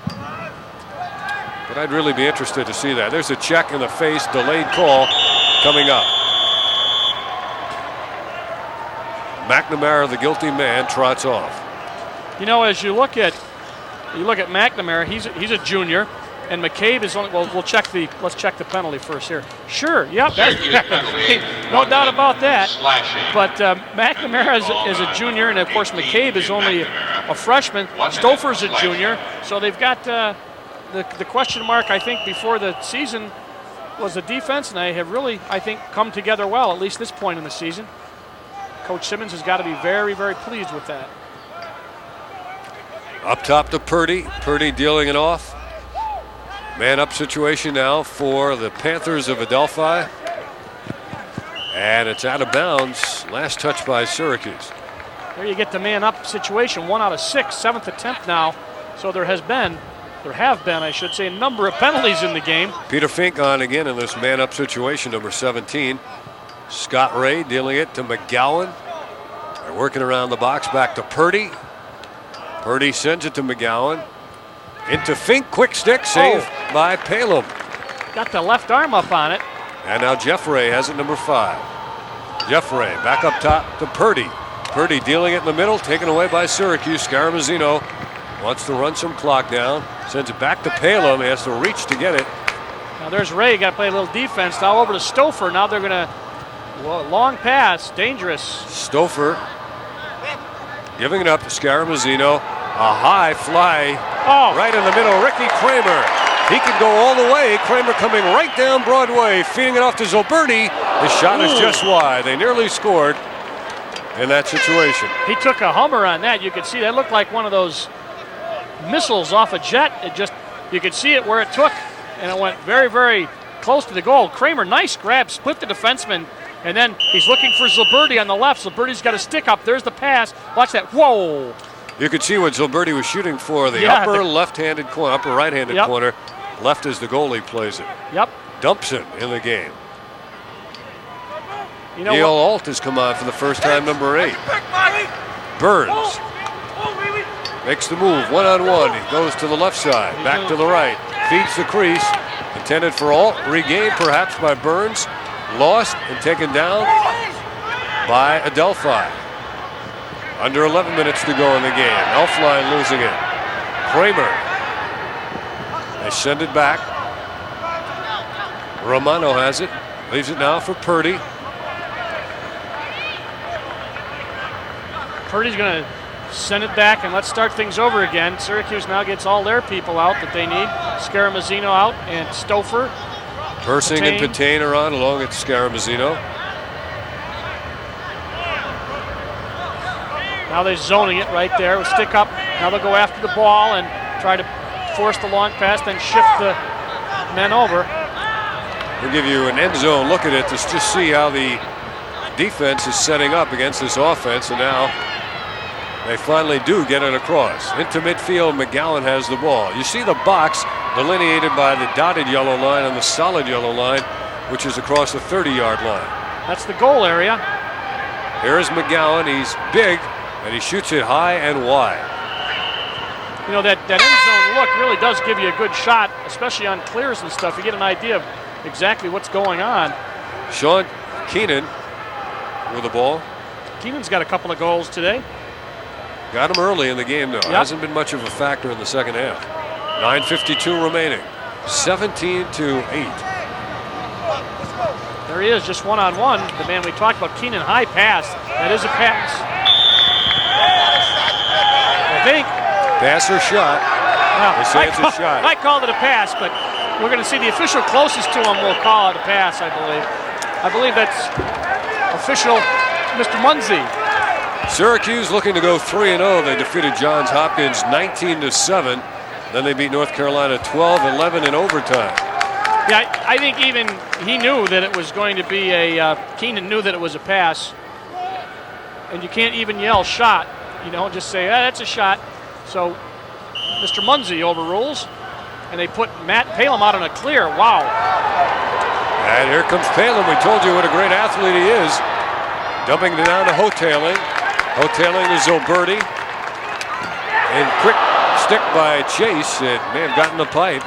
Speaker 1: But I'd really be interested to see that. There's a check in the face, delayed call coming up. McNamara, the guilty man, trots off.
Speaker 2: You know, as you look at McNamara, he's a junior, and McCabe is only. Well, let's check the penalty first here. Sure, yep, no doubt about that. But McNamara is a junior, and of course McCabe is only a freshman. Stouffer's a junior, so they've got the question mark. I think before the season was the defense, and they have really, I think, come together well, at least this point in the season. Coach Simmons has got to be very, very pleased with that.
Speaker 1: Up top to Purdie. Purdie dealing it off. Man up situation now for the Panthers of Adelphi. And it's out of bounds. Last touch by Syracuse.
Speaker 2: There you get the man up situation. 1 out of 6, 7th attempt now. So there have been, I should say, a number of penalties in the game.
Speaker 1: Peter Fink on again in this man up situation, number 17. Scott Ray dealing it to McGowan. They're working around the box, back to Purdie. Purdie sends it to McGowan. Into Fink, quick stick, save by Palum.
Speaker 2: Got the left arm up on it.
Speaker 1: And now Jeff Ray has it, number 5. Jeff Ray back up top to Purdie. Purdie dealing it in the middle, taken away by Syracuse. Scaramazino wants to run some clock down. Sends it back to Palum. He has to reach to get it.
Speaker 2: Now there's Ray, got to play a little defense. Now over to Stouffer. Now they're going to, long pass, dangerous.
Speaker 1: Stouffer giving it up to Scaramazino. A high fly right in the middle. Ricky Kramer. He could go all the way. Kramer coming right down Broadway, feeding it off to Zilberti. His shot is just wide. They nearly scored in that situation.
Speaker 2: He took a Hummer on that. You could see that looked like one of those missiles off a jet. It just, you could see it where it took, and it went very, very close to the goal. Kramer, nice grab, split the defenseman, and then he's looking for Zilberti on the left. Zilberti's got a stick up. There's the pass. Watch that. Whoa.
Speaker 1: You could see what Zilberti was shooting for, the upper left-handed corner, upper right-handed corner. Left as the goalie plays it. Dumps it in the game. You know, Neil Alt has come on for the first time, number 8. Burns makes the move, one-on-one. He goes to the left side, back to the right, feeds the crease. Intended for Alt, regained perhaps by Burns. Lost and taken down by Adelphi. Under 11 minutes to go in the game. Elfline losing it. Kramer. They send it back. Romano has it. Leaves it now for Purdie.
Speaker 2: Purdy's going to send it back, and let's start things over again. Syracuse now gets all their people out that they need. Scaramazino out and Stouffer.
Speaker 1: Persing and Patain are on along with Scaramazino.
Speaker 2: Now they're zoning it right there with stick up. Now they'll go after the ball and try to force the long pass, then shift the men over.
Speaker 1: We'll give you an end zone look at it to just see how the defense is setting up against this offense, and now they finally do get it across. Into midfield, McGowan has the ball. You see the box delineated by the dotted yellow line and the solid yellow line, which is across the 30-yard line.
Speaker 2: That's the goal area.
Speaker 1: Here is McGowan. He's big, and he shoots it high and wide.
Speaker 2: You know, that end zone look really does give you a good shot, especially on clears and stuff. You get an idea of exactly what's going on.
Speaker 1: Sean Keenan with the ball.
Speaker 2: Keenan's got a couple of goals today.
Speaker 1: Got him early in the game, though. Hasn't been much of a factor in the second half. 9:52 remaining. 17-8.
Speaker 2: There he is, just one-on-one. The man we talked about, Keenan, high pass. That is a pass. I think.
Speaker 1: Pass or shot?
Speaker 2: Well,
Speaker 1: they say it's a shot.
Speaker 2: I called it a pass, but we're going to see the official closest to him will call it a pass, I believe. I believe that's official Mr. Munzie.
Speaker 1: Syracuse looking to go 3-0. They defeated Johns Hopkins 19-7. Then they beat North Carolina 12-11 in overtime.
Speaker 2: Yeah, I think even he knew that it was going to be Keenan knew that it was a pass. And you can't even yell shot, you know, just say, that's a shot. So Mr. Munzie overrules, and they put Matt Palem out on a clear. Wow.
Speaker 1: And here comes Palem. We told you what a great athlete he is. Dumping it down to Hoteling. Hoteling to Zoberti. And quick stick by Chase. It may have gotten the pipe.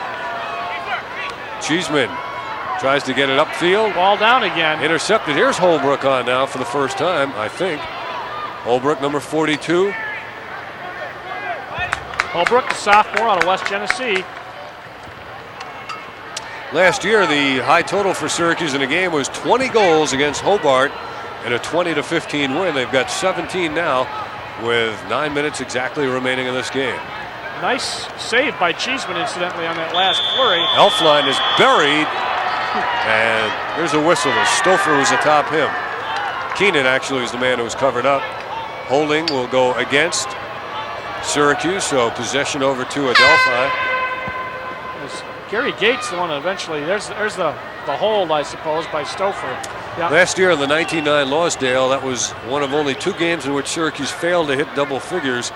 Speaker 1: Cheeseman tries to get it upfield.
Speaker 2: Ball down again.
Speaker 1: Intercepted. Here's Holbrook on now for the first time, I think. Holbrook, number 42.
Speaker 2: Holbrook, the sophomore out of West Genesee.
Speaker 1: Last year, the high total for Syracuse in a game was 20 goals against Hobart and a 20-15 win. They've got 17 now with 9 minutes exactly remaining in this game.
Speaker 2: Nice save by Cheeseman, incidentally, on that last flurry.
Speaker 1: Elfline is buried, and there's a whistle as Stouffer was atop him. Keenan actually was the man who was covered up. Holding will go against Syracuse, so possession over to Adelphi.
Speaker 2: Gary Gates, the one that eventually, there's the hold, I suppose, by Stouffer. Yeah.
Speaker 1: Last year in the 19-9 Lawsdale, that was one of only 2 games in which Syracuse failed to hit double figures.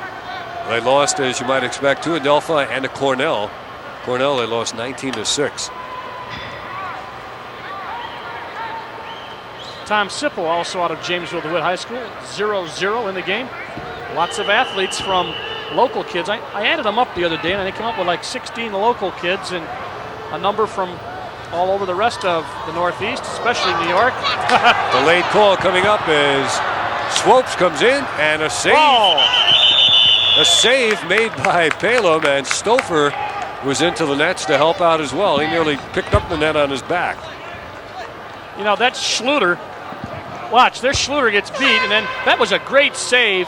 Speaker 1: They lost, as you might expect, to Adelphi and to Cornell. Cornell, they lost 19-6.
Speaker 2: Tom Sipple, also out of Jamesville DeWitt High School, 0-0 in the game. Lots of athletes from local kids. I added them up the other day, and they came up with like 16 local kids and a number from all over the rest of the Northeast, especially New York.
Speaker 1: Delayed call coming up as Swopes comes in, and a save.
Speaker 2: Oh.
Speaker 1: A save made by Palem, and Stouffer was into the nets to help out as well. He nearly picked up the net on his back.
Speaker 2: You know, that's Schluter. Watch, there Schluter gets beat, and then that was a great save.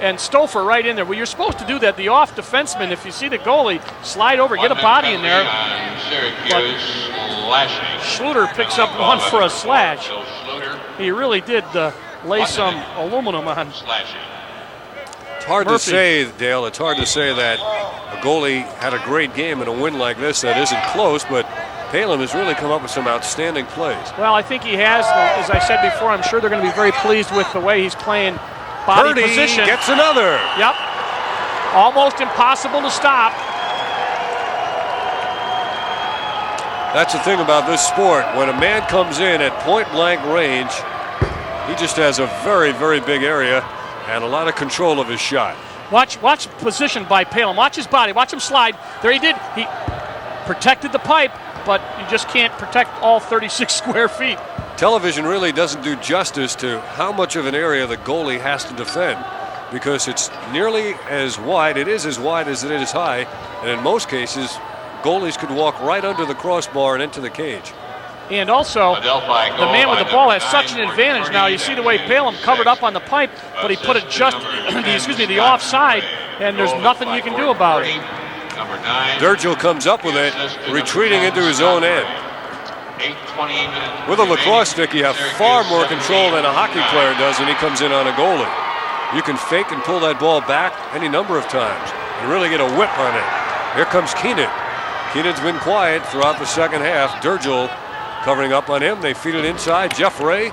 Speaker 2: And Stouffer right in there. Well, you're supposed to do that. The off defenseman, if you see the goalie, slide over, get a body in there. But Schluter picks up one for a slash. He really did lay some aluminum on.
Speaker 1: It's hard
Speaker 2: Murphy.
Speaker 1: to say, Dale. It's hard to say that a goalie had a great game in a win like this that isn't close, but Palem has really come up with some outstanding plays.
Speaker 2: Well, I think he has. As I said before, I'm sure they're going to be very pleased with the way he's playing. Body
Speaker 1: Purdie
Speaker 2: position.
Speaker 1: Gets another.
Speaker 2: Yep. Almost impossible to stop.
Speaker 1: That's the thing about this sport. When a man comes in at point-blank range, he just has a very, very big area and a lot of control of his shot.
Speaker 2: Watch position by Palem. Watch his body. Watch him slide. There he did. He protected the pipe, but you just can't protect all 36 square feet.
Speaker 1: Television really doesn't do justice to how much of an area the goalie has to defend, because it's nearly as wide. It is as wide as it is high, and in most cases, goalies could walk right under the crossbar and into the cage.
Speaker 2: And also, the man with the ball has such an advantage now. You see the way Palem covered up on the pipe, but he put it just, the offside, and there's nothing you can do about it.
Speaker 1: Durgill comes up with it, retreating into his own end. With a lacrosse stick, you have far more control than a hockey player does when he comes in on a goalie. You can fake and pull that ball back any number of times and really get a whip on it. Here comes Keenan. Keenan's been quiet throughout the second half. Durgill covering up on him. They feed it inside. Jeff Ray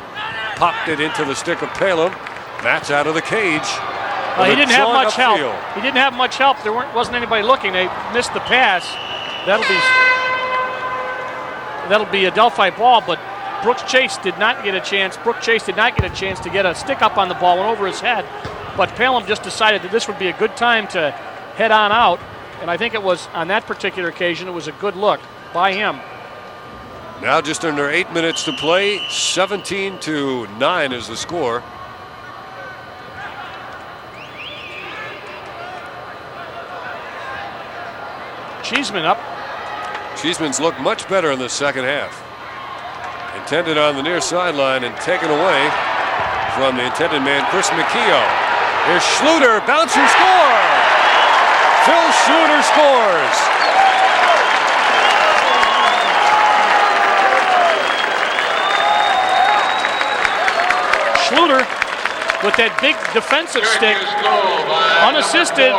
Speaker 1: popped it into the stick of Palem. That's out of the cage.
Speaker 2: He didn't have much help. He didn't have much help. There wasn't anybody looking. They missed the pass. That'll be a Adelphi ball, but Brooks Chase did not get a chance. Brooke Chase did not get a chance to get a stick up on the ball, went over his head. But Palem just decided that this would be a good time to head on out. And I think it was, on that particular occasion, it was a good look by him.
Speaker 1: Now just under 8 minutes to play. 17-9 is the score.
Speaker 2: Cheeseman up.
Speaker 1: Cheeseman's looked much better in the second half. Intended on the near sideline and taken away from the intended man, Chris McKeough. Here's Schluter, bouncer, score! Phil Schluter scores!
Speaker 2: Schluter with that big defensive stick, unassisted.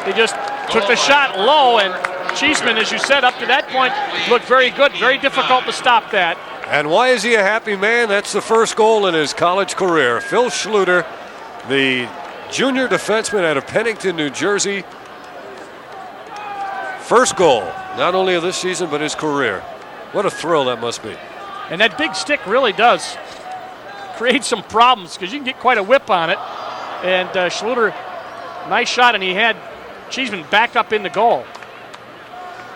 Speaker 2: He just took the shot low, and Cheeseman, as you said, up to that point, looked very good. Very difficult to stop that.
Speaker 1: And why is he a happy man? That's the first goal in his college career. Phil Schluter, the junior defenseman out of Pennington, New Jersey. First goal, not only of this season, but his career. What a thrill that must be.
Speaker 2: And that big stick really does create some problems because you can get quite a whip on it. And Schluter, nice shot, and he had Cheeseman back up in the goal.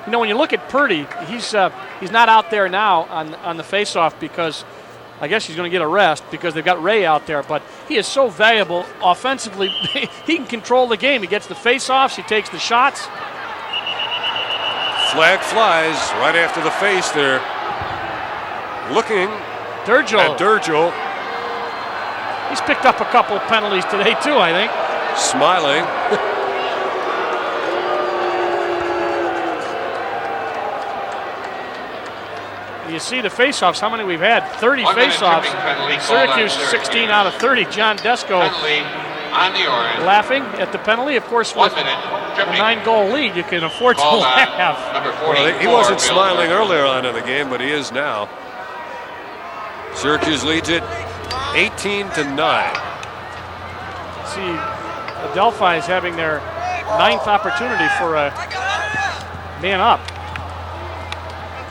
Speaker 2: You know, when you look at Purdie, he's not out there now on the faceoff because I guess he's going to get a rest because they've got Ray out there. But he is so valuable offensively. He can control the game. He gets the faceoffs. He takes the shots.
Speaker 1: Flag flies right after the face there. Looking at Durgel.
Speaker 2: He's picked up a couple of penalties today too, I think.
Speaker 1: Smiling.
Speaker 2: You see the faceoffs, how many we've had? 30 faceoffs. Syracuse 16 out of 30. John Desko laughing at the penalty. Of course, with a 9-goal lead, you can afford to laugh.
Speaker 1: Well, he wasn't smiling earlier on in the game, but he is now. Syracuse leads it 18-9.
Speaker 2: See, Adelphi is having their 9th opportunity for a man up.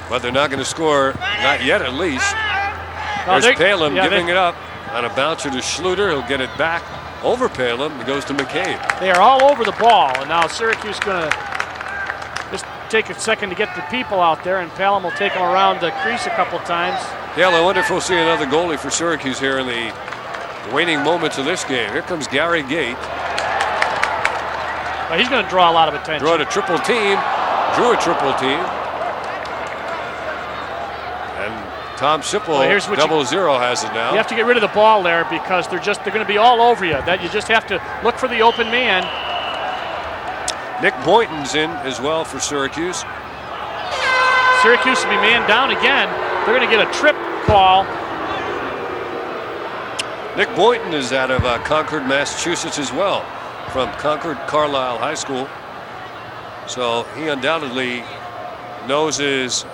Speaker 1: But they're not going to score, not yet at least. There's Palin giving it up on a bouncer to Schluter. He'll get it back over Palin. It goes to McCabe.
Speaker 2: They are all over the ball, and now Syracuse is going to just take a second to get the people out there, and Palin will take them around the crease a couple times.
Speaker 1: Yeah, I wonder if we'll see another goalie for Syracuse here in the waning moments of this game. Here comes Gary Gate.
Speaker 2: Well, he's going to draw a lot of attention.
Speaker 1: Drew a triple team. Tom Sipple, 0-0 has it now.
Speaker 2: You have to get rid of the ball there because they're going to be all over you. That you just have to look for the open man.
Speaker 1: Nick Boynton's in as well for Syracuse.
Speaker 2: Syracuse will be man down again. They're going to get a trip call.
Speaker 1: Nick Boynton is out of Concord, Massachusetts as well, from Concord Carlisle High School. So he undoubtedly knows his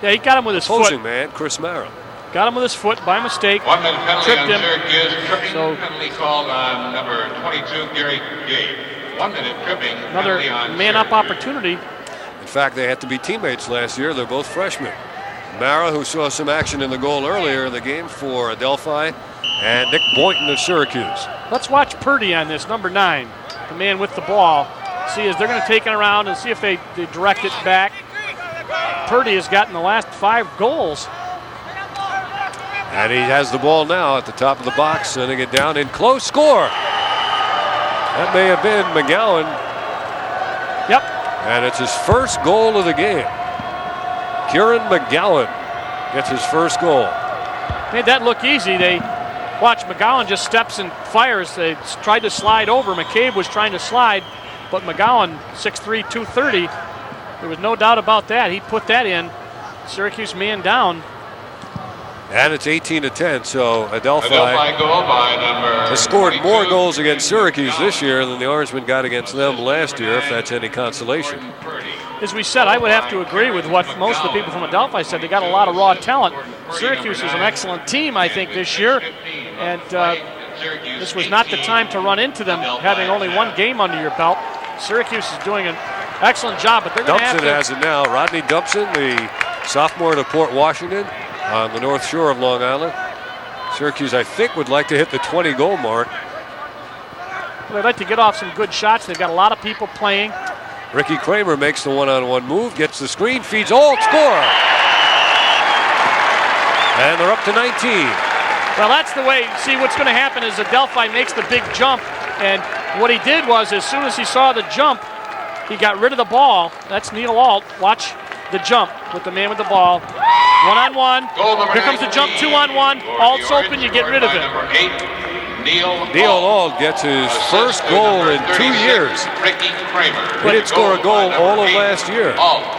Speaker 2: Yeah, he got him with his
Speaker 1: opposing
Speaker 2: foot.
Speaker 1: Man, Chris Mara.
Speaker 2: Got him with his foot by mistake.
Speaker 3: 1 minute penalty
Speaker 2: tripped
Speaker 3: on
Speaker 2: him.
Speaker 3: Syracuse. Tripping penalty called on number 22, Gary Gate. 1 minute tripping.
Speaker 2: Another man-up opportunity.
Speaker 1: In fact, they had to be teammates last year. They're both freshmen. Mara, who saw some action in the goal earlier in the game for Adelphi, and Nick Boynton of Syracuse.
Speaker 2: Let's watch Purdie on this, number 9, the man with the ball. See, as they're going to take it around and see if they direct it back. Purdie has gotten the last 5 goals.
Speaker 1: And he has the ball now at the top of the box, sending it down in close. Score! That may have been McGowan.
Speaker 2: Yep.
Speaker 1: And it's his first goal of the game. Kieran McGowan gets his first goal.
Speaker 2: Made that look easy. Watch, McGowan just steps and fires. They tried to slide over. McCabe was trying to slide, but McGowan, 6'3", 230, there was no doubt about that. He put that in. Syracuse man down.
Speaker 1: And it's 18-10, so Adelphi
Speaker 3: goal by number
Speaker 1: has scored
Speaker 3: 22.
Speaker 1: more goals against Syracuse this year than the Orangemen got against them last year, if that's any consolation.
Speaker 2: As we said, I would have to agree with what most of the people from Adelphi said. They got a lot of raw talent. Syracuse is an excellent team, I think, this year. And this was not the time to run into them, having only 1 game under your belt. Syracuse is doing an excellent job, but they're going to have to...
Speaker 1: Dumpson has it now. Rodney Dumpson, the sophomore to Port Washington on the North Shore of Long Island. Syracuse, I think, would like to hit the 20-goal mark.
Speaker 2: Well, they'd like to get off some good shots. They've got a lot of people playing.
Speaker 1: Ricky Kramer makes the one-on-one move, gets the screen, feeds Alt, score! And they're up to 19.
Speaker 2: Well, that's the way. See, what's going to happen is Adelphi makes the big jump, and what he did was, as soon as he saw the jump, he got rid of the ball. That's Neil Alt. Watch the jump with the man with the ball. 1-on-1. Here comes the jump, 2-on-1. Alt's open, you get rid of it.
Speaker 1: Neil Alt gets his first goal in 2 years. He didn't score a goal all of last year,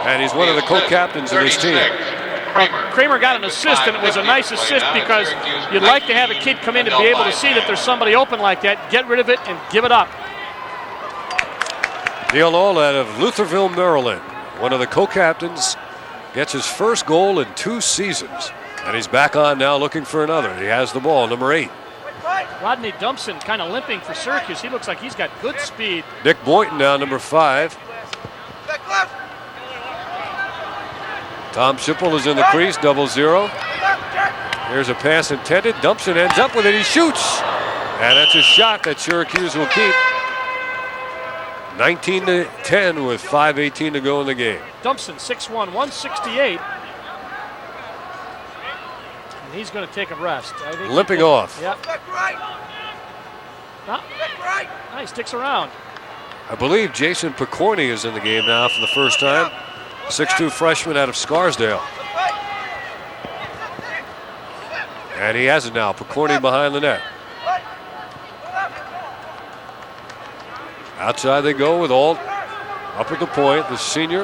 Speaker 1: and he's one of the co-captains of his team.
Speaker 2: Kramer got an assist, and it was a nice assist because you'd like to have a kid come in to be able to see that there's somebody open like that, get rid of it, and give it up.
Speaker 1: Neil Alt out of Lutherville, Maryland, one of the co-captains, gets his first goal in 2 seasons. And he's back on now looking for another. He has the ball, number 8.
Speaker 2: Rodney Dumpson kind of limping for Syracuse. He looks like he's got good speed.
Speaker 1: Nick Boynton now, number 5. Tom Schippel is in the crease, 0-0. There's a pass intended. Dumpson ends up with it. He shoots. And that's a shot that Syracuse will keep. 19-10 with 5:18 to go in the game.
Speaker 2: Dumpson, 6'1", 168. And he's going to take a rest. I think
Speaker 1: limping off.
Speaker 2: Yep. He sticks around.
Speaker 1: I believe Jason Picorni is in the game now for the first time. 6'2" freshman out of Scarsdale. And he has it now. Picorni behind the net. Outside they go with Alt. Up at the point, the senior.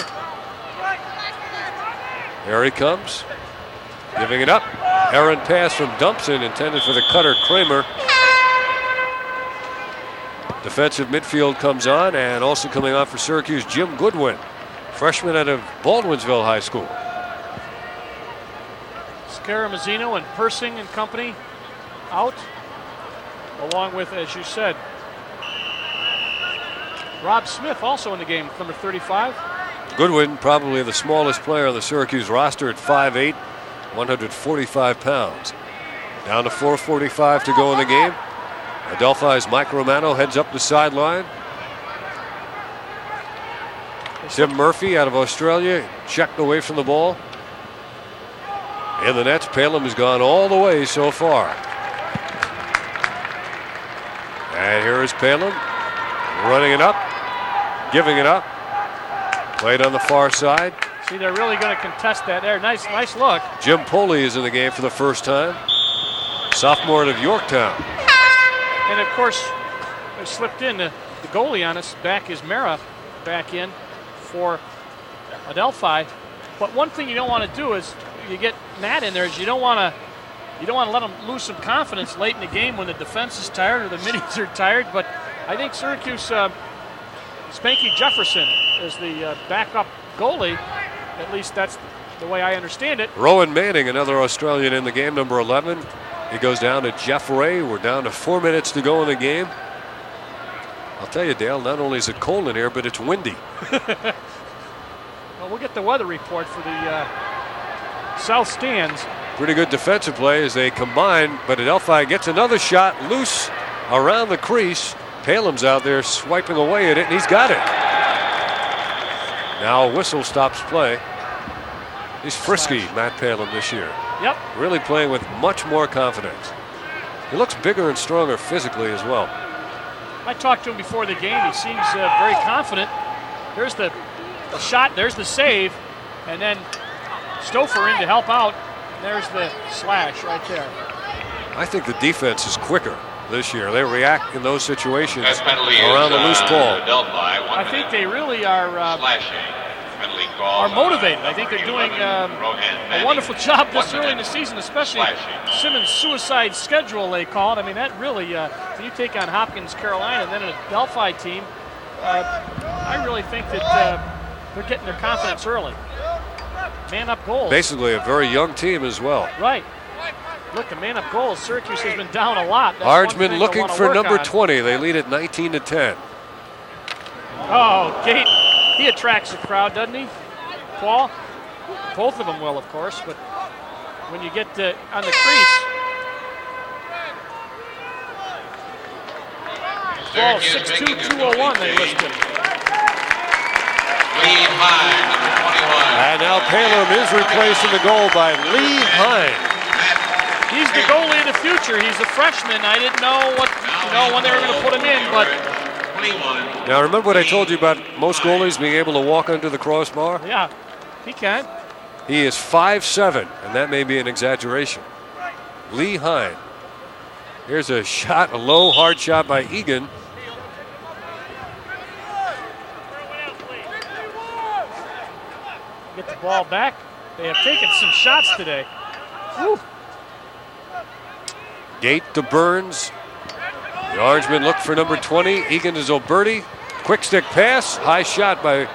Speaker 1: There he comes. Giving it up. Errant pass from Dumpson intended for the cutter Kramer. Defensive midfield comes on, and also coming on for Syracuse, Jim Goodwin, freshman out of Baldwinsville High School.
Speaker 2: Scaramazino and Persing and company out, along with, as you said, Rob Smith also in the game, number 35.
Speaker 1: Goodwin, probably the smallest player on the Syracuse roster at 5'8", 145 pounds. Down to 4:45 to go in the game. Adelphi's Mike Romano heads up the sideline. Tim Murphy out of Australia checked away from the ball. In the nets, Palem has gone all the way so far. And here is Palem running it up, giving it up. Played on the far side.
Speaker 2: See, they're really going to contest that there. Nice look.
Speaker 1: Jim Poley is in the game for the first time. Sophomore out of Yorktown.
Speaker 2: And of course, they slipped in the goalie on us. Back is Mara back in for Adelphi. But one thing you don't want to do is you get Matt in there. Is you don't want to let them lose some confidence late in the game when the defense is tired or the minis are tired. But I think Syracuse Spanky Jefferson is the backup goalie. At least that's the way I understand it.
Speaker 1: Rowan Manning, another Australian in the game, number 11. He goes down to Jeff Ray. We're down to 4 minutes to go in the game. I'll tell you, Dale, not only is it cold in here, but it's windy.
Speaker 2: Well, we'll get the weather report for the south stands.
Speaker 1: Pretty good defensive play as they combine, but Adelphi gets another shot loose around the crease. Palem's out there swiping away at it, and he's got it. Now a whistle stops play. He's frisky, Matt Palem, this year.
Speaker 2: Yep.
Speaker 1: Really playing with much more confidence. He looks bigger and stronger physically as well.
Speaker 2: I talked to him before the game. He seems very confident. There's the shot, there's the save, and then Stouffer in to help out. There's the slash right there.
Speaker 1: I think the defense is quicker this year. They react in those situations
Speaker 3: That
Speaker 1: around the loose ball.
Speaker 3: Adelphi,
Speaker 2: I think they really are
Speaker 3: slashing. Penalty call,
Speaker 2: motivated. I think they're doing a wonderful job this early in the season, especially Simmons' suicide schedule, they call it. I mean, that really, when you take on Hopkins, Carolina, and then an Adelphi team, I really think that they're getting their confidence early. Man-up goals.
Speaker 1: Basically a very young team as well.
Speaker 2: Right. Look, the man-up goals. Syracuse has been down a lot.
Speaker 1: Hardsman looking for number 20. They lead at 19-10.
Speaker 2: Oh, Gate. He attracts the crowd, doesn't he, Paul? Both of them will, of course, but when you get on the crease. Paul, 6'2", 201, they list him.
Speaker 3: Lee Hine, number 21.
Speaker 1: And now Palem is replaced in the goal by Lee Hine.
Speaker 2: He's the goalie of the future. He's a freshman. I didn't know when they were going to put him in, but.
Speaker 1: Now remember what I told you about most goalies being able to walk under the crossbar?
Speaker 2: Yeah, he can.
Speaker 1: He is 5'7", and that may be an exaggeration. Lee Hine. Here's a shot, a low, hard shot by Egan.
Speaker 2: Get the ball back. They have taken some shots today. Woo.
Speaker 1: Gate to Burns. The Orangemen look for number 20. Egan to Zoberti. Quick stick pass. High shot by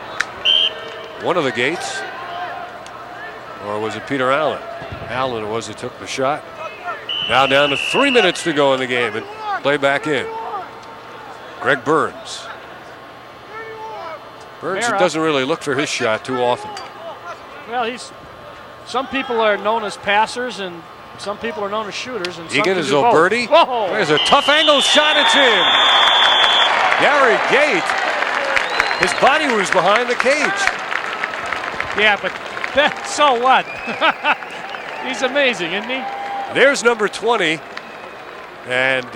Speaker 1: one of the Gates. Or was it Peter Allen? Allen it was who took the shot. Now down to 3 minutes to go in the game. And Play back in. Greg Burns. Burns doesn't really look for his shot too often.
Speaker 2: Well, some people are known as passers and some people are known as shooters. And
Speaker 1: Egan is Purdie. There's a tough angle shot. It's in. Gary Gate. His body was behind the cage.
Speaker 2: Yeah, but so what? He's amazing, isn't he?
Speaker 1: There's number 20. And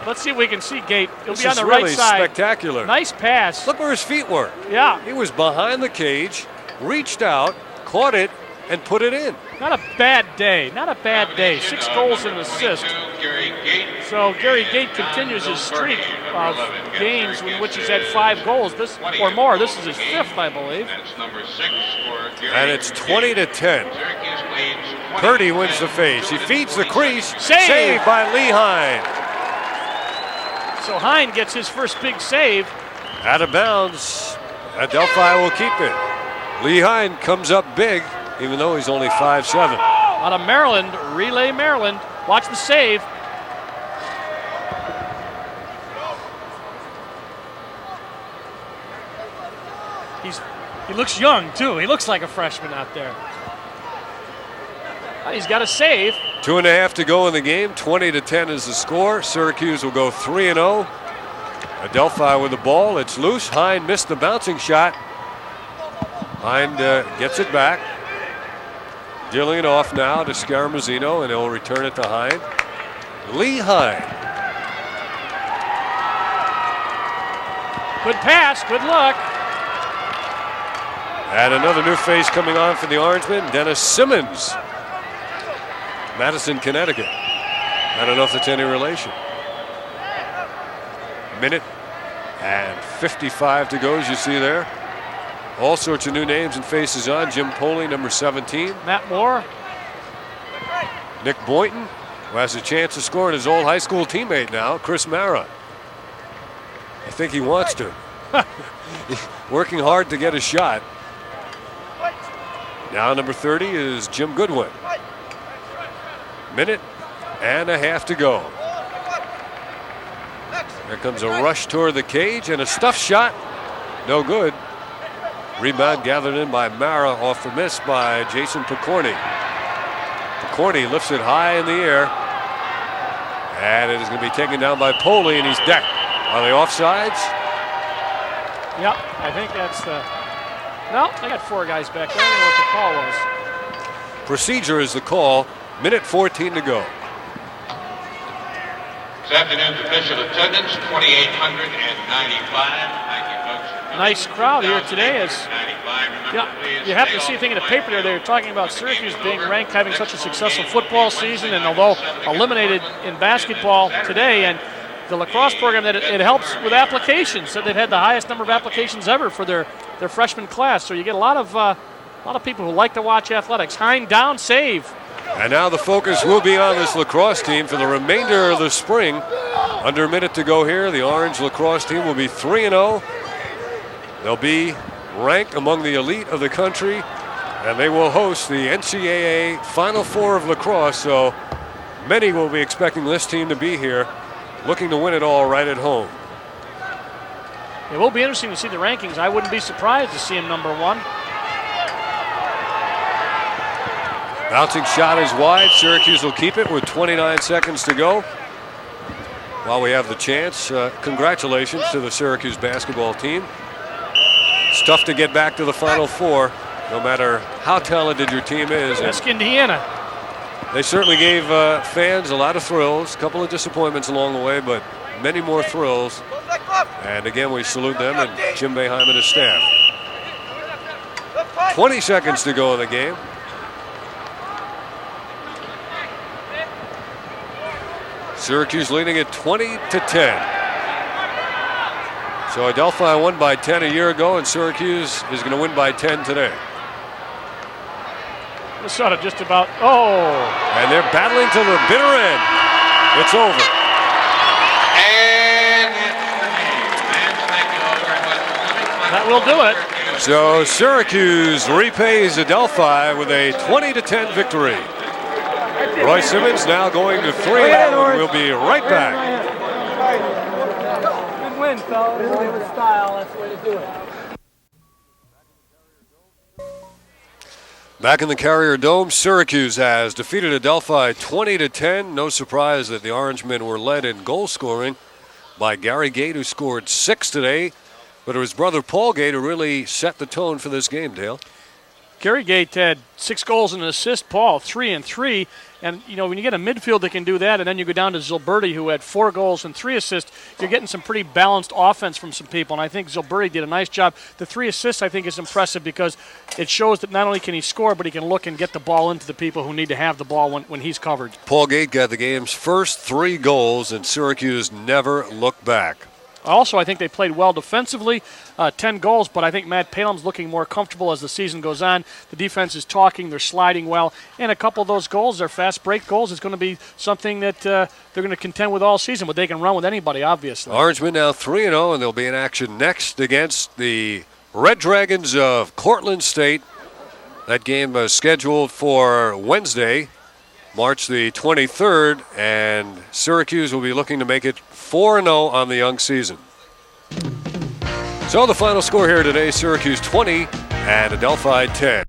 Speaker 2: let's see if we can see Gate. He'll be on the
Speaker 1: really
Speaker 2: right side.
Speaker 1: Spectacular.
Speaker 2: Nice pass.
Speaker 1: Look where his feet were.
Speaker 2: Yeah.
Speaker 1: He was behind the cage, reached out, caught it, and put it in.
Speaker 2: Not a bad day. Not a bad day. 6 goals and an assist. So Gary Gate continues his streak of games in which he's had 5 goals. This or more. This is his 5th, I believe.
Speaker 1: And it's 20-10. Purdie wins the face. He feeds the crease. Saved by Lee Hine.
Speaker 2: So Hine gets his first big save.
Speaker 1: Out of bounds. Adelphi will keep it. Lee Hine comes up big, even though he's only 5'7".
Speaker 2: Out of Maryland, Relay Maryland. Watch the save. He looks young, too. He looks like a freshman out there. He's got a save.
Speaker 1: 2.5 to go in the game. 20-10 is the score. Syracuse will go 3-0. Adelphi with the ball. It's loose. Hine missed the bouncing shot. Hine gets it back. Dealing it off now to Scaramuzzino, and he'll return it to Hine. Lee Hine.
Speaker 2: Good pass. Good luck.
Speaker 1: And another new face coming on for the Orangemen, Dennis Simmons. Madison, Connecticut. I don't know if it's any relation. Minute and 55 to go, as you see there. All sorts of new names and faces on. Jim Poley, number 17.
Speaker 2: Matt Moore.
Speaker 1: Nick Boynton, who has a chance to score, and his old high school teammate now, Chris Mara. I think he wants to. Working hard to get a shot. Now number 30 is Jim Goodwin. Minute and a half to go. There comes a rush toward the cage and a stuff shot. No good. Rebound gathered in by Mara off the miss by Jason Picorni. Picorni lifts it high in the air. And it is going to be taken down by Poley, and he's decked. Are they offsides?
Speaker 2: Yep, I think that's the... No, they got 4 guys back there. I don't know what the call was.
Speaker 1: Procedure is the call. Minute 14 to go.
Speaker 3: This afternoon's official attendance, 2,895. Thank you, folks.
Speaker 2: Nice crowd here today. You happen to see a thing in the paper there. They were talking about Syracuse being ranked, having such a successful football season, and although eliminated in basketball today, and the lacrosse program, that it helps with applications. So they've had the highest number of applications ever for their freshman class. So you get a lot of people who like to watch athletics. Hine down, save.
Speaker 1: And now the focus will be on this lacrosse team for the remainder of the spring. Under a minute to go here. The Orange lacrosse team will be 3-0. They'll be ranked among the elite of the country, and they will host the NCAA Final Four of lacrosse. So many will be expecting this team to be here, looking to win it all right at home.
Speaker 2: It will be interesting to see the rankings. I wouldn't be surprised to see him number 1.
Speaker 1: Bouncing shot is wide. Syracuse will keep it with 29 seconds to go. While we have the chance, congratulations to the Syracuse basketball team. It's tough to get back to the Final Four, no matter how talented your team is.
Speaker 2: Ask Indiana.
Speaker 1: They certainly gave fans a lot of thrills, a couple of disappointments along the way, but many more thrills. And again, we salute them and Jim Boeheim and his staff. 20 seconds to go in the game. Syracuse leading at 20-10. So Adelphi won by 10 a year ago, and Syracuse is going to win by 10 today.
Speaker 2: Minnesota just about, oh.
Speaker 1: And they're battling to the bitter end. It's over.
Speaker 3: And
Speaker 2: that will do it.
Speaker 1: So Syracuse repays Adelphi with a 20-10 victory. Roy Simmons now going to 3. We'll be right back.
Speaker 4: win, fellas. Play with style. That's the way to do it.
Speaker 1: Back in the Carrier Dome, Syracuse has defeated Adelphi 20-10. No surprise that the Orangemen were led in goal scoring by Gary Gate, who scored 6 today. But it was brother Paul Gate who really set the tone for this game, Dale.
Speaker 2: Gary Gate had 6 goals and an assist. Paul, 3 and 3. And, you know, when you get a midfield that can do that, and then you go down to Zilberti, who had 4 goals and 3 assists, you're getting some pretty balanced offense from some people. And I think Zilberti did a nice job. The 3 assists, I think, is impressive because it shows that not only can he score, but he can look and get the ball into the people who need to have the ball when he's covered.
Speaker 1: Paul Gate got the game's first 3 goals, and Syracuse never looked back.
Speaker 2: Also, I think they played well defensively, 10 goals, but I think Matt Palem's looking more comfortable as the season goes on. The defense is talking, they're sliding well, and a couple of those goals, their fast break goals, is going to be something that they're going to contend with all season, but they can run with anybody, obviously.
Speaker 1: Orangemen now 3-0, and they'll be in action next against the Red Dragons of Cortland State. That game is scheduled for Wednesday, March the 23rd, and Syracuse will be looking to make it 4-0 on the young season. So the final score here today, Syracuse 20 and Adelphi 10.